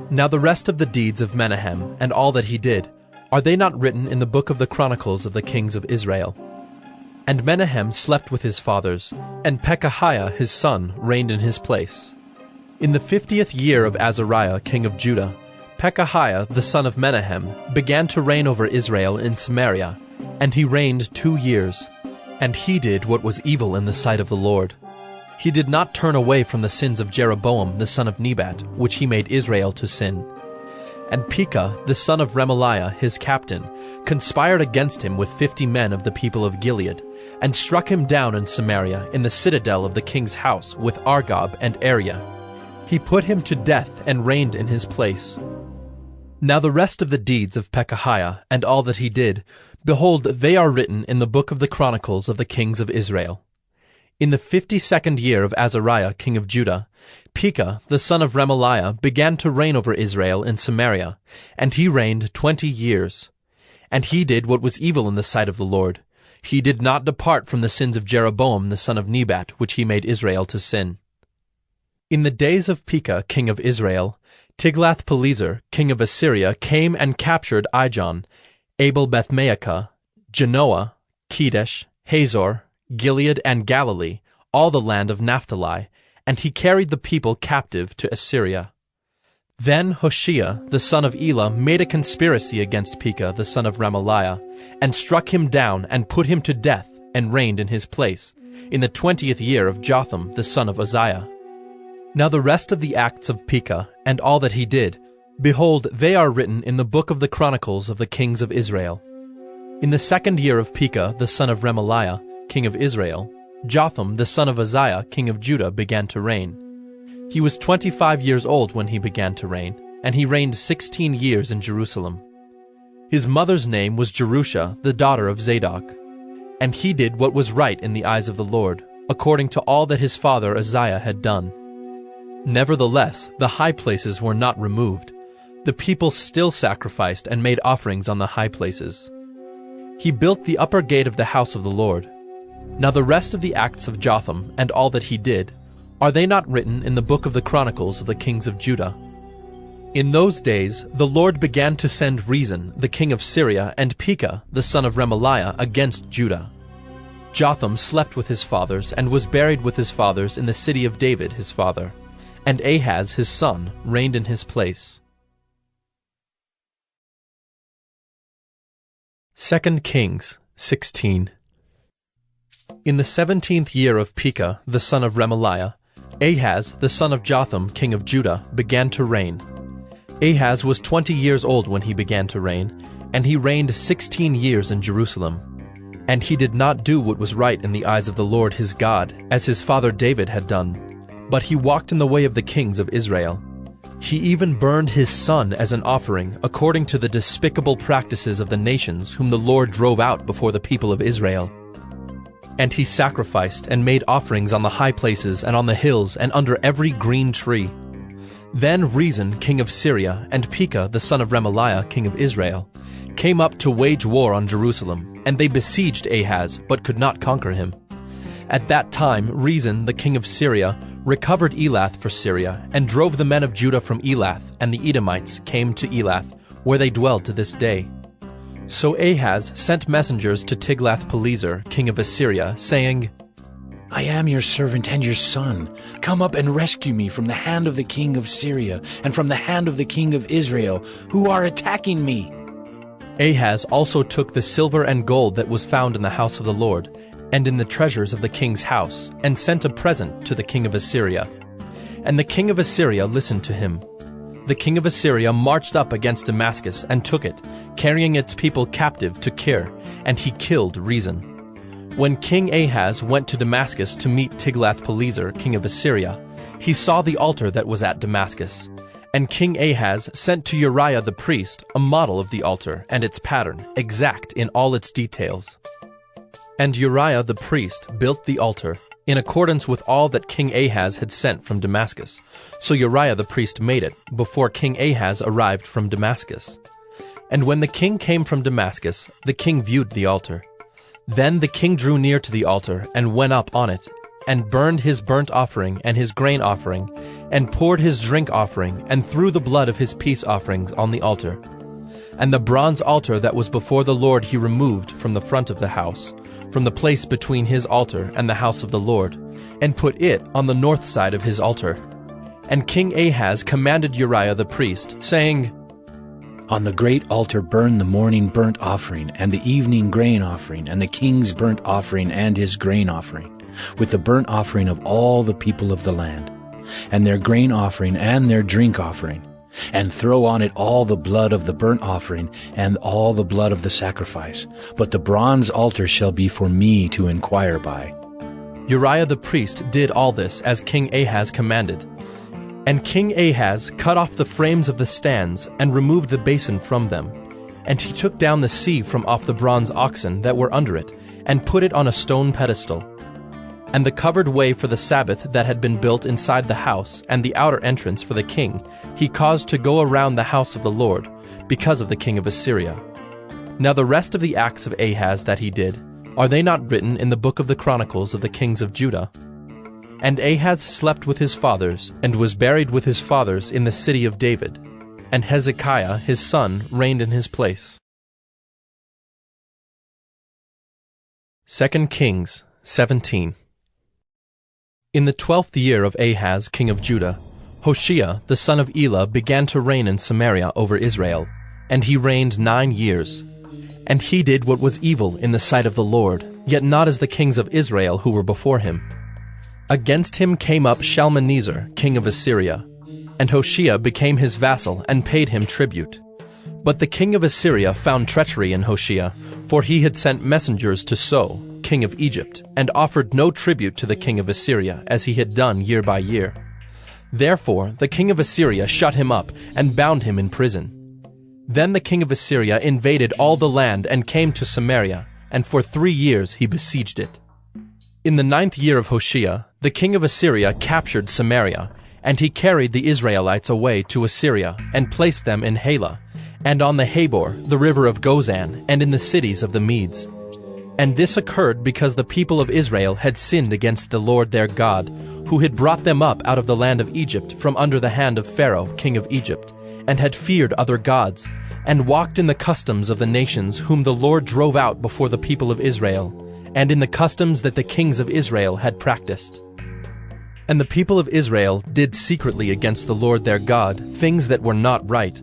Now the rest of the deeds of Menahem, and all that he did, are they not written in the book of the Chronicles of the kings of Israel? And Menahem slept with his fathers, and Pekahiah his son reigned in his place. In the 50th year of Azariah king of Judah, Pekahiah the son of Menahem began to reign over Israel in Samaria, and he reigned 2 years. And he did what was evil in the sight of the Lord. He did not turn away from the sins of Jeroboam the son of Nebat, which he made Israel to sin. And Pekah the son of Remaliah his captain conspired against him with 50 men of the people of Gilead, and struck him down in Samaria in the citadel of the king's house with Argob and Ariah. He put him to death and reigned in his place. Now the rest of the deeds of Pekahiah and all that he did, behold, they are written in the book of the Chronicles of the kings of Israel. In the 52nd year of Azariah king of Judah, Pekah the son of Remaliah began to reign over Israel in Samaria, and he reigned 20 years. And he did what was evil in the sight of the Lord. He did not depart from the sins of Jeroboam the son of Nebat, which he made Israel to sin. In the days of Pekah king of Israel, Tiglath-Pileser king of Assyria came and captured Ijon, Abel-Beth-Maacah, Genoa, Kedesh, Hazor, Gilead, and Galilee, all the land of Naphtali, and he carried the people captive to Assyria. Then Hoshea the son of Elah made a conspiracy against Pekah the son of Remaliah, and struck him down and put him to death, and reigned in his place, in the 20th year of Jotham the son of Uzziah. Now the rest of the acts of Pekah, and all that he did, behold, they are written in the book of the Chronicles of the kings of Israel. In the 2nd year of Pekah the son of Remaliah, king of Israel, Jotham the son of Uzziah, king of Judah, began to reign. He was 25 years old when he began to reign, and he reigned 16 years in Jerusalem. His mother's name was Jerusha, the daughter of Zadok. And he did what was right in the eyes of the Lord, according to all that his father Uzziah had done. Nevertheless, the high places were not removed. The people still sacrificed and made offerings on the high places. He built the upper gate of the house of the Lord. Now the rest of the acts of Jotham, and all that he did, are they not written in the book of the Chronicles of the kings of Judah? In those days the Lord began to send Rezin, the king of Syria, and Pekah, the son of Remaliah, against Judah. Jotham slept with his fathers, and was buried with his fathers in the city of David his father. And Ahaz his son reigned in his place. 2 Kings 16. In the 17th year of Pekah the son of Remaliah, Ahaz the son of Jotham king of Judah began to reign. Ahaz was 20 years old when he began to reign, and he reigned 16 years in Jerusalem. And he did not do what was right in the eyes of the Lord his God, as his father David had done, but he walked in the way of the kings of Israel. He even burned his son as an offering, according to the despicable practices of the nations whom the Lord drove out before the people of Israel. And he sacrificed and made offerings on the high places and on the hills and under every green tree. Then Rezin king of Syria and Pekah the son of Remaliah king of Israel came up to wage war on Jerusalem, and they besieged Ahaz, but could not conquer him. At that time Rezin the king of Syria recovered Elath for Syria, and drove the men of Judah from Elath, and the Edomites came to Elath, where they dwell to this day. So Ahaz sent messengers to Tiglath-Pileser king of Assyria, saying, I am your servant and your son. Come up and rescue me from the hand of the king of Syria and from the hand of the king of Israel, who are attacking me." Ahaz also took the silver and gold that was found in the house of the Lord, and in the treasures of the king's house, and sent a present to the king of Assyria. And the king of Assyria listened to him. The king of Assyria marched up against Damascus and took it, carrying its people captive to Kir, and he killed Rezin. When King Ahaz went to Damascus to meet Tiglath-Pileser, king of Assyria, he saw the altar that was at Damascus. And King Ahaz sent to Uriah the priest a model of the altar and its pattern, exact in all its details. And Uriah the priest built the altar, in accordance with all that King Ahaz had sent from Damascus. So Uriah the priest made it, before King Ahaz arrived from Damascus. And when the king came from Damascus, the king viewed the altar. Then the king drew near to the altar, and went up on it, and burned his burnt offering and his grain offering, and poured his drink offering, and threw the blood of his peace offerings on the altar. And the bronze altar that was before the Lord he removed from the front of the house, from the place between his altar and the house of the Lord, and put it on the north side of his altar. And King Ahaz commanded Uriah the priest, saying, "On the great altar burn the morning burnt offering, and the evening grain offering, and the king's burnt offering and his grain offering, with the burnt offering of all the people of the land, and their grain offering and their drink offering. And throw on it all the blood of the burnt offering and all the blood of the sacrifice. But the bronze altar shall be for me to inquire by." Uriah the priest did all this as King Ahaz commanded. And King Ahaz cut off the frames of the stands and removed the basin from them. And he took down the sea from off the bronze oxen that were under it, and put it on a stone pedestal. And the covered way for the Sabbath that had been built inside the house, and the outer entrance for the king, he caused to go around the house of the Lord, because of the king of Assyria. Now the rest of the acts of Ahaz that he did, are they not written in the book of the Chronicles of the kings of Judah? And Ahaz slept with his fathers, and was buried with his fathers in the city of David. And Hezekiah his son reigned in his place. 2 Kings 17. In the 12th year of Ahaz king of Judah, Hoshea the son of Elah began to reign in Samaria over Israel, and he reigned 9 years. And he did what was evil in the sight of the Lord, yet not as the kings of Israel who were before him. Against him came up Shalmaneser king of Assyria, and Hoshea became his vassal and paid him tribute. But the king of Assyria found treachery in Hoshea, for he had sent messengers to So, king of Egypt, and offered no tribute to the king of Assyria, as he had done year by year. Therefore the king of Assyria shut him up, and bound him in prison. Then the king of Assyria invaded all the land, and came to Samaria, and for 3 years he besieged it. In the 9th year of Hoshea, the king of Assyria captured Samaria, and he carried the Israelites away to Assyria, and placed them in Halah, and on the Habor, the river of Gozan, and in the cities of the Medes. And this occurred because the people of Israel had sinned against the Lord their God, who had brought them up out of the land of Egypt from under the hand of Pharaoh, king of Egypt, and had feared other gods, and walked in the customs of the nations whom the Lord drove out before the people of Israel, and in the customs that the kings of Israel had practiced. And the people of Israel did secretly against the Lord their God things that were not right.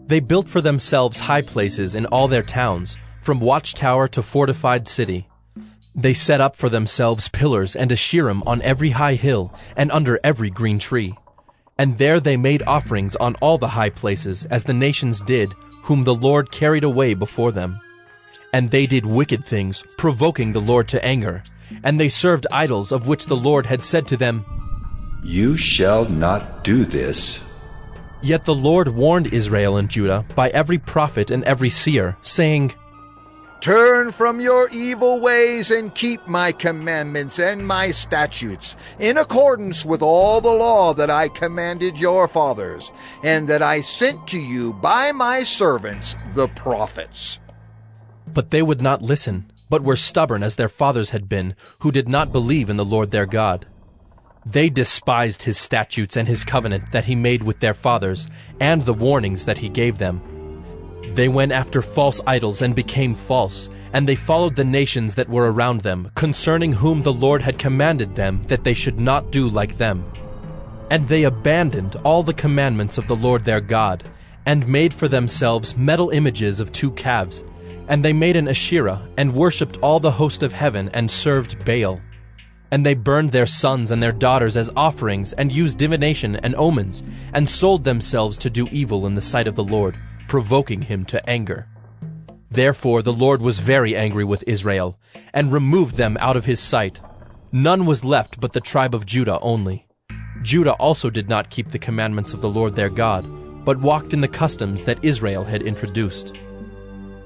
They built for themselves high places in all their towns, from watchtower to fortified city. They set up for themselves pillars and Asherim on every high hill and under every green tree. And there they made offerings on all the high places, as the nations did, whom the Lord carried away before them. And they did wicked things, provoking the Lord to anger. And they served idols, of which the Lord had said to them, "You shall not do this." Yet the Lord warned Israel and Judah by every prophet and every seer, saying, "Turn from your evil ways and keep my commandments and my statutes, in accordance with all the law that I commanded your fathers, and that I sent to you by my servants the prophets." But they would not listen, but were stubborn as their fathers had been, who did not believe in the Lord their God. They despised his statutes and his covenant that he made with their fathers, and the warnings that he gave them. They went after false idols and became false, and they followed the nations that were around them, concerning whom the Lord had commanded them that they should not do like them. And they abandoned all the commandments of the Lord their God, and made for themselves metal images of 2 calves. And they made an Asherah, and worshipped all the host of heaven, and served Baal. And they burned their sons and their daughters as offerings, and used divination and omens, and sold themselves to do evil in the sight of the Lord, provoking him to anger. Therefore the Lord was very angry with Israel, and removed them out of his sight. None was left but the tribe of Judah only. Judah also did not keep the commandments of the Lord their God, but walked in the customs that Israel had introduced.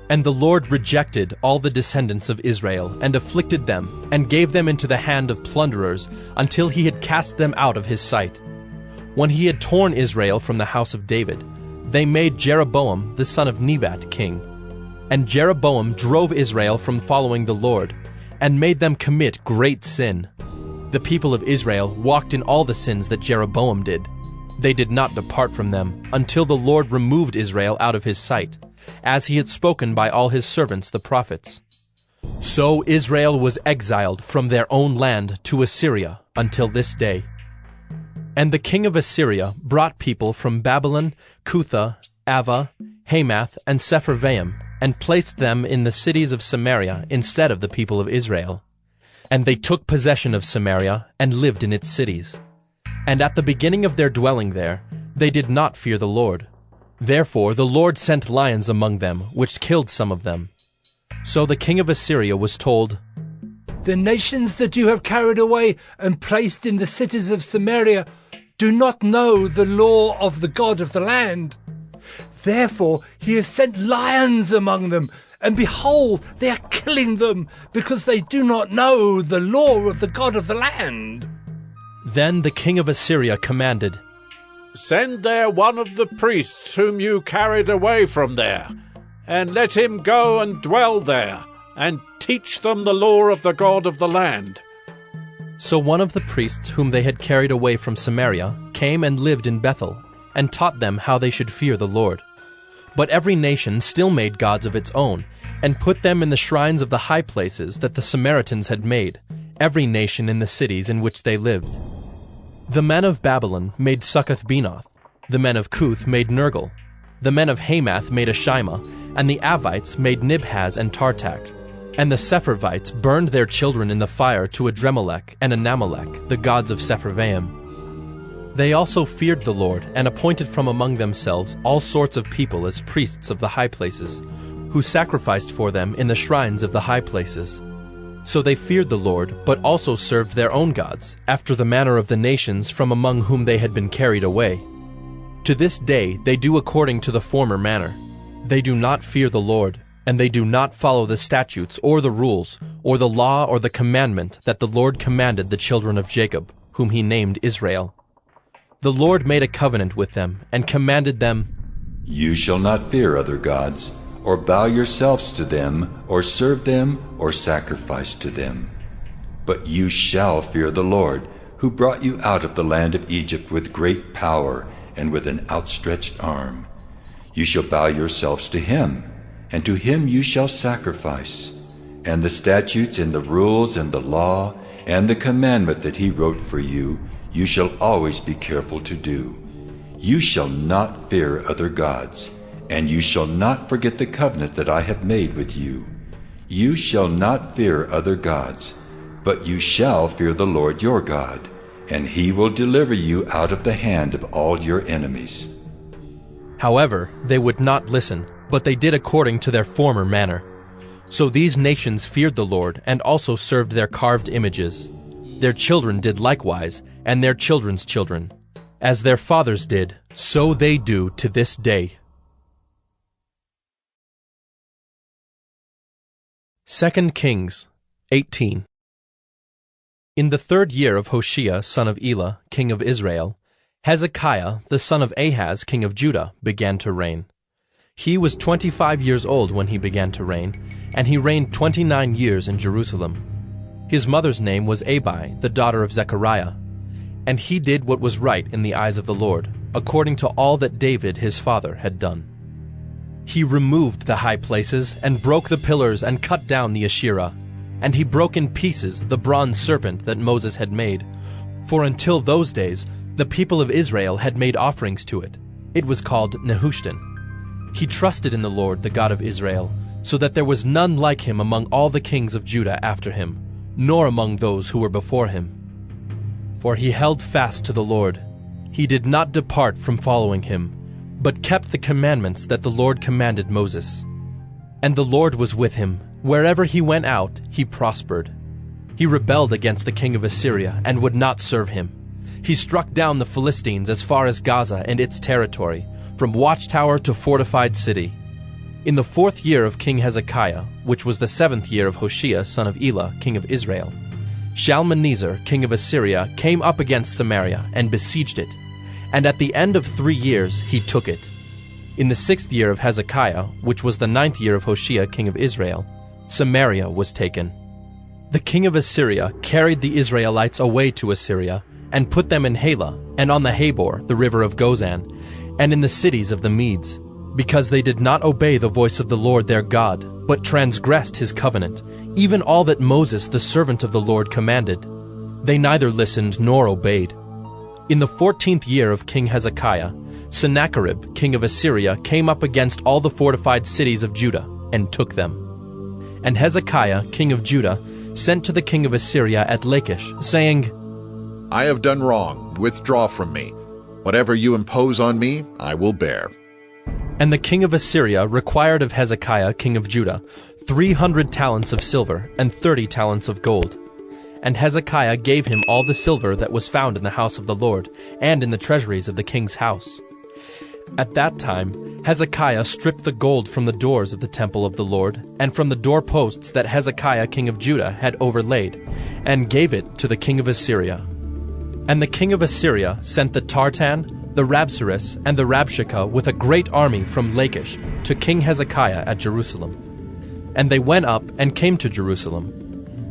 And the Lord rejected all the descendants of Israel, and afflicted them, and gave them into the hand of plunderers, until he had cast them out of his sight. When he had torn Israel from the house of David, they made Jeroboam the son of Nebat king. And Jeroboam drove Israel from following the Lord, and made them commit great sin. The people of Israel walked in all the sins that Jeroboam did. They did not depart from them, until the Lord removed Israel out of his sight, as he had spoken by all his servants the prophets. So Israel was exiled from their own land to Assyria until this day. And the king of Assyria brought people from Babylon, Cutha, Ava, Hamath, and Sepharvaim, and placed them in the cities of Samaria instead of the people of Israel. And they took possession of Samaria, and lived in its cities. And at the beginning of their dwelling there, they did not fear the Lord. Therefore the Lord sent lions among them, which killed some of them. So the king of Assyria was told, "The nations that you have carried away and placed in the cities of Samaria do not know the law of the God of the land. Therefore he has sent lions among them, and behold, they are killing them, because they do not know the law of the God of the land." Then the king of Assyria commanded, "Send there one of the priests whom you carried away from there, and let him go and dwell there, and teach them the law of the God of the land." So one of the priests whom they had carried away from Samaria came and lived in Bethel, and taught them how they should fear the Lord. But every nation still made gods of its own, and put them in the shrines of the high places that the Samaritans had made, every nation in the cities in which they lived. The men of Babylon made Succoth-Benoth, the men of Cuth made Nergal, the men of Hamath made Ashima, and the Avites made Nibhaz and Tartak. And the Sepharvites burned their children in the fire to Adremelech and Anamelech, the gods of Sepharvaim. They also feared the Lord, and appointed from among themselves all sorts of people as priests of the high places, who sacrificed for them in the shrines of the high places. So they feared the Lord, but also served their own gods, after the manner of the nations from among whom they had been carried away. To this day they do according to the former manner. They do not fear the Lord, and they do not follow the statutes or the rules, or the law or the commandment that the Lord commanded the children of Jacob, whom he named Israel. The Lord made a covenant with them, and commanded them, "You shall not fear other gods, or bow yourselves to them, or serve them, or sacrifice to them. But you shall fear the Lord, who brought you out of the land of Egypt with great power and with an outstretched arm. You shall bow yourselves to him, and to him you shall sacrifice. And the statutes and the rules and the law and the commandment that he wrote for you, you shall always be careful to do. You shall not fear other gods, and you shall not forget the covenant that I have made with you. You shall not fear other gods, but you shall fear the Lord your God, and he will deliver you out of the hand of all your enemies." However, they would not listen, but they did according to their former manner. So these nations feared the Lord, and also served their carved images. Their children did likewise, and their children's children. As their fathers did, so they do to this day. 2 Kings 18. In the 3rd year of Hoshea son of Elah, king of Israel, Hezekiah the son of Ahaz king of Judah began to reign. He was 25 years old when he began to reign, and he reigned 29 years in Jerusalem. His mother's name was Abi, the daughter of Zechariah. And he did what was right in the eyes of the Lord, according to all that David his father had done. He removed the high places and broke the pillars and cut down the Asherah. And he broke in pieces the bronze serpent that Moses had made. For until those days, the people of Israel had made offerings to it. It was called Nehushtan. He trusted in the Lord, the God of Israel, so that there was none like him among all the kings of Judah after him, nor among those who were before him. For he held fast to the Lord. He did not depart from following him, but kept the commandments that the Lord commanded Moses. And the Lord was with him. Wherever he went out, he prospered. He rebelled against the king of Assyria and would not serve him. He struck down the Philistines as far as Gaza and its territory, from watchtower to fortified city. In the 4th year of King Hezekiah, which was the 7th year of Hoshea son of Elah, king of Israel, Shalmaneser, king of Assyria, came up against Samaria and besieged it. And at the end of 3 years he took it. In the 6th year of Hezekiah, which was the 9th year of Hoshea, king of Israel, Samaria was taken. The king of Assyria carried the Israelites away to Assyria, and put them in Halah, and on the Habor, the river of Gozan, and in the cities of the Medes, because they did not obey the voice of the Lord their God, but transgressed his covenant, even all that Moses the servant of the Lord commanded. They neither listened nor obeyed. In the 14th year of King Hezekiah, Sennacherib, king of Assyria, came up against all the fortified cities of Judah, and took them. And Hezekiah, king of Judah, sent to the king of Assyria at Lachish, saying, I have done wrong. Withdraw from me. Whatever you impose on me, I will bear. And the king of Assyria required of Hezekiah, king of Judah, 300 talents of silver and 30 talents of gold. And Hezekiah gave him all the silver that was found in the house of the Lord, and in the treasuries of the king's house. At that time Hezekiah stripped the gold from the doors of the temple of the Lord, and from the doorposts that Hezekiah king of Judah had overlaid, and gave it to the king of Assyria. And the king of Assyria sent the Tartan, the Rabsaris, and the Rabshakeh with a great army from Lachish to King Hezekiah at Jerusalem. And they went up and came to Jerusalem.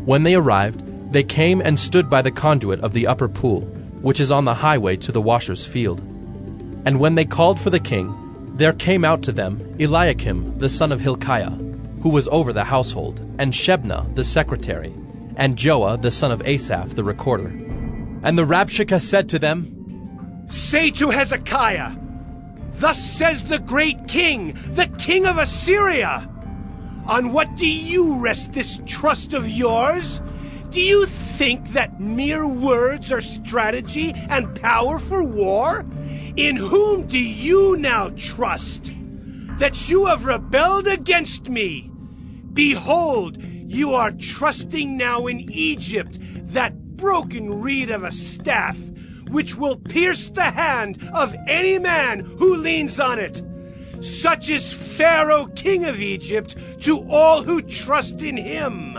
When they arrived, they came and stood by the conduit of the upper pool, which is on the highway to the washer's field. And when they called for the king, there came out to them Eliakim the son of Hilkiah, who was over the household, and Shebna the secretary, and Joah the son of Asaph the recorder. And the Rabshakeh said to them, Say to Hezekiah, Thus says the great king, the king of Assyria, On what do you rest this trust of yours? Do you think that mere words are strategy and power for war? In whom do you now trust? That you have rebelled against me. Behold, you are trusting now in Egypt, that broken reed of a staff, which will pierce the hand of any man who leans on it. Such is Pharaoh, king of Egypt, to all who trust in him.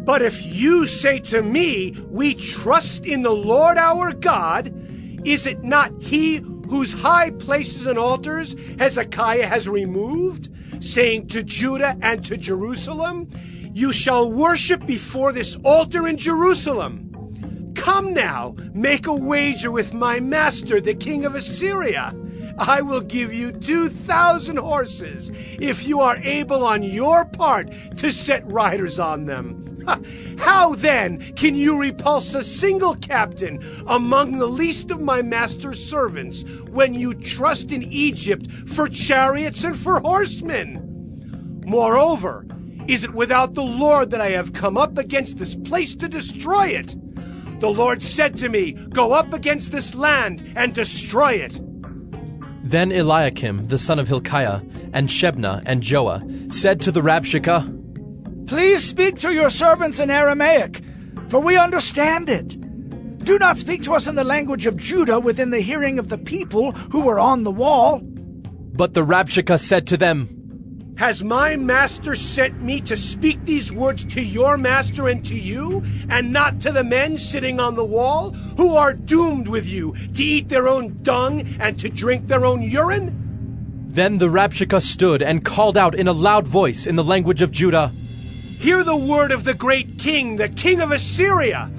But if you say to me, We trust in the Lord our God, is it not he whose high places and altars Hezekiah has removed, saying to Judah and to Jerusalem, You shall worship before this altar in Jerusalem? Come now, make a wager with my master, the king of Assyria. I will give you 2,000 horses, if you are able on your part to set riders on them. How then can you repulse a single captain among the least of my master's servants, when you trust in Egypt for chariots and for horsemen? Moreover, is it without the Lord that I have come up against this place to destroy it? The Lord said to me, Go up against this land and destroy it. Then Eliakim the son of Hilkiah, and Shebna and Joah, said to the Rabshakeh, Please speak to your servants in Aramaic, for we understand it. Do not speak to us in the language of Judah within the hearing of the people who were on the wall. But the Rabshakeh said to them, Has my master sent me to speak these words to your master and to you, and not to the men sitting on the wall, who are doomed with you to eat their own dung and to drink their own urine? Then the Rabshakeh stood and called out in a loud voice in the language of Judah, Hear the word of the great king, the king of Assyria.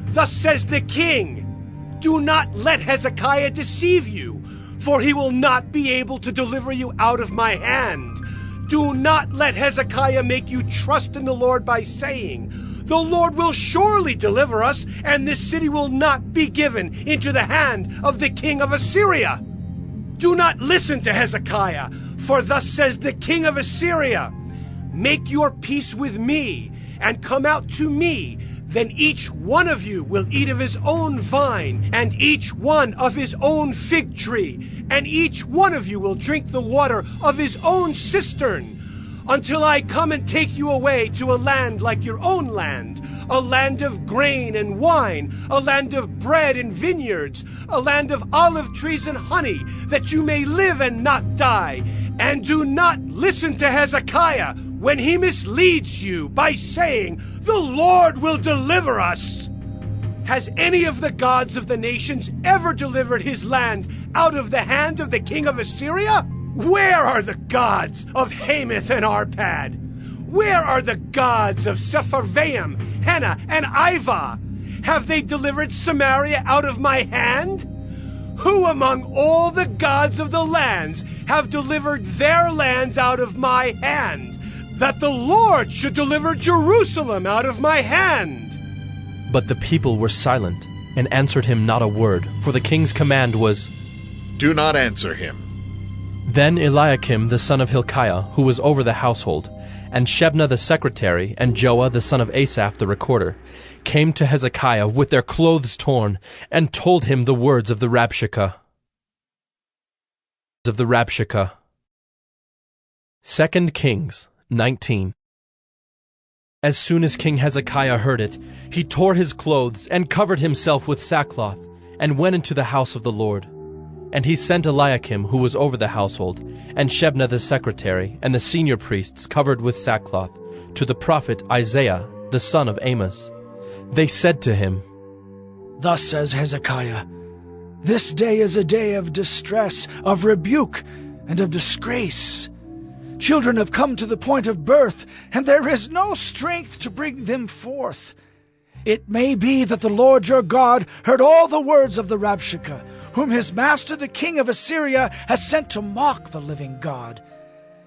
Thus says the king, Do not let Hezekiah deceive you, for he will not be able to deliver you out of my hand. Do not let Hezekiah make you trust in the Lord by saying, the Lord will surely deliver us, and this city will not be given into the hand of the king of Assyria. Do not listen to Hezekiah, for thus says the king of Assyria, make your peace with me, and come out to me. Then each one of you will eat of his own vine, and each one of his own fig tree, and each one of you will drink the water of his own cistern, until I come and take you away to a land like your own land, a land of grain and wine, a land of bread and vineyards, a land of olive trees and honey, that you may live and not die. And do not listen to Hezekiah when he misleads you by saying, the Lord will deliver us. Has any of the gods of the nations ever delivered his land out of the hand of the king of Assyria? Where are the gods of Hamath and Arpad? Where are the gods of Sepharvaim, Hena, and Ivah? Have they delivered Samaria out of my hand? Who among all the gods of the lands have delivered their lands out of my hand, that the Lord should deliver Jerusalem out of my hand? But the people were silent, and answered him not a word, for the king's command was, do not answer him. Then Eliakim the son of Hilkiah, who was over the household, and Shebna the secretary, and Joah the son of Asaph the recorder, came to Hezekiah with their clothes torn, and told him the words of the Rabshakeh. 2 Kings 19. As soon as King Hezekiah heard it, he tore his clothes, and covered himself with sackcloth, and went into the house of the Lord. And he sent Eliakim, who was over the household, and Shebna the secretary, and the senior priests covered with sackcloth, to the prophet Isaiah, the son of Amos. They said to him, thus says Hezekiah, this day is a day of distress, of rebuke, and of disgrace. Children have come to the point of birth, and there is no strength to bring them forth. It may be that the Lord your God heard all the words of the Rabshakeh, whom his master the king of Assyria has sent to mock the living God,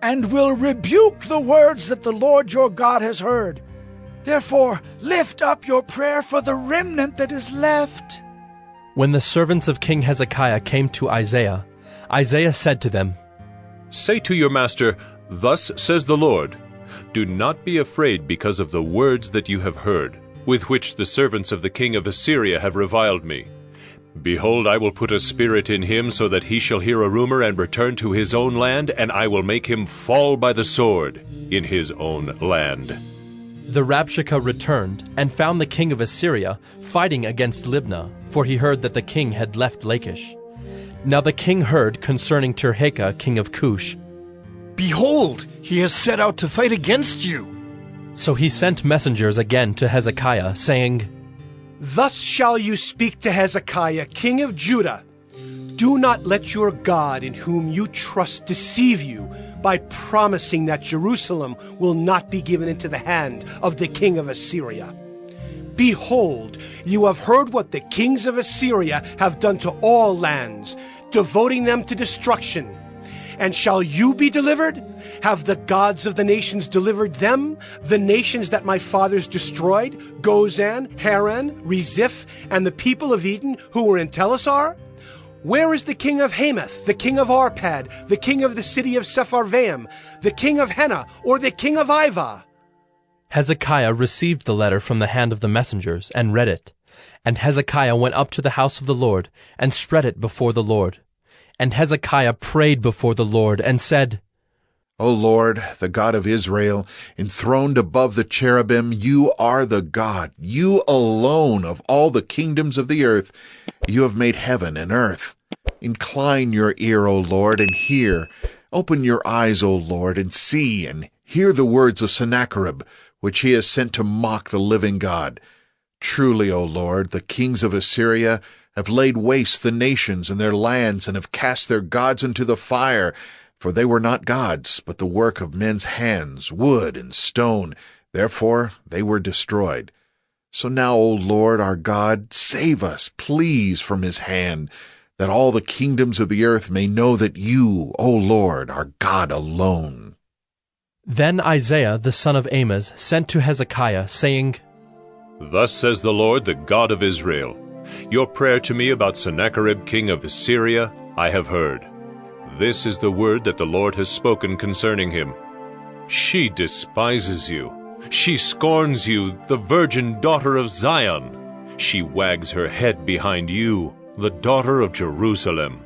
and will rebuke the words that the Lord your God has heard. Therefore lift up your prayer for the remnant that is left. When the servants of King Hezekiah came to Isaiah, Isaiah said to them, say to your master, thus says the Lord, do not be afraid because of the words that you have heard, with which the servants of the king of Assyria have reviled me. Behold, I will put a spirit in him, so that he shall hear a rumor and return to his own land, and I will make him fall by the sword in his own land. The Rabshakeh returned, and found the king of Assyria fighting against Libnah, for he heard that the king had left Lachish. Now the king heard concerning Tirhakah, king of Cush, behold, he has set out to fight against you. So he sent messengers again to Hezekiah, saying, thus shall you speak to Hezekiah, king of Judah. Do not let your God in whom you trust deceive you by promising that Jerusalem will not be given into the hand of the king of Assyria. Behold, you have heard what the kings of Assyria have done to all lands, devoting them to destruction. And shall you be delivered? Have the gods of the nations delivered them, the nations that my fathers destroyed, Gozan, Haran, Reziph, and the people of Eden who were in Telassar? Where is the king of Hamath, the king of Arpad, the king of the city of Sepharvaim, the king of Hena, or the king of Ivah? Hezekiah received the letter from the hand of the messengers, and read it. And Hezekiah went up to the house of the Lord, and spread it before the Lord. And Hezekiah prayed before the Lord, and said, O Lord, the God of Israel, enthroned above the cherubim, you are the God, you alone of all the kingdoms of the earth. You have made heaven and earth. Incline your ear, O Lord, and hear. Open your eyes, O Lord, and see, and hear the words of Sennacherib, which he has sent to mock the living God. Truly, O Lord, the kings of Assyria have laid waste the nations and their lands, and have cast their gods into the fire. For they were not gods, but the work of men's hands, wood and stone. Therefore they were destroyed. So now, O Lord our God, save us, please, from his hand, that all the kingdoms of the earth may know that you, O Lord, are God alone." Then Isaiah the son of Amoz sent to Hezekiah, saying, Thus says the Lord, the God of Israel, your prayer to me about Sennacherib king of Assyria I have heard. This is the word that the Lord has spoken concerning him. She despises you. She scorns you, the virgin daughter of Zion. She wags her head behind you, the daughter of Jerusalem.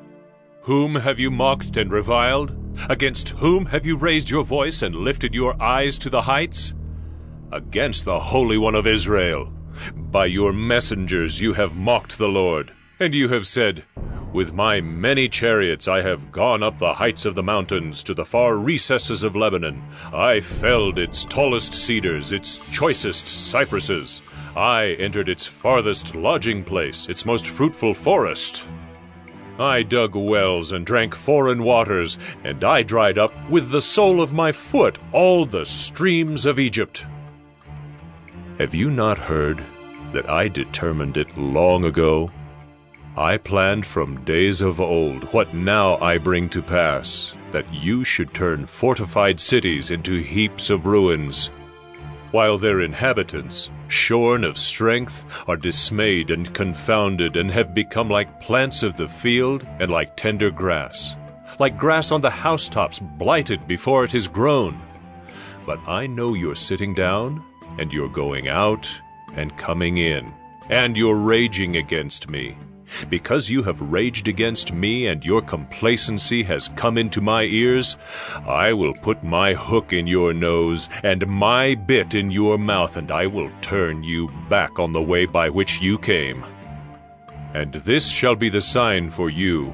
Whom have you mocked and reviled? Against whom have you raised your voice and lifted your eyes to the heights? Against the Holy One of Israel. By your messengers you have mocked the Lord, and you have said, With my many chariots I have gone up the heights of the mountains to the far recesses of Lebanon. I felled its tallest cedars, its choicest cypresses. I entered its farthest lodging place, its most fruitful forest. I dug wells and drank foreign waters, and I dried up with the sole of my foot all the streams of Egypt. Have you not heard that I determined it long ago? I planned from days of old what now I bring to pass, that you should turn fortified cities into heaps of ruins, while their inhabitants, shorn of strength, are dismayed and confounded, and have become like plants of the field and like tender grass, like grass on the housetops blighted before it is grown. But I know you're sitting down, and you're going out and coming in, and you're raging against me. Because you have raged against me and your complacency has come into my ears, I will put my hook in your nose and my bit in your mouth, and I will turn you back on the way by which you came. And this shall be the sign for you.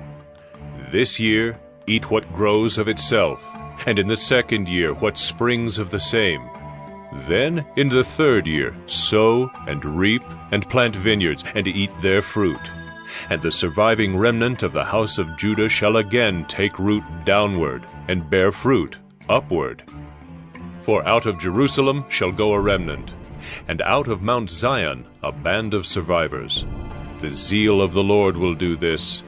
This year eat what grows of itself, and in the second year what springs of the same. Then in the third year sow and reap and plant vineyards, and eat their fruit. And the surviving remnant of the house of Judah shall again take root downward, and bear fruit upward. For out of Jerusalem shall go a remnant, and out of Mount Zion a band of survivors. The zeal of the Lord will do this.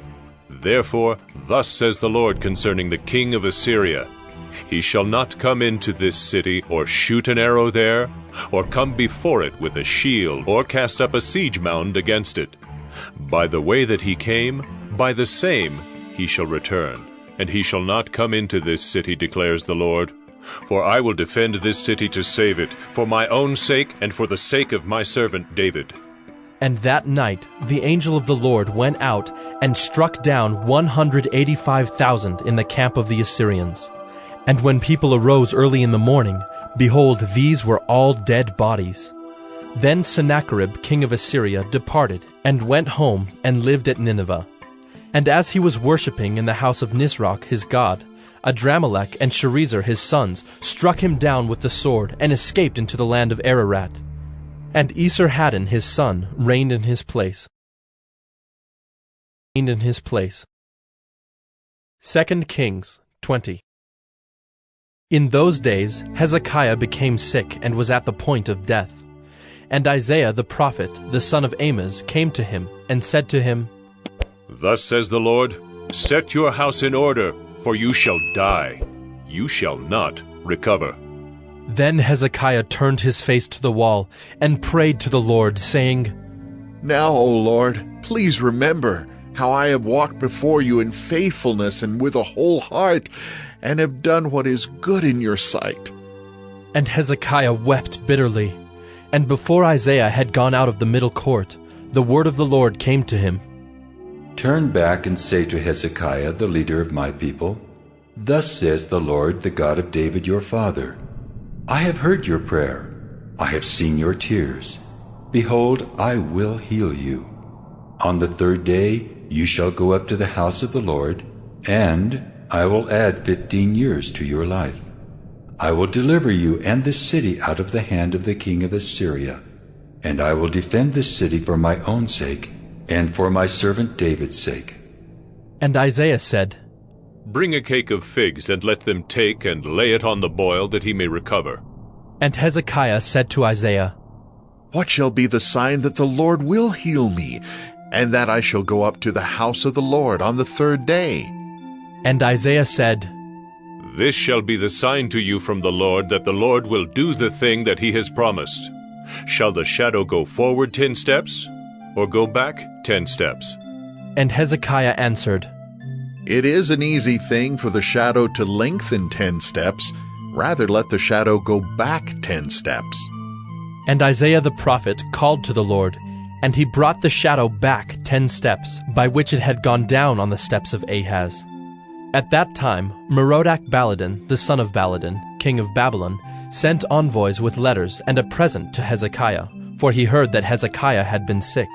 Therefore, thus says the Lord concerning the king of Assyria, He shall not come into this city, or shoot an arrow there, or come before it with a shield, or cast up a siege mound against it. By the way that he came, by the same he shall return, and he shall not come into this city, declares the Lord. For I will defend this city to save it, for my own sake and for the sake of my servant David. And that night the angel of the Lord went out and struck down 185,000 in the camp of the Assyrians. And when people arose early in the morning, behold, these were all dead bodies. Then Sennacherib king of Assyria departed, and went home, and lived at Nineveh. And as he was worshipping in the house of Nisroch his god, Adramelech and Sharezer his sons struck him down with the sword, and escaped into the land of Ararat. And Esarhaddon his son reigned in his place. 2 Kings 20. In those days Hezekiah became sick, and was at the point of death. And Isaiah the prophet, the son of Amoz, came to him, and said to him, Thus says the Lord, Set your house in order, for you shall die. You shall not recover. Then Hezekiah turned his face to the wall, and prayed to the Lord, saying, Now, O Lord, please remember how I have walked before you in faithfulness and with a whole heart, and have done what is good in your sight. And Hezekiah wept bitterly. And before Isaiah had gone out of the middle court, the word of the Lord came to him. Turn back and say to Hezekiah, the leader of my people, Thus says the Lord, the God of David your father, I have heard your prayer. I have seen your tears. Behold, I will heal you. On the third day you shall go up to the house of the Lord, and I will add 15 years to your life. I will deliver you and this city out of the hand of the king of Assyria, and I will defend this city for my own sake and for my servant David's sake. And Isaiah said, Bring a cake of figs, and let them take and lay it on the boil, that he may recover. And Hezekiah said to Isaiah, What shall be the sign that the Lord will heal me, and that I shall go up to the house of the Lord on the 3rd day. And Isaiah said, This shall be the sign to you from the Lord, that the Lord will do the thing that he has promised. Shall the shadow go forward 10 steps, or go back 10 steps? And Hezekiah answered, It is an easy thing for the shadow to lengthen 10 steps. Rather let the shadow go back 10 steps. And Isaiah the prophet called to the Lord, and he brought the shadow back 10 steps, by which it had gone down on the steps of Ahaz. At that time Merodach-Baladan, the son of Baladan, king of Babylon, sent envoys with letters and a present to Hezekiah, for he heard that Hezekiah had been sick.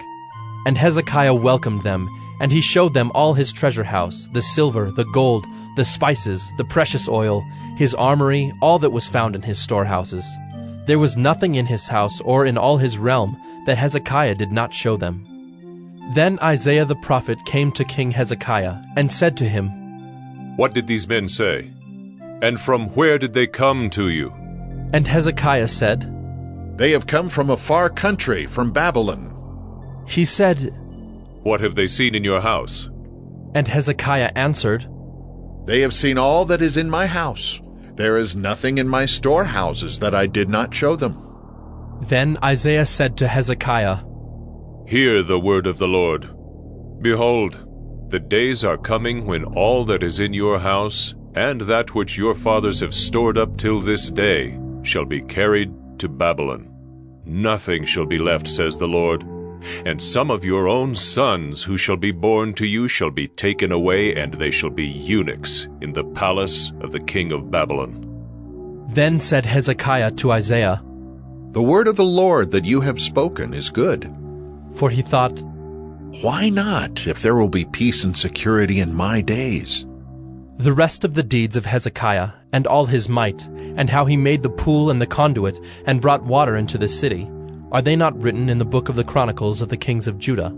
And Hezekiah welcomed them, and he showed them all his treasure house, the silver, the gold, the spices, the precious oil, his armory, all that was found in his storehouses. There was nothing in his house or in all his realm that Hezekiah did not show them. Then Isaiah the prophet came to King Hezekiah and said to him, What did these men say? And from where did they come to you? And Hezekiah said, They have come from a far country, from Babylon. He said, What have they seen in your house? And Hezekiah answered, They have seen all that is in my house. There is nothing in my storehouses that I did not show them. Then Isaiah said to Hezekiah, Hear the word of the Lord. Behold, the days are coming when all that is in your house, and that which your fathers have stored up till this day, shall be carried to Babylon. Nothing shall be left, says the Lord. And some of your own sons who shall be born to you shall be taken away, and they shall be eunuchs in the palace of the king of Babylon. Then said Hezekiah to Isaiah, The word of the Lord that you have spoken is good. For he thought, Why not, if there will be peace and security in my days? The rest of the deeds of Hezekiah, and all his might, and how he made the pool and the conduit, and brought water into the city, are they not written in the book of the Chronicles of the kings of Judah?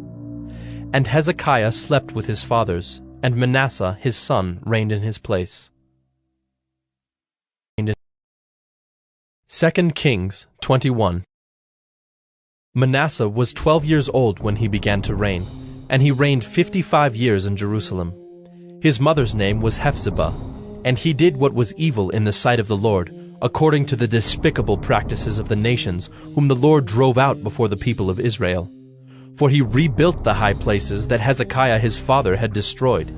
And Hezekiah slept with his fathers, and Manasseh his son reigned in his place. 2 Kings 21. Manasseh was 12 years old when he began to reign, and he reigned 55 years in Jerusalem. His mother's name was Hephzibah, and he did what was evil in the sight of the Lord, according to the despicable practices of the nations whom the Lord drove out before the people of Israel. For he rebuilt the high places that Hezekiah his father had destroyed,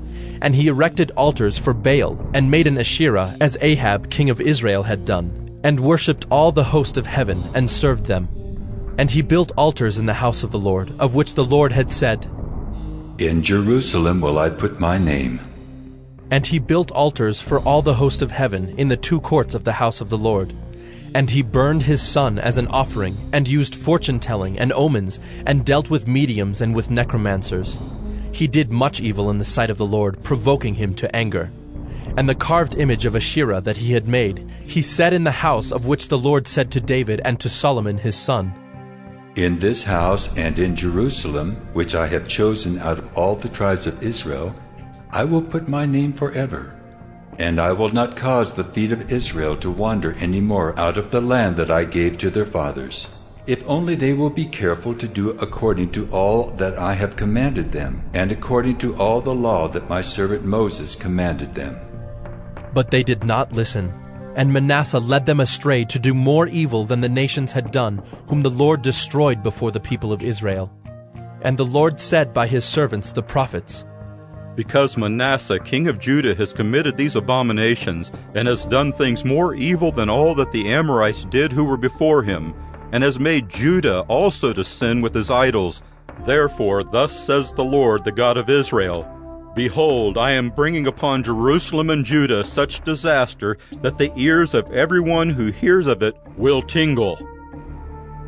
and he erected altars for Baal, and made an Asherah, as Ahab king of Israel had done, and worshipped all the host of heaven, and served them. And he built altars in the house of the Lord, of which the Lord had said, In Jerusalem will I put my name. And he built altars for all the host of heaven in the 2 courts of the house of the Lord. And he burned his son as an offering, and used fortune-telling and omens, and dealt with mediums and with necromancers. He did much evil in the sight of the Lord, provoking him to anger. And the carved image of Asherah that he had made, he set in the house of which the Lord said to David and to Solomon his son, In this house and in Jerusalem, which I have chosen out of all the tribes of Israel, I will put my name forever, and I will not cause the feet of Israel to wander any more out of the land that I gave to their fathers, if only they will be careful to do according to all that I have commanded them, and according to all the law that my servant Moses commanded them. But they did not listen, and Manasseh led them astray to do more evil than the nations had done, whom the Lord destroyed before the people of Israel. And the Lord said by his servants the prophets, Because Manasseh, king of Judah, has committed these abominations, and has done things more evil than all that the Amorites did who were before him, and has made Judah also to sin with his idols. Therefore, thus says the Lord, the God of Israel, Behold, I am bringing upon Jerusalem and Judah such disaster that the ears of everyone who hears of it will tingle.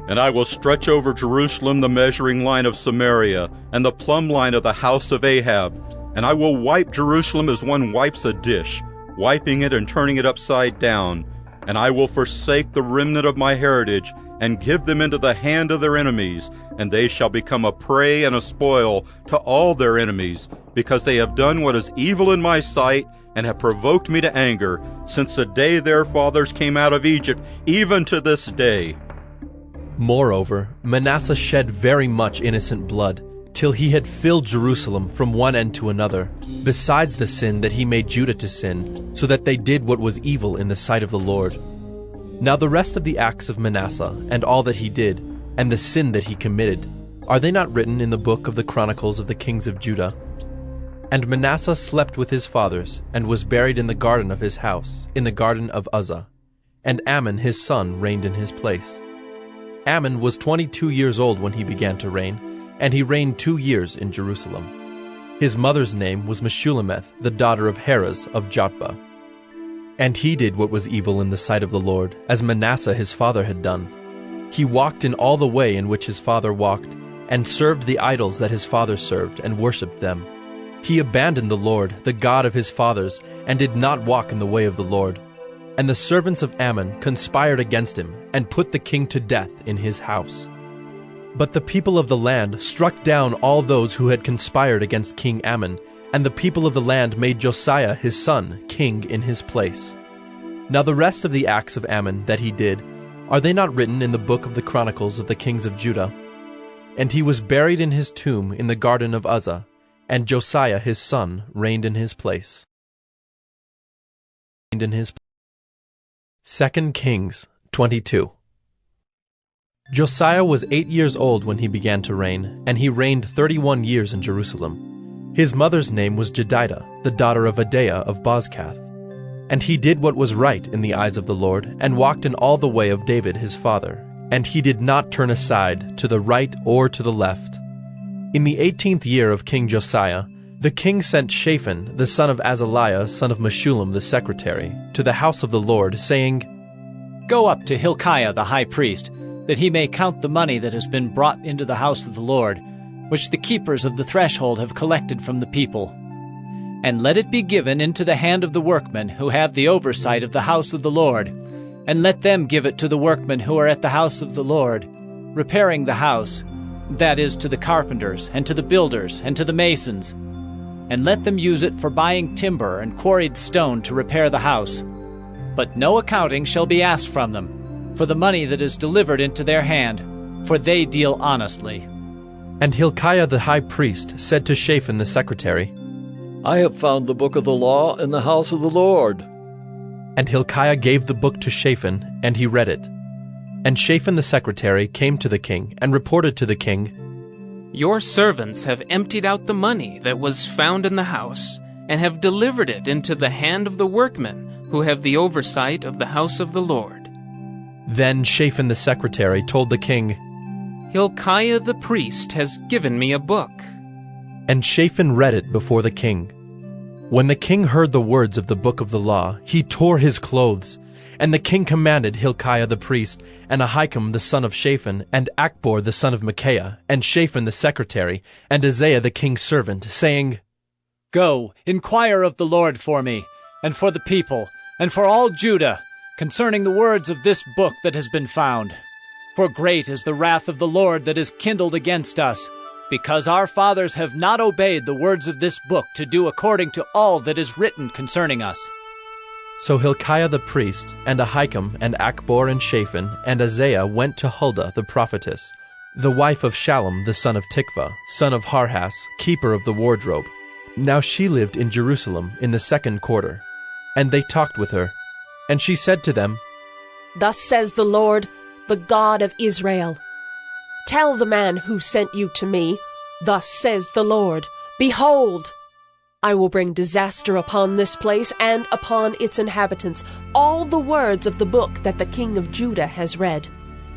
And I will stretch over Jerusalem the measuring line of Samaria, and the plumb line of the house of Ahab, and I will wipe Jerusalem as one wipes a dish, wiping it and turning it upside down. And I will forsake the remnant of my heritage, and give them into the hand of their enemies, and they shall become a prey and a spoil to all their enemies, because they have done what is evil in my sight, and have provoked me to anger, since the day their fathers came out of Egypt, even to this day. Moreover, Manasseh shed very much innocent blood, till he had filled Jerusalem from one end to another, besides the sin that he made Judah to sin, so that they did what was evil in the sight of the Lord. Now the rest of the acts of Manasseh, and all that he did, and the sin that he committed, are they not written in the book of the Chronicles of the kings of Judah? And Manasseh slept with his fathers, and was buried in the garden of his house, in the garden of Uzzah. And Amon his son reigned in his place. Amon was 22 years old when he began to reign, and he reigned 2 years in Jerusalem. His mother's name was Meshullemeth, the daughter of Heres of Jotbah. And he did what was evil in the sight of the Lord, as Manasseh his father had done. He walked in all the way in which his father walked, and served the idols that his father served, and worshipped them. He abandoned the Lord, the God of his fathers, and did not walk in the way of the Lord. And the servants of Ammon conspired against him, and put the king to death in his house. But the people of the land struck down all those who had conspired against King Ammon, and the people of the land made Josiah his son king in his place. Now the rest of the acts of Ammon that he did, are they not written in the book of the Chronicles of the kings of Judah? And he was buried in his tomb in the garden of Uzzah, and Josiah his son reigned in his place. 2 Kings 22. Josiah was 8 years old when he began to reign, and he reigned 31 years in Jerusalem. His mother's name was Jedidah, the daughter of Adaiah of Bozkath. And he did what was right in the eyes of the Lord, and walked in all the way of David his father, and he did not turn aside to the right or to the left. In the 18th year of King Josiah, the king sent Shaphan, the son of Azaliah, son of Meshullam the secretary, to the house of the Lord, saying, Go up to Hilkiah the high priest, that he may count the money that has been brought into the house of the Lord, which the keepers of the threshold have collected from the people. And let it be given into the hand of the workmen who have the oversight of the house of the Lord, and let them give it to the workmen who are at the house of the Lord, repairing the house, that is, to the carpenters, and to the builders, and to the masons. And let them use it for buying timber and quarried stone to repair the house. But no accounting shall be asked from them, for the money that is delivered into their hand, for they deal honestly. And Hilkiah the high priest said to Shaphan the secretary, I have found the book of the law in the house of the Lord. And Hilkiah gave the book to Shaphan, and he read it. And Shaphan the secretary came to the king, and reported to the king, Your servants have emptied out the money that was found in the house, and have delivered it into the hand of the workmen, who have the oversight of the house of the Lord. Then Shaphan the secretary told the king, Hilkiah the priest has given me a book. And Shaphan read it before the king. When the king heard the words of the book of the law, he tore his clothes. And the king commanded Hilkiah the priest, and Ahikam the son of Shaphan, and Achbor the son of Micaiah, and Shaphan the secretary, and Isaiah the king's servant, saying, Go, inquire of the Lord for me, and for the people, and for all Judah, concerning the words of this book that has been found. For great is the wrath of the Lord that is kindled against us, because our fathers have not obeyed the words of this book to do according to all that is written concerning us. So Hilkiah the priest, and Ahikam, and Achbor, and Shaphan, and Isaiah went to Huldah the prophetess, the wife of Shallum the son of Tikvah, son of Harhas, keeper of the wardrobe. Now she lived in Jerusalem in the 2nd quarter. And they talked with her. And she said to them, Thus says the Lord, the God of Israel, Tell the man who sent you to me, Thus says the Lord, Behold, I will bring disaster upon this place and upon its inhabitants, all the words of the book that the king of Judah has read,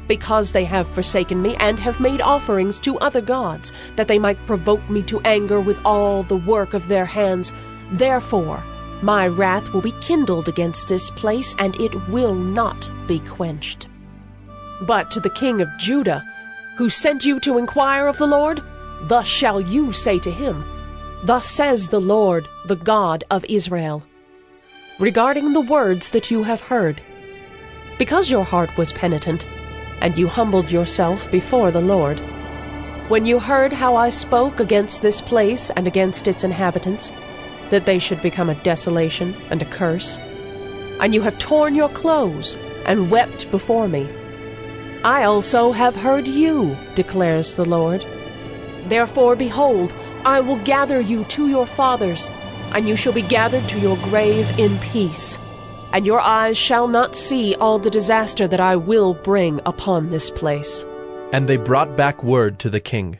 because they have forsaken me and have made offerings to other gods, that they might provoke me to anger with all the work of their hands. Therefore, my wrath will be kindled against this place, and it will not be quenched. But to the king of Judah, who sent you to inquire of the Lord, thus shall you say to him, Thus says the Lord, the God of Israel, regarding the words that you have heard. Because your heart was penitent, and you humbled yourself before the Lord, when you heard how I spoke against this place and against its inhabitants, that they should become a desolation and a curse, and you have torn your clothes and wept before me, I also have heard you, declares the Lord. Therefore, behold, I will gather you to your fathers, and you shall be gathered to your grave in peace. And your eyes shall not see all the disaster that I will bring upon this place. And they brought back word to the king.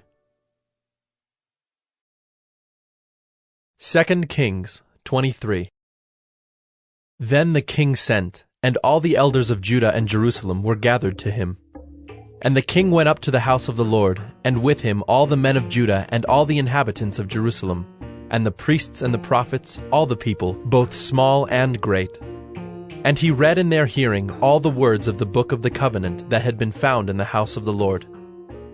2 Kings 23. Then the king sent, and all the elders of Judah and Jerusalem were gathered to him. And the king went up to the house of the Lord, and with him all the men of Judah and all the inhabitants of Jerusalem, and the priests and the prophets, all the people, both small and great. And he read in their hearing all the words of the book of the covenant that had been found in the house of the Lord.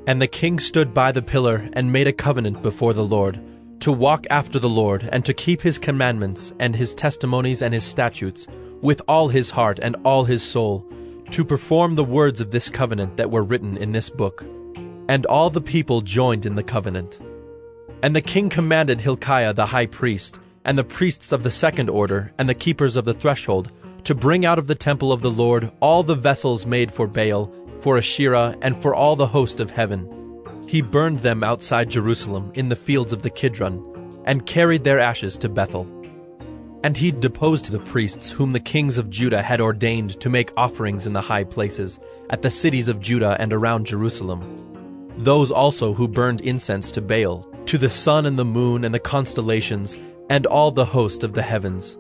And the king stood by the pillar and made a covenant before the Lord, to walk after the Lord, and to keep his commandments and his testimonies and his statutes, with all his heart and all his soul, to perform the words of this covenant that were written in this book. And all the people joined in the covenant. And the king commanded Hilkiah the high priest, and the priests of the second order, and the keepers of the threshold, to bring out of the temple of the Lord all the vessels made for Baal, for Asherah, and for all the host of heaven. He burned them outside Jerusalem in the fields of the Kidron, and carried their ashes to Bethel. And he deposed the priests whom the kings of Judah had ordained to make offerings in the high places, at the cities of Judah and around Jerusalem. Those also who burned incense to Baal, to the sun and the moon and the constellations, and all the host of the heavens.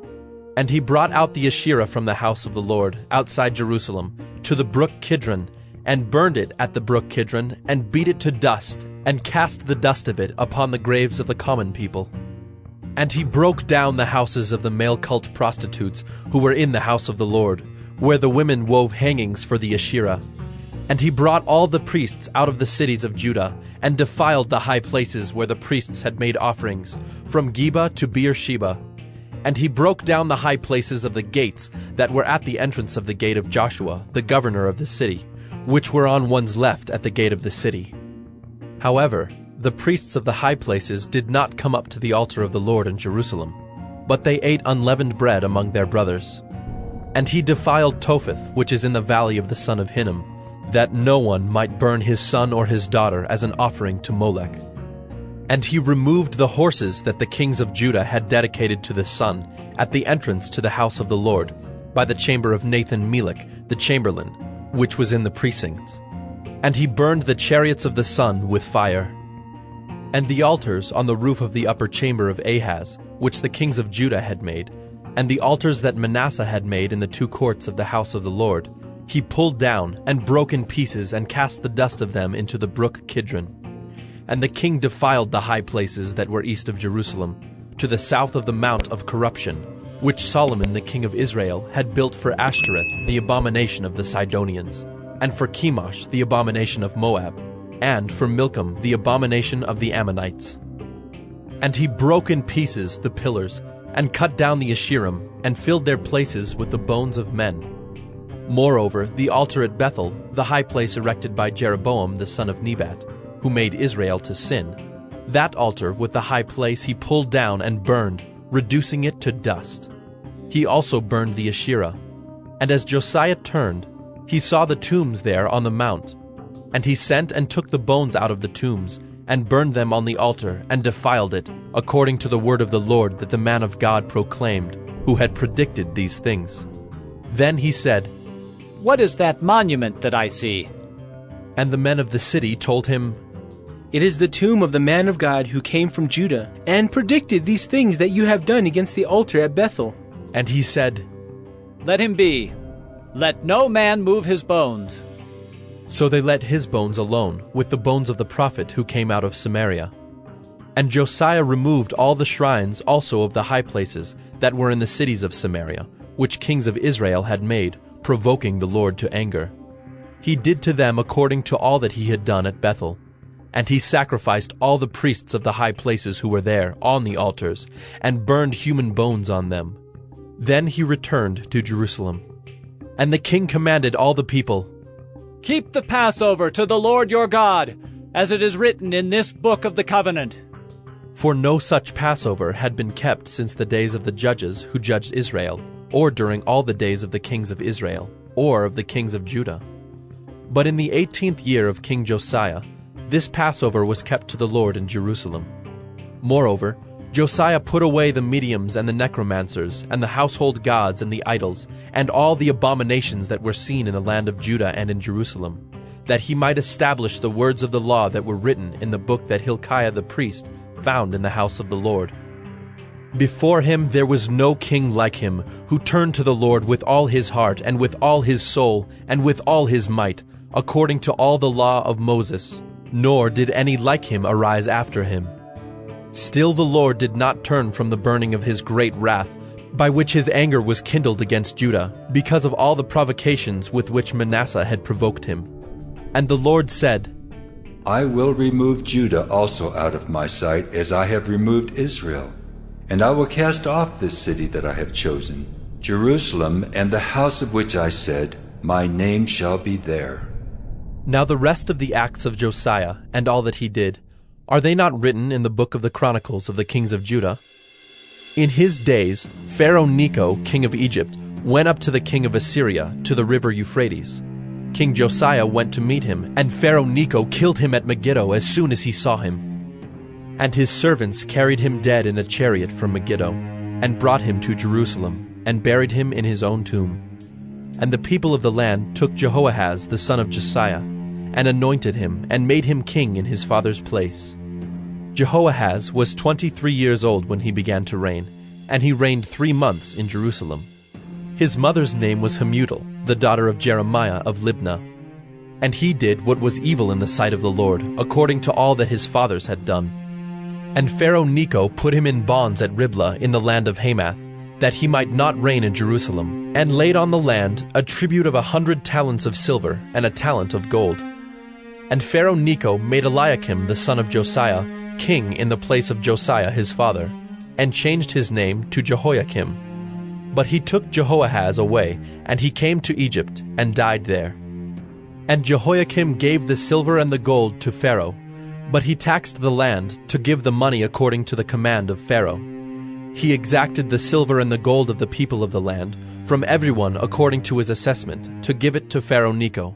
And he brought out the Asherah from the house of the Lord, outside Jerusalem, to the brook Kidron, and burned it at the brook Kidron, and beat it to dust, and cast the dust of it upon the graves of the common people. And he broke down the houses of the male cult prostitutes who were in the house of the Lord, where the women wove hangings for the Asherah. And he brought all the priests out of the cities of Judah, and defiled the high places where the priests had made offerings, from Geba to Beersheba. And he broke down the high places of the gates that were at the entrance of the gate of Joshua, the governor of the city, which were on one's left at the gate of the city. However, the priests of the high places did not come up to the altar of the Lord in Jerusalem, but they ate unleavened bread among their brothers. And he defiled Topheth, which is in the valley of the son of Hinnom, that no one might burn his son or his daughter as an offering to Molech. And he removed the horses that the kings of Judah had dedicated to the sun at the entrance to the house of the Lord, by the chamber of Nathan-Melech, the chamberlain, which was in the precincts. And he burned the chariots of the sun with fire. And the altars on the roof of the upper chamber of Ahaz, which the kings of Judah had made, and the altars that Manasseh had made in the two courts of the house of the Lord, he pulled down and broke in pieces and cast the dust of them into the brook Kidron. And the king defiled the high places that were east of Jerusalem, to the south of the Mount of Corruption, which Solomon the king of Israel had built for Ashtoreth, the abomination of the Sidonians, and for Chemosh, the abomination of Moab, and for Milcom, the abomination of the Ammonites. And he broke in pieces the pillars, and cut down the Asherim, and filled their places with the bones of men. Moreover, the altar at Bethel, the high place erected by Jeroboam the son of Nebat, who made Israel to sin, that altar with the high place he pulled down and burned, reducing it to dust. He also burned the Asherah. And as Josiah turned, he saw the tombs there on the mount. And he sent and took the bones out of the tombs, and burned them on the altar, and defiled it, according to the word of the Lord that the man of God proclaimed, who had predicted these things. Then he said, "What is that monument that I see?" And the men of the city told him, "It is the tomb of the man of God who came from Judah, and predicted these things that you have done against the altar at Bethel." And he said, "Let him be. Let no man move his bones." So they let his bones alone, with the bones of the prophet who came out of Samaria. And Josiah removed all the shrines also of the high places that were in the cities of Samaria, which kings of Israel had made, provoking the Lord to anger. He did to them according to all that he had done at Bethel. And he sacrificed all the priests of the high places who were there on the altars, and burned human bones on them. Then he returned to Jerusalem. And the king commanded all the people, "Keep the Passover to the Lord your God, as it is written in this book of the covenant." For no such Passover had been kept since the days of the judges who judged Israel, or during all the days of the kings of Israel, or of the kings of Judah. But in the 18th year of King Josiah, This Passover was kept to the Lord in Jerusalem. Moreover, Josiah put away the mediums and the necromancers, and the household gods and the idols, and all the abominations that were seen in the land of Judah and in Jerusalem, that he might establish the words of the law that were written in the book that Hilkiah the priest found in the house of the Lord. Before him there was no king like him, who turned to the Lord with all his heart, and with all his soul, and with all his might, according to all the law of Moses, nor did any like him arise after him. Still the Lord did not turn from the burning of his great wrath, by which his anger was kindled against Judah, because of all the provocations with which Manasseh had provoked him. And the Lord said, I will remove Judah also out of my sight, as I have removed Israel. And I will cast off this city that I have chosen, Jerusalem, and the house of which I said, My name shall be there. Now the rest of the acts of Josiah, and all that he did, are they not written in the book of the Chronicles of the kings of Judah? In his days, Pharaoh Necho, king of Egypt, went up to the king of Assyria, to the river Euphrates. King Josiah went to meet him, and Pharaoh Necho killed him at Megiddo as soon as he saw him. And his servants carried him dead in a chariot from Megiddo, and brought him to Jerusalem, and buried him in his own tomb. And the people of the land took Jehoahaz the son of Josiah, and anointed him, and made him king in his father's place. Jehoahaz was 23 years old when he began to reign, and he reigned 3 months in Jerusalem. His mother's name was Hamutal, the daughter of Jeremiah of Libnah. And he did what was evil in the sight of the Lord, according to all that his fathers had done. And Pharaoh Necho put him in bonds at Riblah in the land of Hamath, that he might not reign in Jerusalem, and laid on the land a tribute of 100 talents of silver and a talent of gold. And Pharaoh Necho made Eliakim the son of Josiah king in the place of Josiah his father, and changed his name to Jehoiakim. But he took Jehoahaz away, and he came to Egypt, and died there. And Jehoiakim gave the silver and the gold to Pharaoh, but he taxed the land to give the money according to the command of Pharaoh. He exacted the silver and the gold of the people of the land, from everyone according to his assessment, to give it to Pharaoh Necho.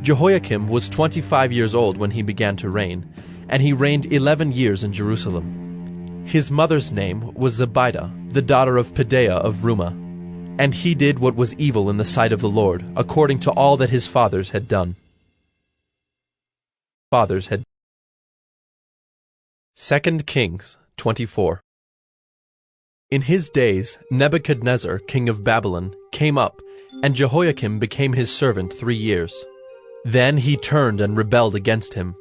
Jehoiakim was 25 years old when he began to reign, and he reigned 11 years in Jerusalem. His mother's name was Zebidah, the daughter of Pedaiah of Rumah. And he did what was evil in the sight of the Lord, according to all that his fathers had done. 2 Kings 24. In his days Nebuchadnezzar, king of Babylon, came up, and Jehoiakim became his servant 3 years. Then he turned and rebelled against him.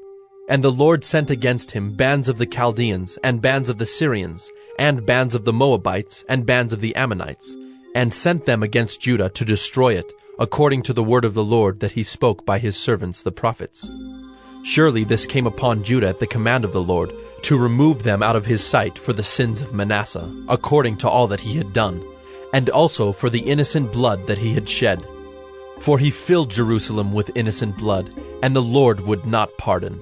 And the Lord sent against him bands of the Chaldeans, and bands of the Syrians, and bands of the Moabites, and bands of the Ammonites, and sent them against Judah to destroy it, according to the word of the Lord that he spoke by his servants the prophets. Surely this came upon Judah at the command of the Lord, to remove them out of his sight for the sins of Manasseh, according to all that he had done, and also for the innocent blood that he had shed. For he filled Jerusalem with innocent blood, and the Lord would not pardon.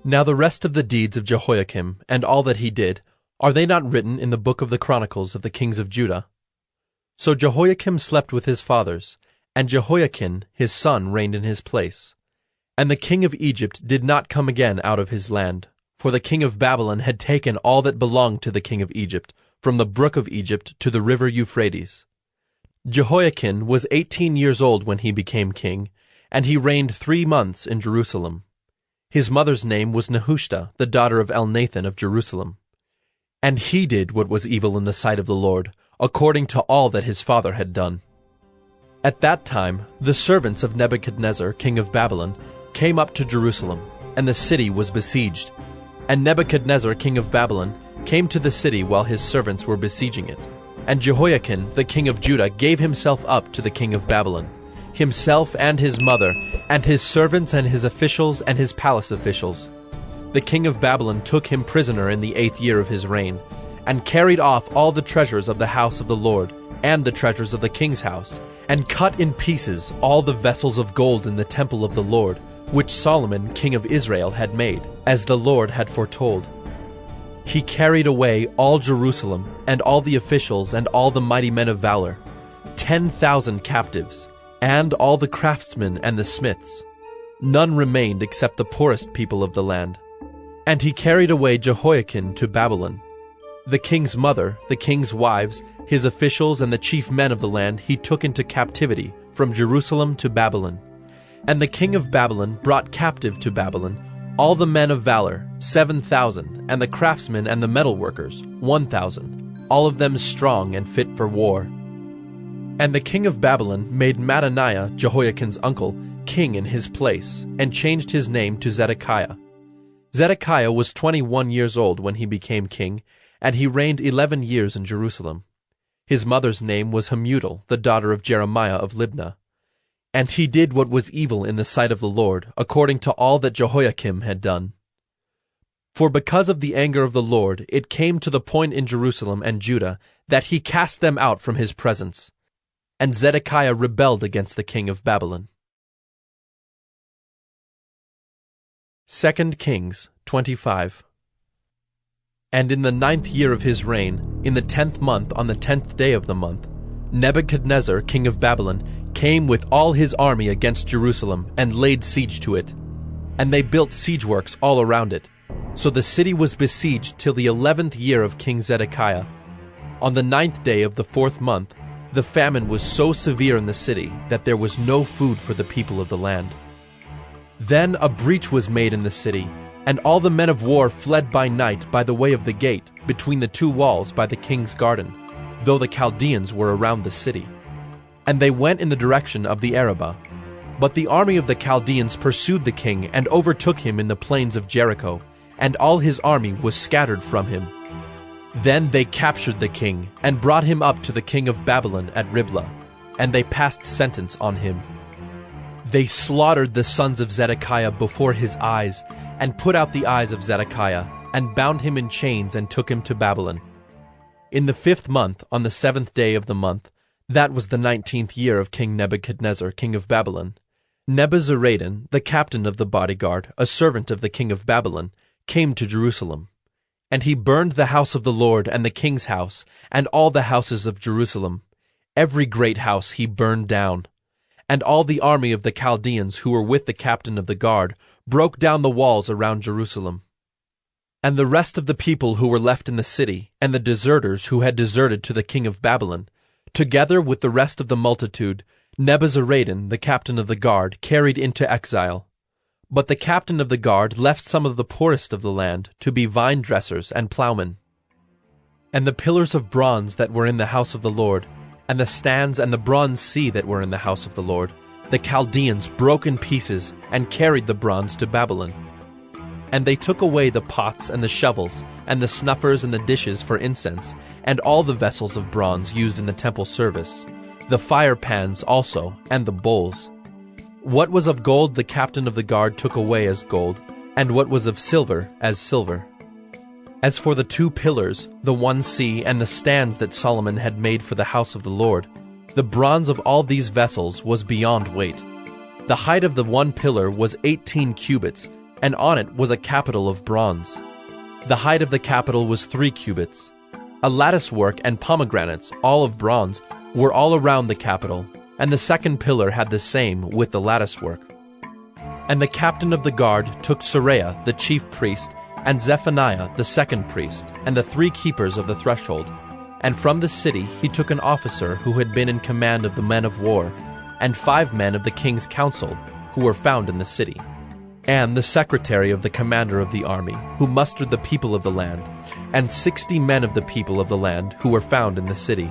Now the rest of the deeds of Jehoiakim, and all that he did, are they not written in the book of the Chronicles of the kings of Judah? So Jehoiakim slept with his fathers, and Jehoiachin his son reigned in his place. And the king of Egypt did not come again out of his land, for the king of Babylon had taken all that belonged to the king of Egypt, from the brook of Egypt to the river Euphrates. Jehoiachin was 18 years old when he became king, and he reigned 3 months in Jerusalem. His mother's name was Nehushta, the daughter of Elnathan of Jerusalem. And he did what was evil in the sight of the Lord, according to all that his father had done. At that time the servants of Nebuchadnezzar, king of Babylon, came up to Jerusalem, and the city was besieged. And Nebuchadnezzar, king of Babylon, came to the city while his servants were besieging it. And Jehoiachin, the king of Judah, gave himself up to the king of Babylon, himself and his mother, and his servants and his officials and his palace officials. The king of Babylon took him prisoner in the 8th year of his reign, and carried off all the treasures of the house of the Lord, and the treasures of the king's house, and cut in pieces all the vessels of gold in the temple of the Lord, which Solomon king of Israel had made, as the Lord had foretold. He carried away all Jerusalem, and all the officials, and all the mighty men of valor, 10,000 captives, and all the craftsmen and the smiths. None remained except the poorest people of the land. And he carried away Jehoiakim to Babylon. The king's mother, the king's wives, his officials, and the chief men of the land he took into captivity from Jerusalem to Babylon. And the king of Babylon brought captive to Babylon all the men of valor, 7,000, and the craftsmen and the metalworkers, 1,000, all of them strong and fit for war. And the king of Babylon made Mattaniah, Jehoiakim's uncle, king in his place, and changed his name to Zedekiah. Zedekiah was 21 years old when he became king, and he reigned 11 years in Jerusalem. His mother's name was Hamutal, the daughter of Jeremiah of Libnah. And he did what was evil in the sight of the Lord, according to all that Jehoiakim had done. For because of the anger of the Lord, it came to the point in Jerusalem and Judah that he cast them out from his presence. And Zedekiah rebelled against the king of Babylon. 2 Kings 25. And in the 9th year of his reign, in the 10th month on the 10th day of the month, Nebuchadnezzar, king of Babylon, came with all his army against Jerusalem and laid siege to it. And they built siege works all around it. So the city was besieged till the 11th year of King Zedekiah. On the 9th day of the 4th month, the famine was so severe in the city that there was no food for the people of the land. Then a breach was made in the city, and all the men of war fled by night by the way of the gate, between the two walls by the king's garden, though the Chaldeans were around the city. And they went in the direction of the Arabah. But the army of the Chaldeans pursued the king and overtook him in the plains of Jericho, and all his army was scattered from him. Then they captured the king, and brought him up to the king of Babylon at Riblah, and they passed sentence on him. They slaughtered the sons of Zedekiah before his eyes, and put out the eyes of Zedekiah, and bound him in chains and took him to Babylon. In the 5th month, on the 7th day of the month, that was the 19th year of King Nebuchadnezzar, king of Babylon, Nebuzaradan, the captain of the bodyguard, a servant of the king of Babylon, came to Jerusalem. And he burned the house of the Lord and the king's house, and all the houses of Jerusalem. Every great house he burned down. And all the army of the Chaldeans who were with the captain of the guard broke down the walls around Jerusalem. And the rest of the people who were left in the city, and the deserters who had deserted to the king of Babylon, together with the rest of the multitude, Nebuzaradan, the captain of the guard, carried into exile. But the captain of the guard left some of the poorest of the land to be vine dressers and plowmen. And the pillars of bronze that were in the house of the Lord, and the stands and the bronze sea that were in the house of the Lord, the Chaldeans broke in pieces and carried the bronze to Babylon. And they took away the pots and the shovels, and the snuffers and the dishes for incense, and all the vessels of bronze used in the temple service, the fire pans also, and the bowls. What was of gold the captain of the guard took away as gold, and what was of silver as silver. As for the 2 pillars, the 1 sea, and the stands that Solomon had made for the house of the Lord, the bronze of all these vessels was beyond weight. The height of the 1 pillar was 18 cubits, and on it was a capital of bronze. The height of the capital was 3 cubits. A lattice work and pomegranates, all of bronze, were all around the capital, and the 2nd pillar had the same with the lattice work. And the captain of the guard took Seraiah, the chief priest, and Zephaniah, the 2nd priest, and the 3 keepers of the threshold. And from the city he took an officer who had been in command of the men of war, and 5 men of the king's council, who were found in the city, and the secretary of the commander of the army, who mustered the people of the land, and 60 men of the people of the land, who were found in the city.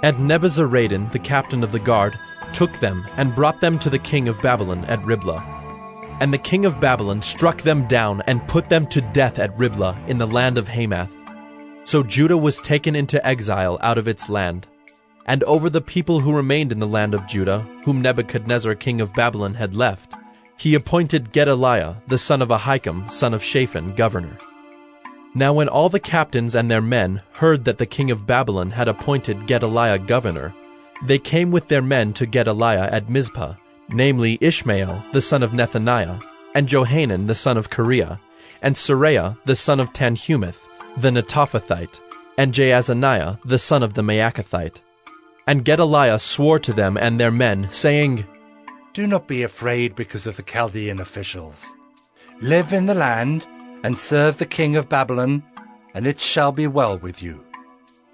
And Nebuzaradan, the captain of the guard, took them and brought them to the king of Babylon at Riblah. And the king of Babylon struck them down and put them to death at Riblah in the land of Hamath. So Judah was taken into exile out of its land. And over the people who remained in the land of Judah, whom Nebuchadnezzar king of Babylon had left, he appointed Gedaliah, the son of Ahikam, son of Shaphan, governor. Now when all the captains and their men heard that the king of Babylon had appointed Gedaliah governor, they came with their men to Gedaliah at Mizpah, namely Ishmael, the son of Nethaniah, and Johanan, the son of Kareah, and Seraiah, the son of Tanhumeth, the Netophathite, and Jaazaniah, the son of the Maacathite. And Gedaliah swore to them and their men, saying, Do not be afraid because of the Chaldean officials. Live in the land and serve the king of Babylon, and it shall be well with you.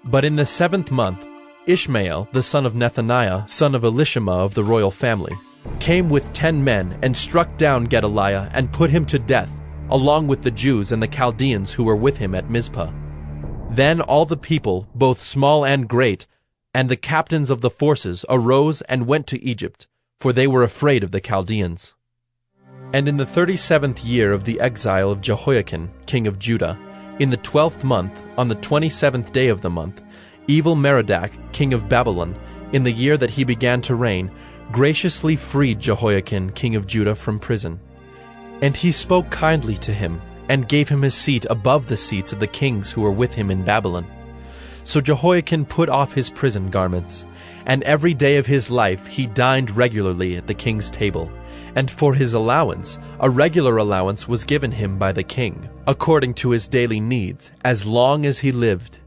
But in the 7th month, Ishmael, the son of Nethaniah, son of Elishama of the royal family, came with 10 men and struck down Gedaliah and put him to death, along with the Jews and the Chaldeans who were with him at Mizpah. Then all the people, both small and great, and the captains of the forces arose and went to Egypt, for they were afraid of the Chaldeans. And in the 37th year of the exile of Jehoiakim, king of Judah, in the 12th month, on the 27th day of the month, Evil-Merodach, king of Babylon, in the year that he began to reign, graciously freed Jehoiakim, king of Judah, from prison. And he spoke kindly to him, and gave him his seat above the seats of the kings who were with him in Babylon. So Jehoiakim put off his prison garments, and every day of his life he dined regularly at the king's table. And for his allowance, a regular allowance was given him by the king, according to his daily needs, as long as he lived.